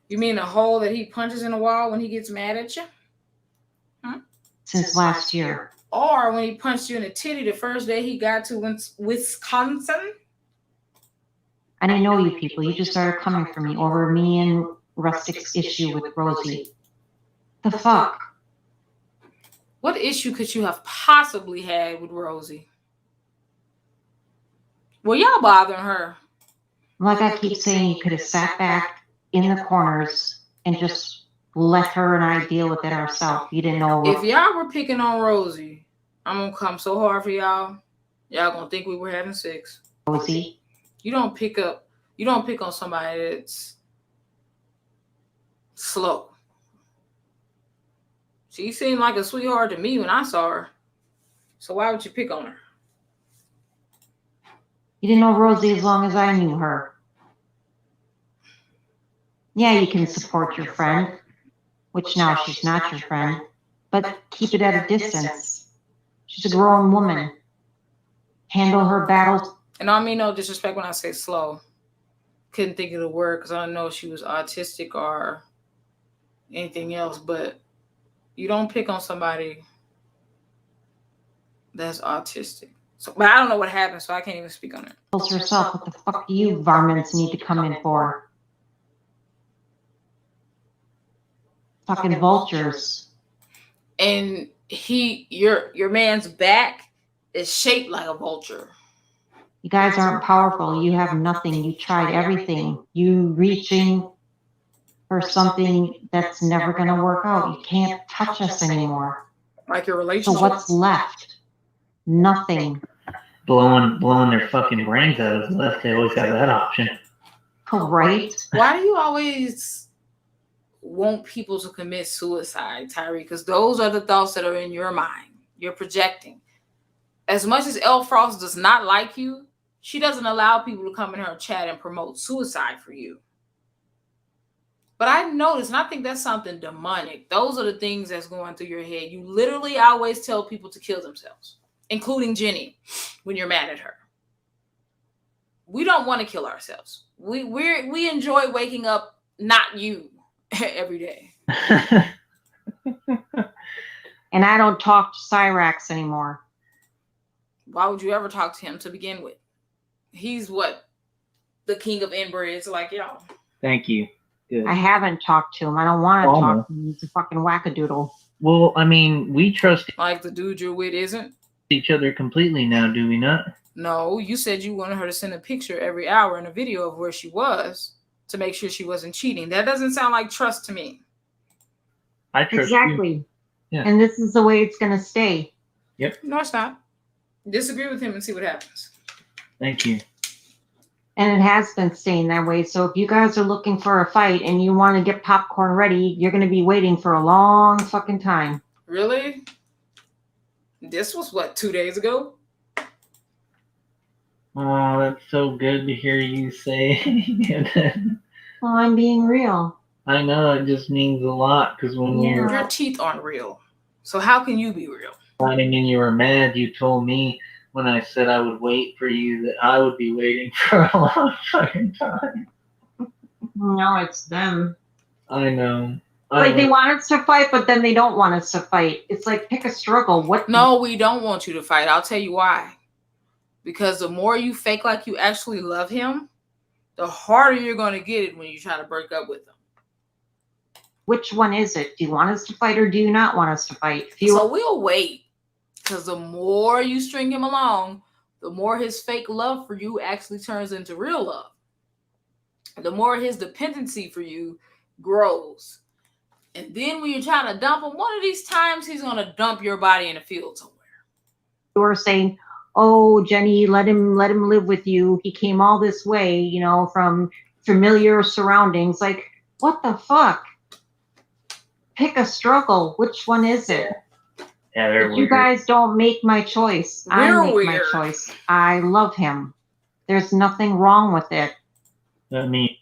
Speaker 1: You mean a hole that he punches in the wall when he gets mad at you?
Speaker 3: Since last year.
Speaker 1: Or when he punched you in the titty the first day he got to Wisconsin?
Speaker 3: I didn't know you people. You just started coming for me over me and Rustic's issue with Rosie. The fuck?
Speaker 1: What issue could you have possibly had with Rosie? Well, y'all bothering her.
Speaker 3: Like I keep saying, you could have sat back in the corners and just let her and I deal with it ourselves. You didn't know.
Speaker 1: If y'all were picking on Rosie, I'm gonna come so hard for y'all. Y'all gonna think we were having sex.
Speaker 3: Rosie?
Speaker 1: You don't pick on somebody that's slow. She seemed like a sweetheart to me when I saw her. So why would you pick on her?
Speaker 3: You didn't know Rosie as long as I knew her. Yeah, you can support your friend, which now she's not your friend, but keep it at a distance. She's a grown woman. Handle her battles.
Speaker 1: And I mean no disrespect when I say slow. Couldn't think of the word because I don't know if she was autistic or anything else, but you don't pick on somebody that's autistic. So, but I don't know what happened, so I can't even speak on it.
Speaker 3: Herself, what the fuck do you varmints need to come in for? Fucking vultures.
Speaker 1: And your man's back is shaped like a vulture.
Speaker 3: You guys aren't powerful. You have nothing. You tried everything. You reaching for something that's never going to work out. You can't touch us anymore.
Speaker 1: Like your
Speaker 3: So
Speaker 1: relationship.
Speaker 3: what's left? Nothing.
Speaker 7: Blowing their fucking brains out is left. They always have that option.
Speaker 3: Right?
Speaker 1: Why do you always want people to commit suicide, Tyree? Because those are the thoughts that are in your mind. You're projecting. As much as Elle Frost does not like you, she doesn't allow people to come in her chat and promote suicide for you. But I noticed, and I think that's something demonic. Those are the things that's going through your head. You literally always tell people to kill themselves, including Jenny, when you're mad at her. We don't want to kill ourselves. We enjoy waking up, not you, every day.
Speaker 3: And I don't talk to Cyrax anymore.
Speaker 1: Why would you ever talk to him to begin with? He's what? The king of inbreds, like y'all.
Speaker 7: Thank you. Good.
Speaker 3: I haven't talked to him. I don't want to talk to him. He's a fucking wackadoodle.
Speaker 7: Well, I mean, we trust
Speaker 1: Like the dude you're with isn't?
Speaker 7: each other completely now, do we not?
Speaker 1: No, you said you wanted her to send a picture every hour and a video of where she was to make sure she wasn't cheating. That doesn't sound like trust to me.
Speaker 7: I trust
Speaker 3: Exactly.
Speaker 7: you. Yeah.
Speaker 3: And this is the way it's going to stay.
Speaker 7: Yep.
Speaker 1: No, it's not. Disagree with him and see what happens.
Speaker 7: Thank you.
Speaker 3: And it has been staying that way. So if you guys are looking for a fight and you want to get popcorn ready, you're going to be waiting for a long fucking time.
Speaker 1: Really? This was what, 2 days ago?
Speaker 7: Oh, that's so good to hear you say.
Speaker 3: Well, I'm being real.
Speaker 7: I know, it just means a lot because when you're
Speaker 1: Your teeth aren't real. So how can you be real?
Speaker 7: fighting and you were mad, you told me when I said I would wait for you that I would be waiting for a long fucking time.
Speaker 3: No, it's them.
Speaker 7: I know.
Speaker 3: Like they want us to fight, but then they don't want us to fight. It's like pick a struggle. What?
Speaker 1: No, we don't want you to fight. I'll tell you why. Because the more you fake like you actually love him, the harder you're going to get it when you try to break up with him.
Speaker 3: Which one is it? Do you want us to fight or do you not want us to fight?
Speaker 1: So we'll wait. Because the more you string him along, the more his fake love for you actually turns into real love. The more his dependency for you grows. And then when you're trying to dump him, one of these times he's going to dump your body in a field somewhere.
Speaker 3: You were saying, oh, Jenny, let him live with you. He came all this way, you know, from familiar surroundings. Like, what the fuck? Pick a struggle. Which one is it?
Speaker 7: Yeah,
Speaker 3: You guys don't make my choice. I make my choice. I love him. There's nothing wrong with it.
Speaker 7: That means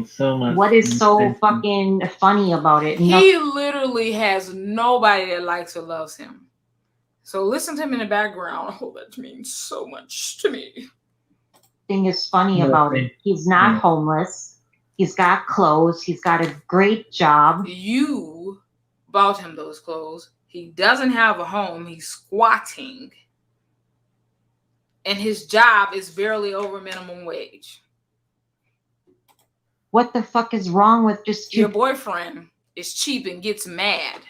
Speaker 7: so much.
Speaker 3: What is so fucking funny about it?
Speaker 1: He literally has nobody that likes or loves him. So listen to him in the background. Oh, that means so much to me.
Speaker 3: Thing is funny about it. He's not homeless. He's got clothes. He's got a great job.
Speaker 1: You bought him those clothes. He doesn't have a home. He's squatting. And his job is barely over minimum wage.
Speaker 3: What the fuck is wrong with just
Speaker 1: your boyfriend is cheap and gets mad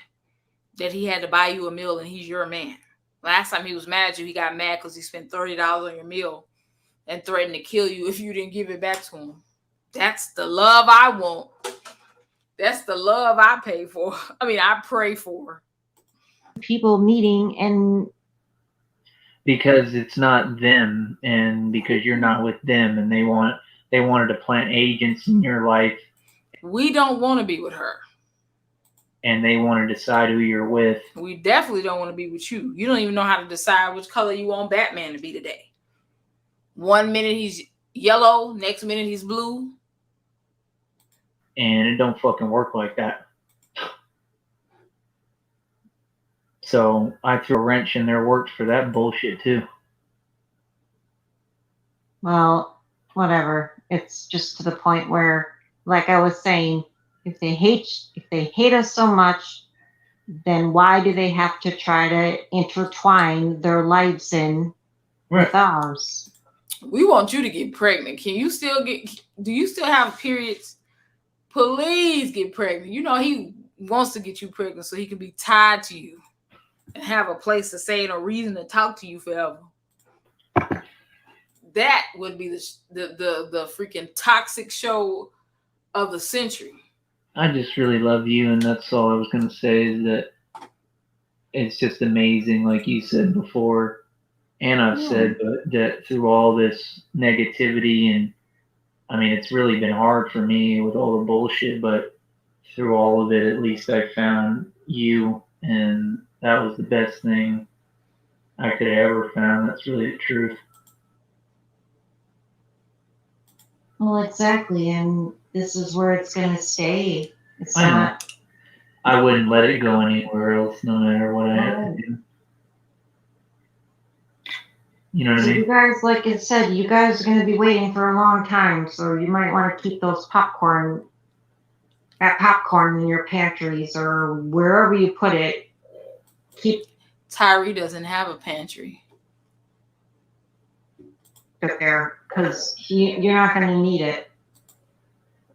Speaker 1: that he had to buy you a meal and he's your man. Last time he was mad at you, he got mad because he spent $30 on your meal and threatened to kill you if you didn't give it back to him. That's the love I want. That's the love I pay for. I mean, I pray for.
Speaker 3: People meeting and
Speaker 7: because it's not them and because you're not with them and they wanted to plant agents in your life.
Speaker 1: We don't want to be with her.
Speaker 7: And they want to decide who you're with.
Speaker 1: We definitely don't want to be with you. You don't even know how to decide which color you want Batman to be today. 1 minute he's yellow, next minute he's blue.
Speaker 7: And it don't fucking work like that. So I threw a wrench in their works for that bullshit too.
Speaker 3: well, whatever. It's just to the point where, like I was saying, if they hate us so much, then why do they have to try to intertwine their lives in with ours?
Speaker 1: We want you to get pregnant. Do you still have periods? Please get pregnant. You know he wants to get you pregnant so he can be tied to you. and have a place to stay and a reason to talk to you forever. That would be the freaking toxic show of the century.
Speaker 7: I just really love you, and that's all I was gonna say is that it's just amazing, like you said before, and I've said, but that through all this negativity, and I mean, it's really been hard for me with all the bullshit, but through all of it, at least I found you, and that was the best thing I could have ever found. That's really the truth.
Speaker 3: Well, exactly, and this is where it's going to stay. It's
Speaker 7: I know.
Speaker 3: not.
Speaker 7: I wouldn't let it go anywhere else, no matter what I had to do. You know what I mean?
Speaker 3: You guys, like I said, you guys are going to be waiting for a long time, so you might want to keep that popcorn in your pantries or wherever you put it. Keep.
Speaker 1: Tyree doesn't have a pantry.
Speaker 3: It there, because you're not going to need it.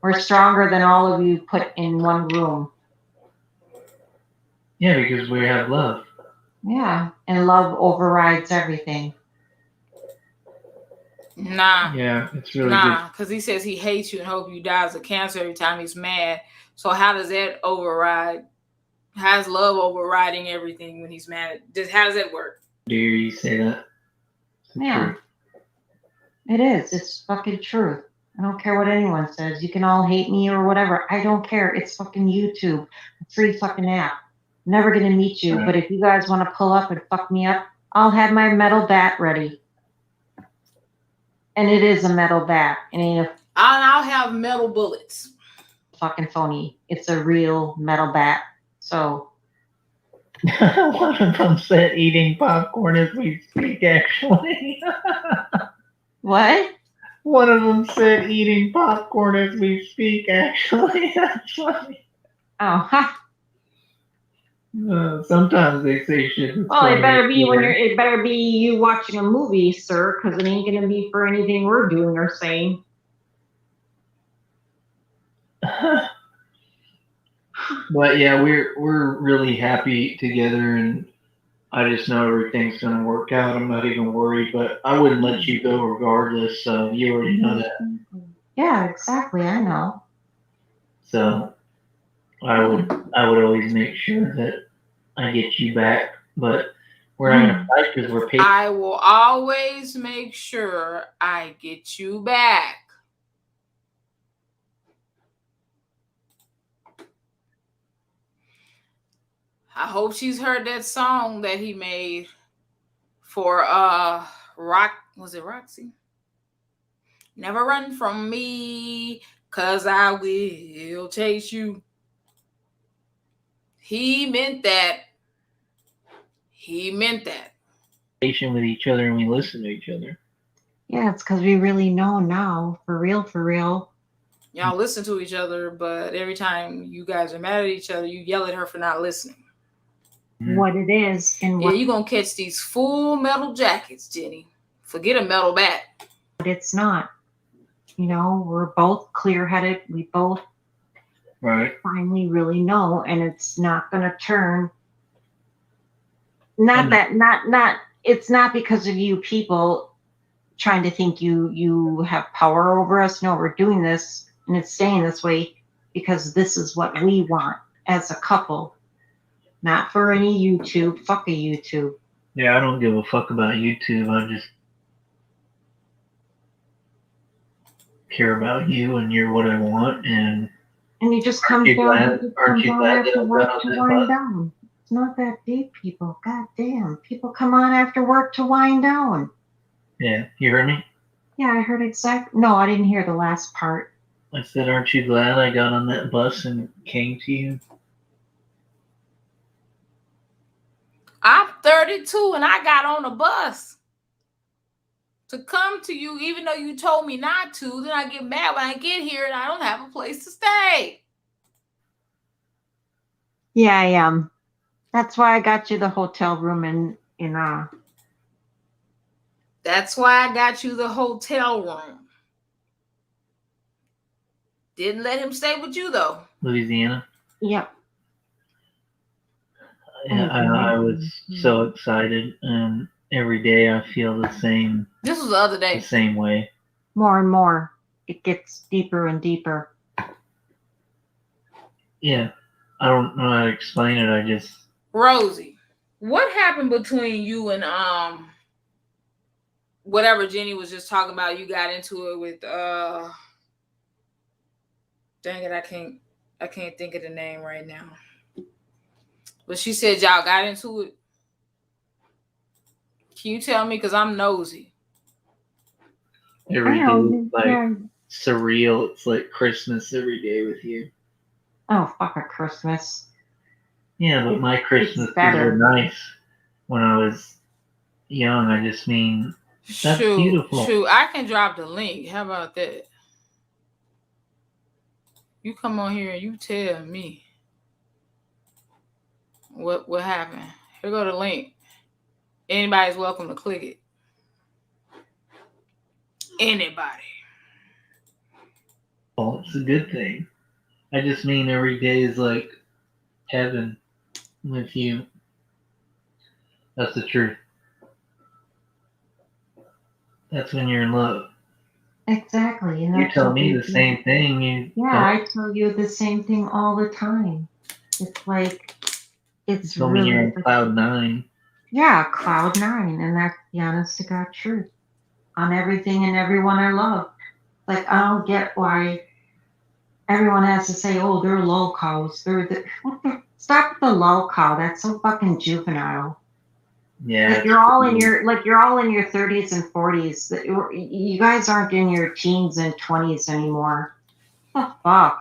Speaker 3: We're stronger than all of you put in one room.
Speaker 7: Yeah, because we have love.
Speaker 3: Yeah, and love overrides everything.
Speaker 1: Nah.
Speaker 7: Yeah, it's really
Speaker 1: good. Because he says he hates you and hope you dies of cancer every time he's mad. So how does that override? How's love overriding everything when he's mad? How does that work?
Speaker 7: Dare you say that?
Speaker 3: Yeah. True. It is. It's fucking truth. I don't care what anyone says. You can all hate me or whatever. I don't care. It's fucking YouTube. A free fucking app. Never gonna meet you, but if you guys want to pull up and fuck me up, I'll have my metal bat ready. And it is a metal bat. It ain't a...
Speaker 1: I'll have metal bullets.
Speaker 3: Fucking phony. It's a real metal bat. So...
Speaker 7: One of them said eating popcorn as we speak, actually.
Speaker 3: What?
Speaker 7: One of them said eating popcorn as we speak, actually. That's funny.
Speaker 3: Oh, ha.
Speaker 7: Sometimes they say shit.
Speaker 3: Well, it better be it better be you watching a movie, sir, because it ain't gonna be for anything we're doing or saying.
Speaker 7: But yeah, we're really happy together, and I just know everything's gonna work out. I'm not even worried, but I wouldn't let you go regardless. So you already know that.
Speaker 3: Yeah, exactly. I know.
Speaker 7: So I would always make sure that I get you back, but we're not gonna fight because we're paid.
Speaker 1: I will always make sure I get you back. I hope she's heard that song that he made for Rock. Was it Roxy? Never run from me, 'cause I will chase you. He meant that. He meant that.
Speaker 7: Patient with each other and we listen to each other.
Speaker 3: Yeah, it's because we really know now. For real, for real.
Speaker 1: Y'all listen to each other, but every time you guys are mad at each other, you yell at her for not listening.
Speaker 3: What it is and what...
Speaker 1: Yeah, you're going to catch these full metal jackets, Jenny. Forget a metal bat.
Speaker 3: But it's not. You know, we're both clear-headed. We both finally really know, and it's not going to turn. It's not because of you people trying to think you have power over us. No, we're doing this, and it's staying this way because this is what we want as a couple. Not for any YouTube. Fuck a YouTube.
Speaker 7: Yeah, I don't give a fuck about YouTube. I just care about you, and you're what I want. And
Speaker 3: you just come down. Aren't you glad after work to wind down? It's not that deep, people. God damn. People come on after work to wind down.
Speaker 7: Yeah, you heard me?
Speaker 3: Yeah, I heard exactly. No, I didn't hear the last part.
Speaker 7: I said, aren't you glad I got on that bus and came to you?
Speaker 1: I'm 32 and I got on a bus to come to you, even though you told me not to. Then I get mad when I get here and I don't have a place to stay.
Speaker 3: Yeah, I am. That's why I got you the hotel room in
Speaker 1: That's why I got you the hotel room. Didn't let him stay with you though.
Speaker 7: Louisiana?
Speaker 3: Yep.
Speaker 7: Yeah, I was so excited, and every day I feel the same.
Speaker 1: This was the other day.
Speaker 7: The same way.
Speaker 3: More and more, it gets deeper and deeper.
Speaker 7: Yeah, I don't know how to explain it. I just.
Speaker 1: Rosie, what happened between you and whatever Jenny was just talking about? You got into it with dang it, I can't think of the name right now. But she said y'all got into it. Can you tell me? Because I'm nosy.
Speaker 7: Every day is like surreal. It's like Christmas every day with you.
Speaker 3: Oh, fuck a Christmas.
Speaker 7: Yeah, but my Christmas were nice when I was young. I just mean, that's beautiful.
Speaker 1: Shoot, I can drop the link. How about that? You come on here and you tell me what happened. Here go the link. Anybody's welcome to click it. Anybody.
Speaker 7: Oh, it's a good thing. I just mean every day is like heaven with you. That's the truth. That's when you're in love.
Speaker 3: Exactly. And
Speaker 7: you tell me the same thing.
Speaker 3: I tell you the same thing all the time. It's like, it's
Speaker 7: you told me you're on cloud 9.
Speaker 3: Yeah, cloud 9. And that's the honest to God truth. On everything and everyone I love. Like, I don't get why everyone has to say, oh, they're lolcows. Stop with the lolcow. That's so fucking juvenile.
Speaker 7: Yeah.
Speaker 3: Like you're all in your 30s and 40s. You guys aren't in your teens and 20s anymore. What the fuck?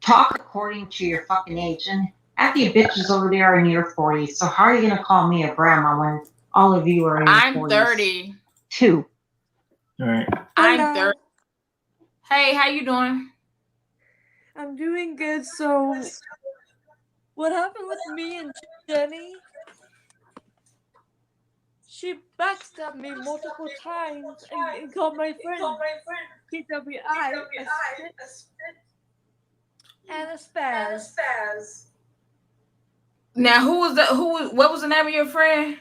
Speaker 3: Talk according to your fucking age. And half you bitches over there are in your 40s. So how are you gonna call me a grandma when all of you are in your 40s?
Speaker 1: I'm 30.
Speaker 3: 2.
Speaker 7: All right.
Speaker 1: I'm 30. Hey, how you doing?
Speaker 10: I'm doing good. So, what happened with me and Jenny? She backstabbed me multiple times and called my friend PWI a spit and a spaz.
Speaker 1: Now, what was the name of your friend?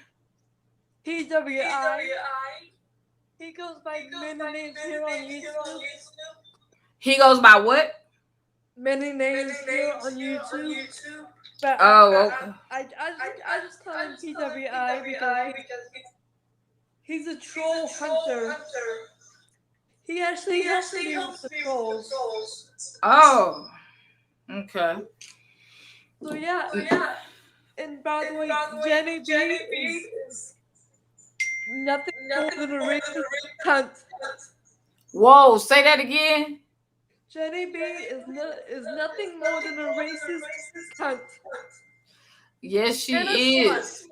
Speaker 10: PWI. He goes by many names here on YouTube.
Speaker 1: He goes by what?
Speaker 10: Many names here on YouTube. But
Speaker 1: okay.
Speaker 10: I just call him PWI because he's a troll hunter. He actually helps me with the trolls.
Speaker 1: Oh, okay.
Speaker 10: So yeah. And by the way, Jenny B is nothing more than a racist cunt.
Speaker 1: Whoa, say that again.
Speaker 10: Jenny B is nothing more than a racist cunt.
Speaker 1: Yes, she is.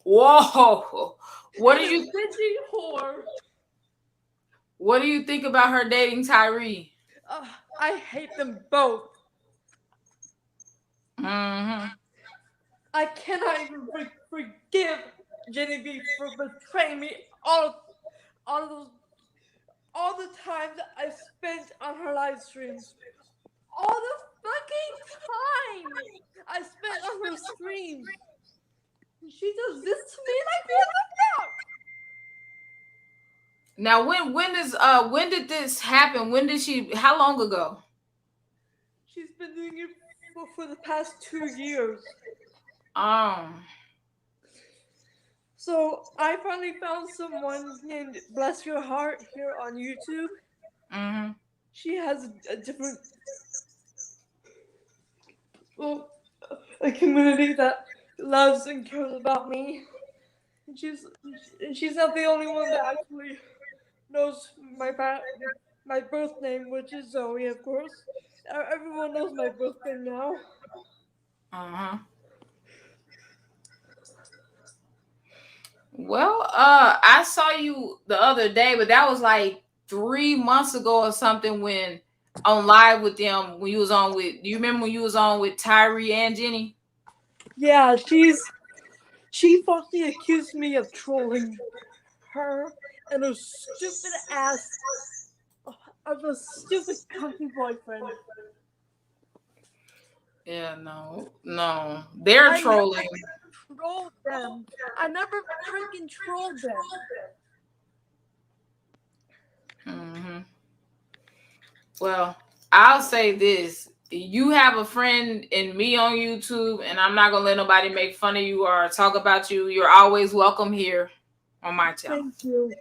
Speaker 1: Whoa. What do you
Speaker 10: bitchy whore?
Speaker 1: What do you think about her dating Tyree?
Speaker 10: I hate them both.
Speaker 1: Mm-hmm.
Speaker 10: I cannot even forgive Jenny B for betraying me all the time that I spent on her live streams. All the fucking time I spent on her streams. She does this to me and I feel left out.
Speaker 1: Now, when did this happen? How long ago?
Speaker 10: She's been doing it for the past 2 years. So I finally found someone named Bless Your Heart here on YouTube.
Speaker 1: Mm-hmm.
Speaker 10: She has a different a community that loves and cares about me. And she's not the only one that actually knows my birth name, which is Zoe, of course. Everyone knows my birth name now.
Speaker 1: Uh-huh. Well, I saw you the other day, but that was like 3 months ago or something when on live with them when you was on with. Do you remember when you was on with Tyree and Jenny?
Speaker 10: Yeah, she falsely accused me of trolling her and her stupid ass of a stupid country boyfriend.
Speaker 1: Yeah, no. They're trolling.
Speaker 10: Never trolled them. I never freaking trolled them.
Speaker 1: Mm-hmm. Well, I'll say this. You have a friend in me on YouTube, and I'm not going to let nobody make fun of you or talk about you. You're always welcome here on my channel.
Speaker 10: Thank you.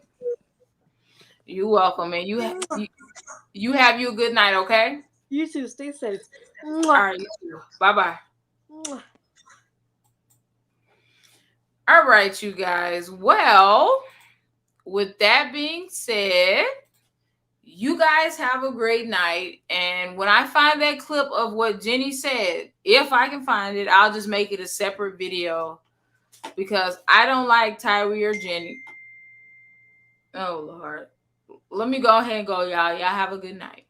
Speaker 1: You're welcome. And you have you a good night, okay?
Speaker 10: You too. Stay safe.
Speaker 1: All right, you too. Bye-bye. All right, you guys. Well, with that being said, you guys have a great night. And when I find that clip of what Jenny said, if I can find it, I'll just make it a separate video because I don't like Tyree or Jenny. Oh, Lord. Let me go ahead and go, y'all. Y'all have a good night.